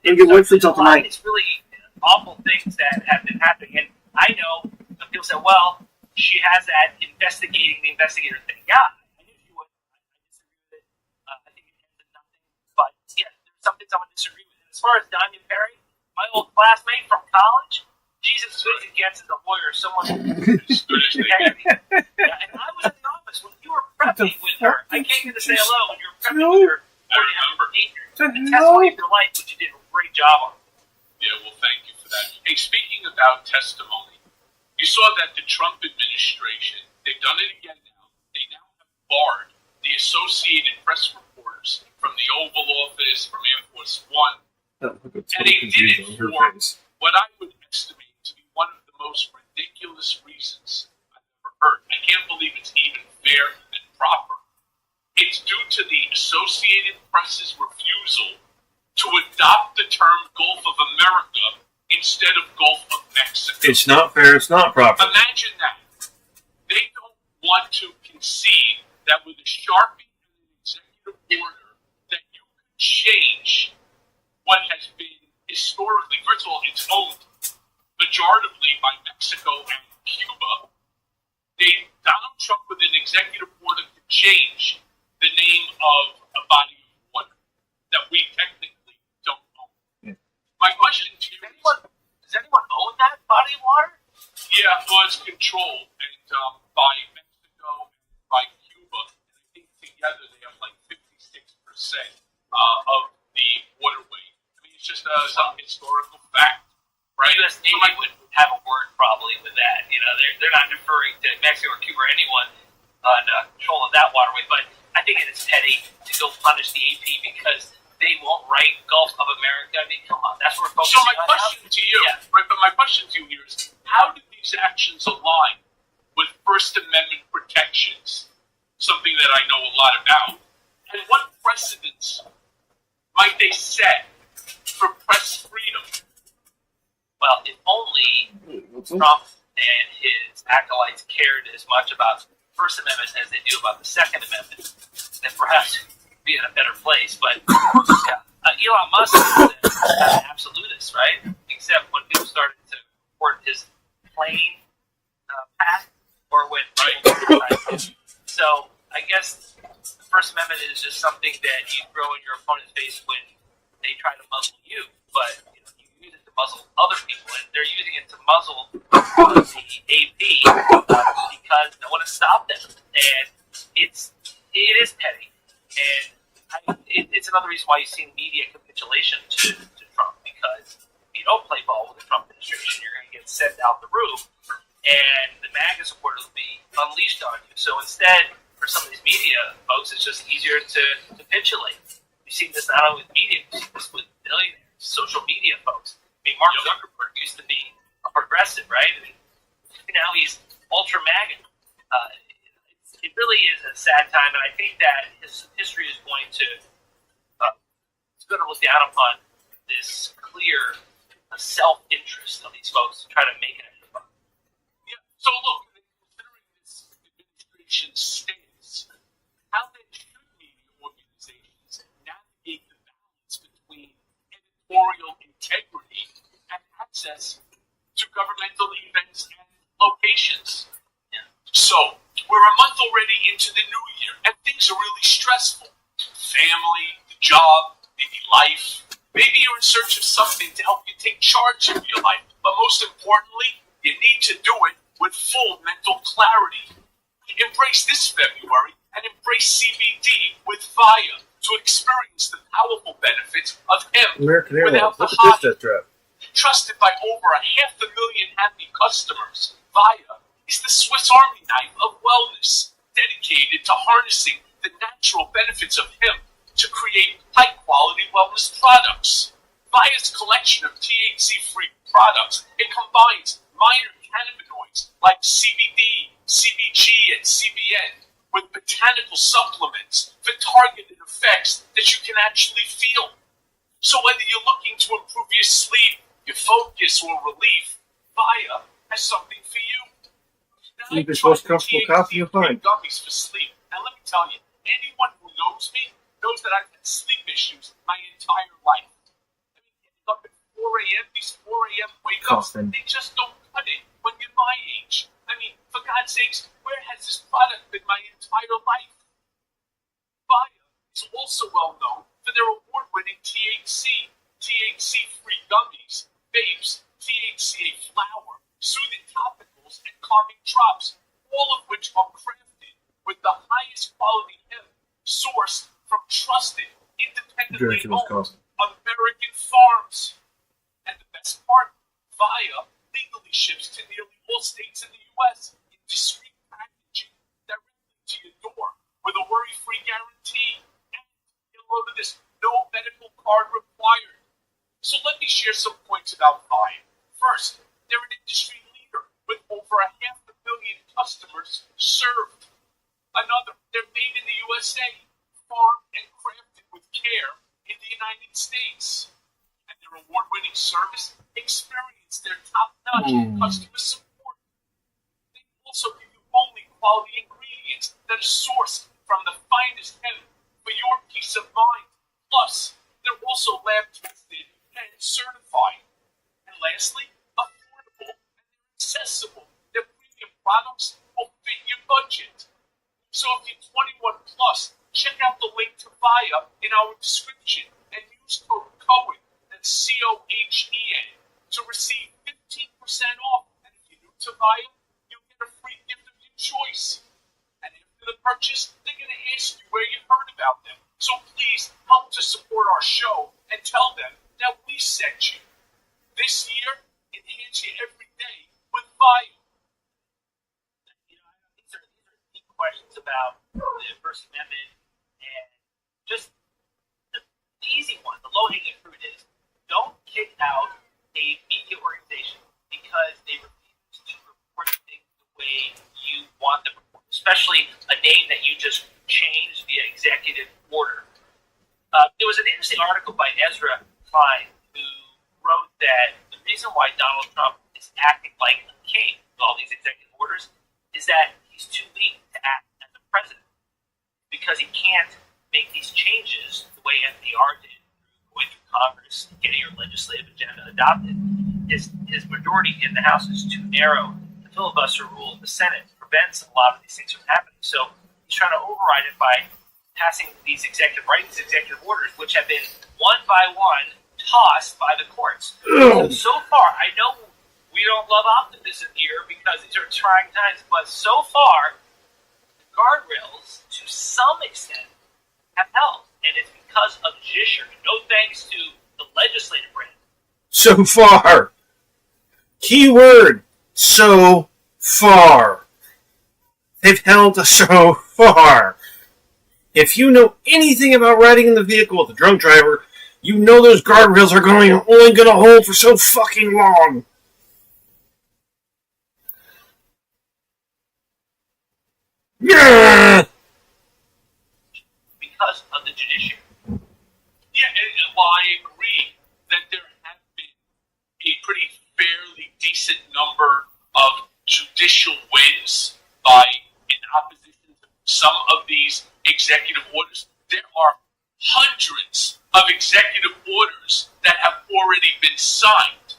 And get wait until tonight. It's really awful things that have been happening. And I know some people say, well, she has that investigating the investigator thing. Yeah, I knew she would. I disagree with it. I think it ends in nothing. But yeah, there's some things I would disagree with. And as far as Danya Perry, my old classmate from college, she's as good as it gets as a lawyer. Someone who's integrity. Yeah, and I was in the office when you were prepping with her. I came in to say hello when you were prepping with her. I remember. The testimony of your life, which you did a great job on. Yeah, well, thank you for that. Hey, speaking about testimony, you saw that the Trump administration, they've done it again now. They now have barred the Associated Press reporters from the Oval Office, from Air Force One. And they did it for what I would estimate to be one of the most ridiculous reasons I've ever heard. I can't believe it's even fair and proper. It's due to the Associated Press's refusal to adopt the term Gulf of America instead of Gulf of Mexico. It's not fair. It's not proper. Imagine that. They don't want to concede that with a Sharpie and an executive order that you could change what has been historically, first of all, it's owned pejoratively by Mexico and Cuba. Donald Trump with an executive order could change the name of a body of water that we technically don't own. My question to you does anyone own that body of water? Yeah, well, it's controlled and by Mexico and by Cuba. And I think together they have like 56% of the waterway. I mean, it's just some historical fact, right? U.S. Navy would have a word probably with that. You know, they're not deferring to Mexico or Cuba or anyone on control of that waterway. But I think it is petty to go punish the AP because they won't write Gulf of America. I mean, come on, that's what we're focusing So my on. question to you, right? But my question to you here is, how do these actions align with First Amendment protections? Something that I know a lot about. And what precedents might they set for press freedom? Well, if only Trump and his acolytes cared as much about First Amendment as they do about the Second Amendment, then perhaps we'd be in a better place. But Elon Musk is an absolutist, right? Except when people started to report his plane path, or when people So I guess the First Amendment is just something that you throw in your opponent's face when they try to muzzle you, but you use it to muzzle other people, and they're using it to muzzle the AP because no one has stopped them, and it is petty, and it's another reason why you've seen media capitulation to Trump, because if you don't play ball with the Trump administration, you're going to get sent out the roof, and the MAGA supporters will be unleashed on you. So instead, for some of these media folks, it's just easier to capitulate. We've seen this not only with media, we've seen this with billionaires, social media folks. I mean, Mark Zuckerberg used to be a progressive, right? I mean, now he's ultra MAGA. It really is a sad time, and I think that his history is going to look down upon this clear self-interest of these folks to try to make it. Yeah. So look, considering this administration's stance, how then should media organizations navigate the balance between editorial integrity and access to governmental events and locations? Yeah. So we're a month already into the new year, and things are really stressful. Family, the job, maybe life. Maybe you're in search of something to help you take charge of your life. But most importantly, you need to do it with full mental clarity. Embrace this February and embrace CBD with Fire to experience the powerful benefits of hemp American Airlines. without the Look at high. this death trap. Trusted by over 500,000 happy customers, Via is the Swiss Army knife of wellness, dedicated to harnessing the natural benefits of hemp to create high-quality wellness products. Via's collection of THC-free products, it combines minor cannabinoids like CBD, CBG, and CBN with botanical supplements for targeted effects that you can actually feel. So whether you're looking to improve your sleep, your focus, or relief, Via has something for you. Now, Sleep is the most comfortable coffee you'll find. Gummies for sleep. And let me tell you, anyone who knows me knows that I've had sleep issues my entire life. I mean, getting up at 4 a.m., these 4 a.m. wake-ups, they just don't cut it when you're my age. I mean, for God's sakes, where has this product been my entire life? Via is also well known for their award-winning THC, THC-free gummies, vapes, THCA flower, soothing topicals, and calming drops, all of which are crafted with the highest quality hemp sourced from trusted, independently owned American farms. And the best part, Via legally ships to nearly all states in the U.S. in discreet packaging directly to your door with a worry-free guarantee. And you'll load of this, no medical card required. So let me share some points about Via. First, they're an industry leader with over 500,000 customers served. Another, they're made in the USA, farmed and crafted with care in the United States. And their award-winning service experience their top-notch customer support. They also give you only quality ingredients that are sourced from the finest hemp for your peace of mind. Plus, they're also lab-tested and certified. And lastly, affordable and they're accessible. Their premium products will fit your budget. So if you're 21 plus, check out the link to Via in our description and use code COHEN, that's COHEN, to receive 15% off. And if you're new to Via, you'll get a free gift of your choice. And after the purchase, they're going to ask you where you heard about them. So please help to support our show and tell them that we sent you. This year, enhance your every day with Via. You know, these are deep questions about the First Amendment, and just the easy one, the low-hanging fruit is don't kick out a media organization because they refuse to report things the way you want them to report, especially a name that you just changed via executive order. There was an interesting article by Ezra Klein who wrote that the reason why Donald Trump is acting like a king with all these executive orders is that he's too weak to act as a president because he can't make these changes the way FDR did, going through Congress, getting your legislative agenda adopted. His majority in the House is too narrow. The filibuster rule in the Senate prevents a lot of these things from happening. So he's trying to override it by passing these executive orders, which have been one by one tossed by the courts. So far, I know we don't love optimism here because these are trying times, but so far, the guardrails, to some extent, have held. And it's because of judiciary. No thanks to the legislative branch. So far. Keyword, so far. They've held us so far. If you know anything about riding in the vehicle with a drunk driver, you know those guardrails are only going to hold for so fucking long. Yeah. Because of the judiciary. Yeah, well, I agree that there have been a pretty fairly decent number of judicial wins by, in opposition to some of these executive orders. There are hundreds of executive orders that have already been signed.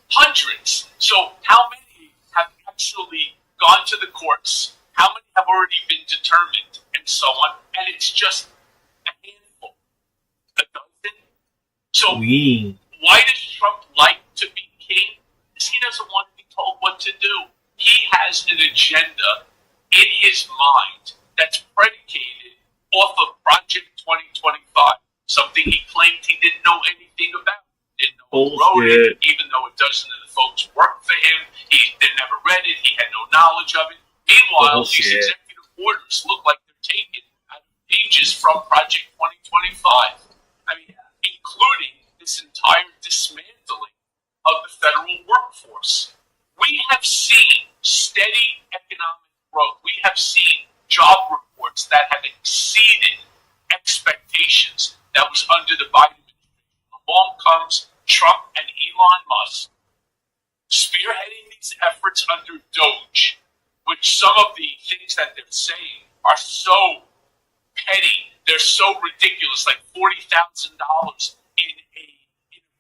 Hundreds. So how many have actually gone to the courts? How many have already been determined? And so on. And it's just a handful. A dozen. So why does Trump like to be king? Because he doesn't want to be told what to do. He has an agenda in his mind that's predicated off of Project 2025, something he claimed he didn't know anything about. Didn't know who wrote it, even dozen of the folks worked for him. They never read it. He had no knowledge of it. Meanwhile, these executive orders look like they're taken out of pages from Project 2025. I mean, including this entire dismantling of the federal workforce. We have seen steady economic growth. We have seen job reports that have exceeded expectations that was under the Biden administration. Along comes Trump and Elon Musk spearheading these efforts under DOGE, which some of the things that they're saying are so petty, they're so ridiculous, like $40,000 in a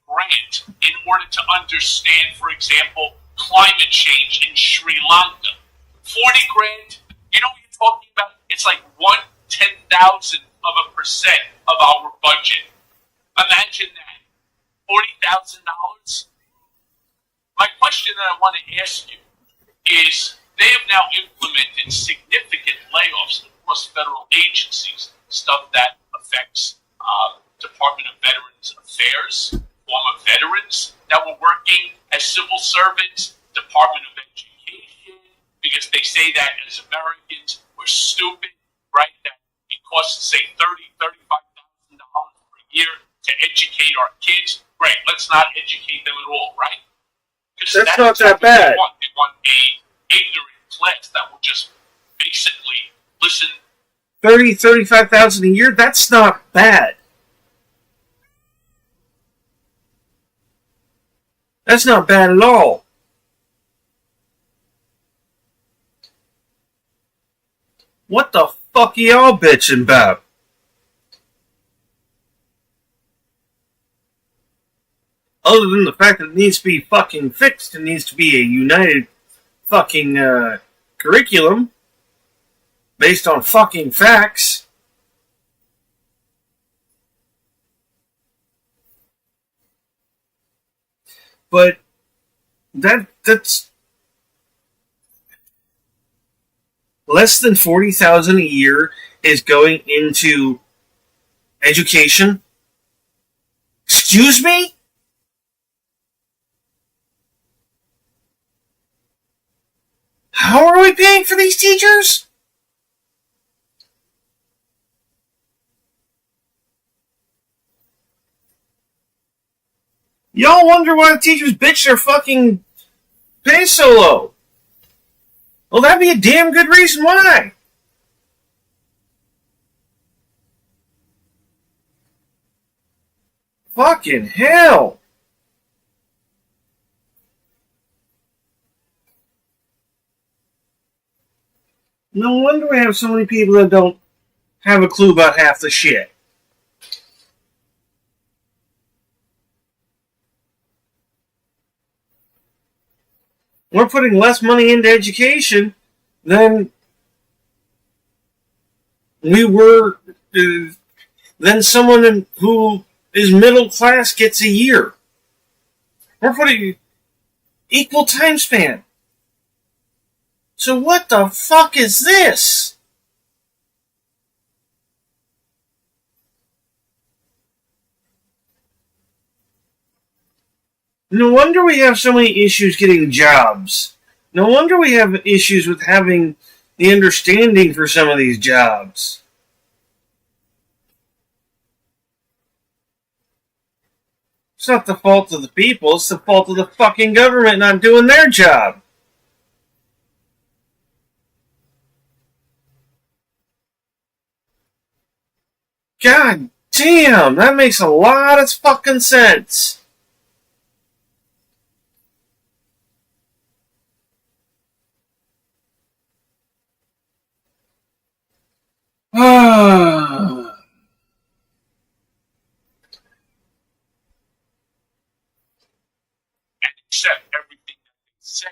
grant in order to understand, for example, climate change in Sri Lanka. 40 grand, you know what you're talking about? It's like 1/10,000% of our budget. Imagine that. $40,000. My question that I want to ask you is, they have now implemented significant layoffs across federal agencies, stuff that affects Department of Veterans Affairs, former veterans that were working as civil servants, Department of Education, because they say that as Americans we're stupid, right? That it costs, say, $35,000 per year to educate our kids. Right, let's not educate them at all, right? That's not that bad. They want a ignorant class that will just basically listen. 35,000 a year? That's not bad. That's not bad at all. What the fuck are y'all bitching about? Other than the fact that it needs to be fucking fixed, it needs to be a united fucking curriculum based on fucking facts. But that's less than 40,000 a year is going into education. Excuse me? How are we paying for these teachers? Y'all wonder why the teachers bitch their fucking pay so low. Well, that'd be a damn good reason why. Fucking hell. No wonder we have so many people that don't have a clue about half the shit. We're putting less money into education than we were, than someone who is middle class gets a year. We're putting equal time span. So what the fuck is this? No wonder we have so many issues getting jobs. No wonder we have issues with having the understanding for some of these jobs. It's not the fault of the people, it's the fault of the fucking government not doing their job. God damn, that makes a lot of fucking sense. And accept everything that they say.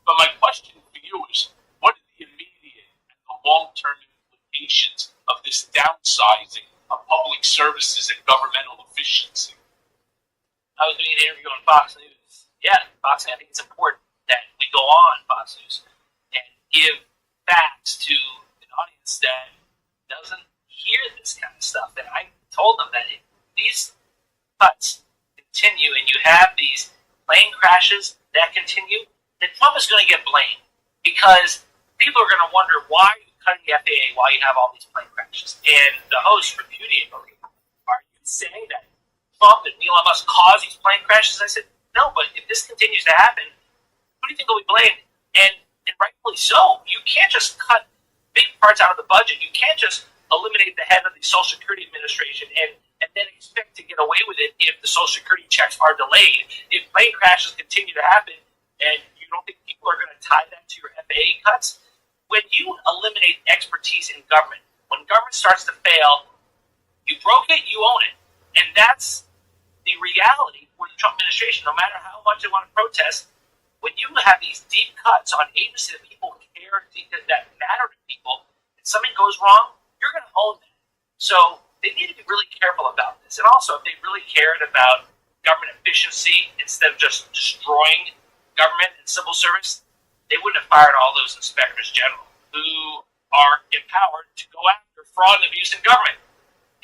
But my question for you is, what are the immediate and the long-term implications of this downsizing of public services and governmental efficiency? I was doing an interview on Fox News. Yeah, Fox News. I think it's important that we go on Fox News and give facts to an audience that doesn't hear this kind of stuff. And I told them that if these cuts continue and you have these, plane crashes that continue, then Trump is going to get blamed because people are going to wonder why are you cutting the FAA while you have all these plane crashes. And the host repudiated, okay, are you saying that Trump and Elon Musk caused these plane crashes? I said, no, but if this continues to happen, who do you think will be blamed? And rightfully so. You can't just cut big parts out of the budget. You can't just eliminate the head of the Social Security Administration and then expect to get away with it if the Social Security checks are delayed. If plane crashes continue to happen and you don't think people are going to tie that to your FAA cuts, when you eliminate expertise in government, when government starts to fail, you broke it, you own it. And that's the reality for the Trump administration. No matter how much they want to protest, when you have these deep cuts on agencies that people care, that matter to people, and something goes wrong, you're going to own that. So they need to be really careful about this. And also, if they really cared about government efficiency instead of just destroying government and civil service, they wouldn't have fired all those inspectors general who are empowered to go after fraud and abuse in government.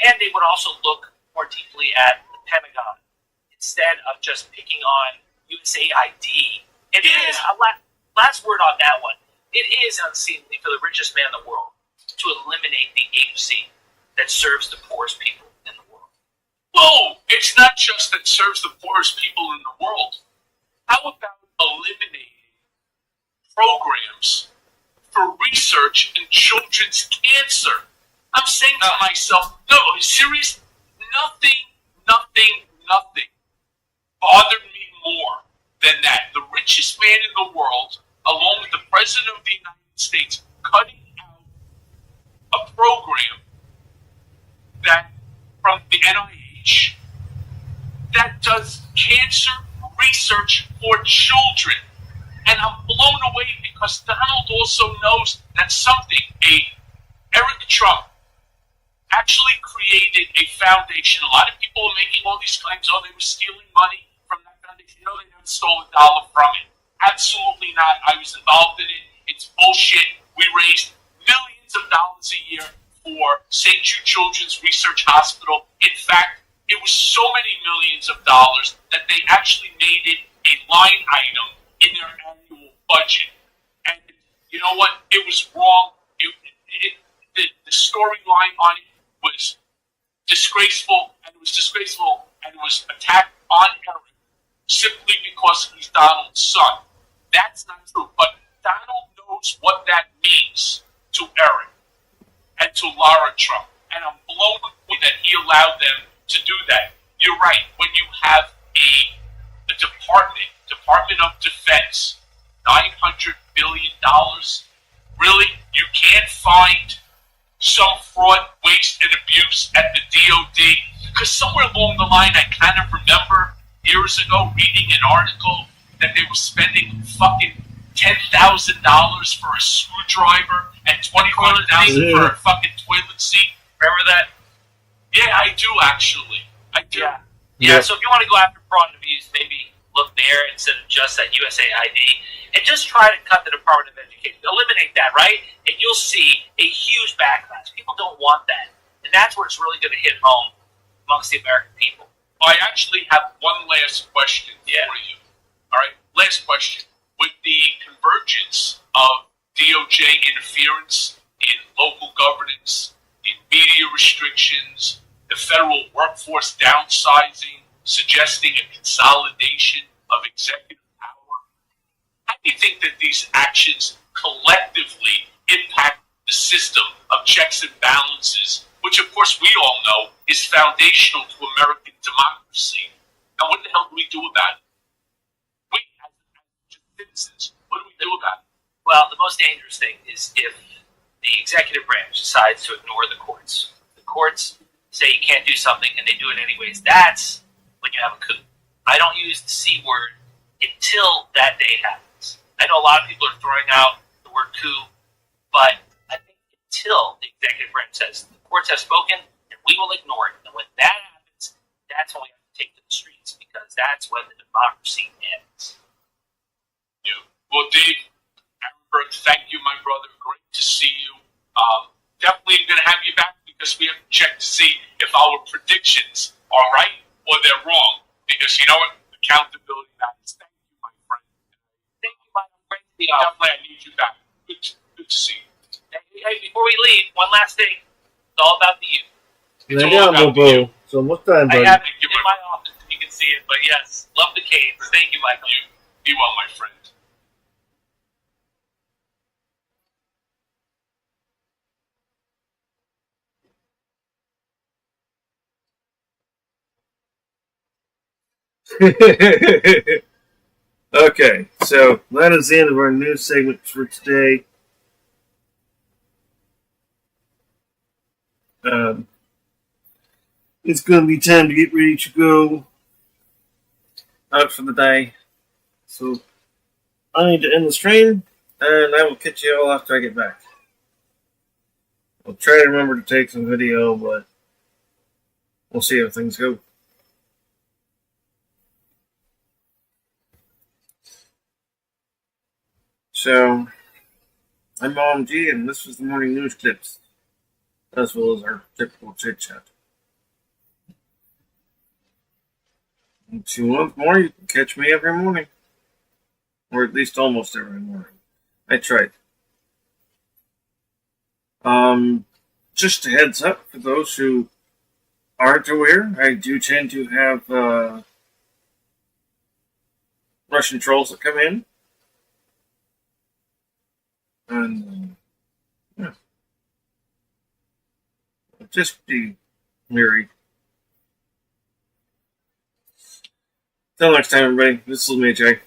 And they would also look more deeply at the Pentagon instead of just picking on USAID. It is, last word on that one, it is unseemly for the richest man in the world to eliminate the agency that serves the poorest people in the world. Whoa! It's not just that serves the poorest people in the world. How about eliminating programs for research in children's cancer? I'm saying to myself, no, serious, nothing bothered me more than that. The richest man in the world, along with the President of the United States, cutting out a program that from the NIH that does cancer research for children. And I'm blown away because Donald also knows that Eric Trump actually created a foundation. A lot of people are making all these claims, they were stealing money from that foundation. No, they never stole a dollar from it. Absolutely not. I was involved in it. It's bullshit. We raised millions of dollars a year for St. Jude Children's Research Hospital. In fact, it was so many millions of dollars that they actually made it a line item in their annual budget. And you know what? It was wrong. The storyline on it was disgraceful, and it was attacked on Eric simply because he's Donald's son. That's not true. But Donald knows what that means to Eric and to Lara Trump. And I'm blown away that he allowed them to do that. You're right. When you have a Department of Defense, $900 billion, really? You can't find some fraud, waste, and abuse at the DOD? Because somewhere along the line, I kind of remember years ago reading an article that they were spending fucking $10,000 for a screwdriver and $25,000 for a fucking toilet seat. Remember that? Yeah, I do actually. I do. Yeah. So if you want to go after fraud and abuse, maybe look there instead of just at USAID, and just try to cut the Department of Education. Eliminate that, right? And you'll see a huge backlash. People don't want that, and that's where it's really going to hit home amongst the American people. I actually have one last question for you. All right, last question. With the convergence of DOJ interference in local governance, in media restrictions, the federal workforce downsizing, suggesting a consolidation of executive power, how do you think that these actions collectively impact the system of checks and balances, which of course we all know is foundational to American democracy? Now, what the hell do we do about it? We, as citizens, what do we do about it? Well, the most dangerous thing is if the executive branch decides to ignore the courts. The courts say you can't do something and they do it anyways. That's when you have a coup. I don't use the C word until that day happens. I know a lot of people are throwing out the word coup, but I think until the executive branch says the courts have spoken and we will ignore it. And when that happens, that's when we have to take to the streets, because that's when the democracy ends. Yeah. Well, Dave Arenberg, thank you, my brother. Great to see you. Definitely going to have you back because we have to check to see if our predictions are right or they're wrong. Because you know what? Accountability matters. one last thing. It's all about the youth. It's Lay all down, about the Bobo. youth. So much time, I buddy. have it in my office if you can see it, but yes, love the Canes. Thank you, Michael. Be well, my friend. Okay, so that is the end of our news segment for today. It's going to be time to get ready to go out for the day. So I need to end the stream, and I will catch you all after I get back. I'll try to remember to take some video, but we'll see how things go. So, I'm OMG, and this was the morning news clips, as well as our typical chit chat. If you want more, you can catch me every morning, or at least almost every morning. I tried. Just a heads up for those who aren't aware, I do tend to have Russian trolls that come in. And yeah, just be leery. Till next time, everybody. This is me, Jay.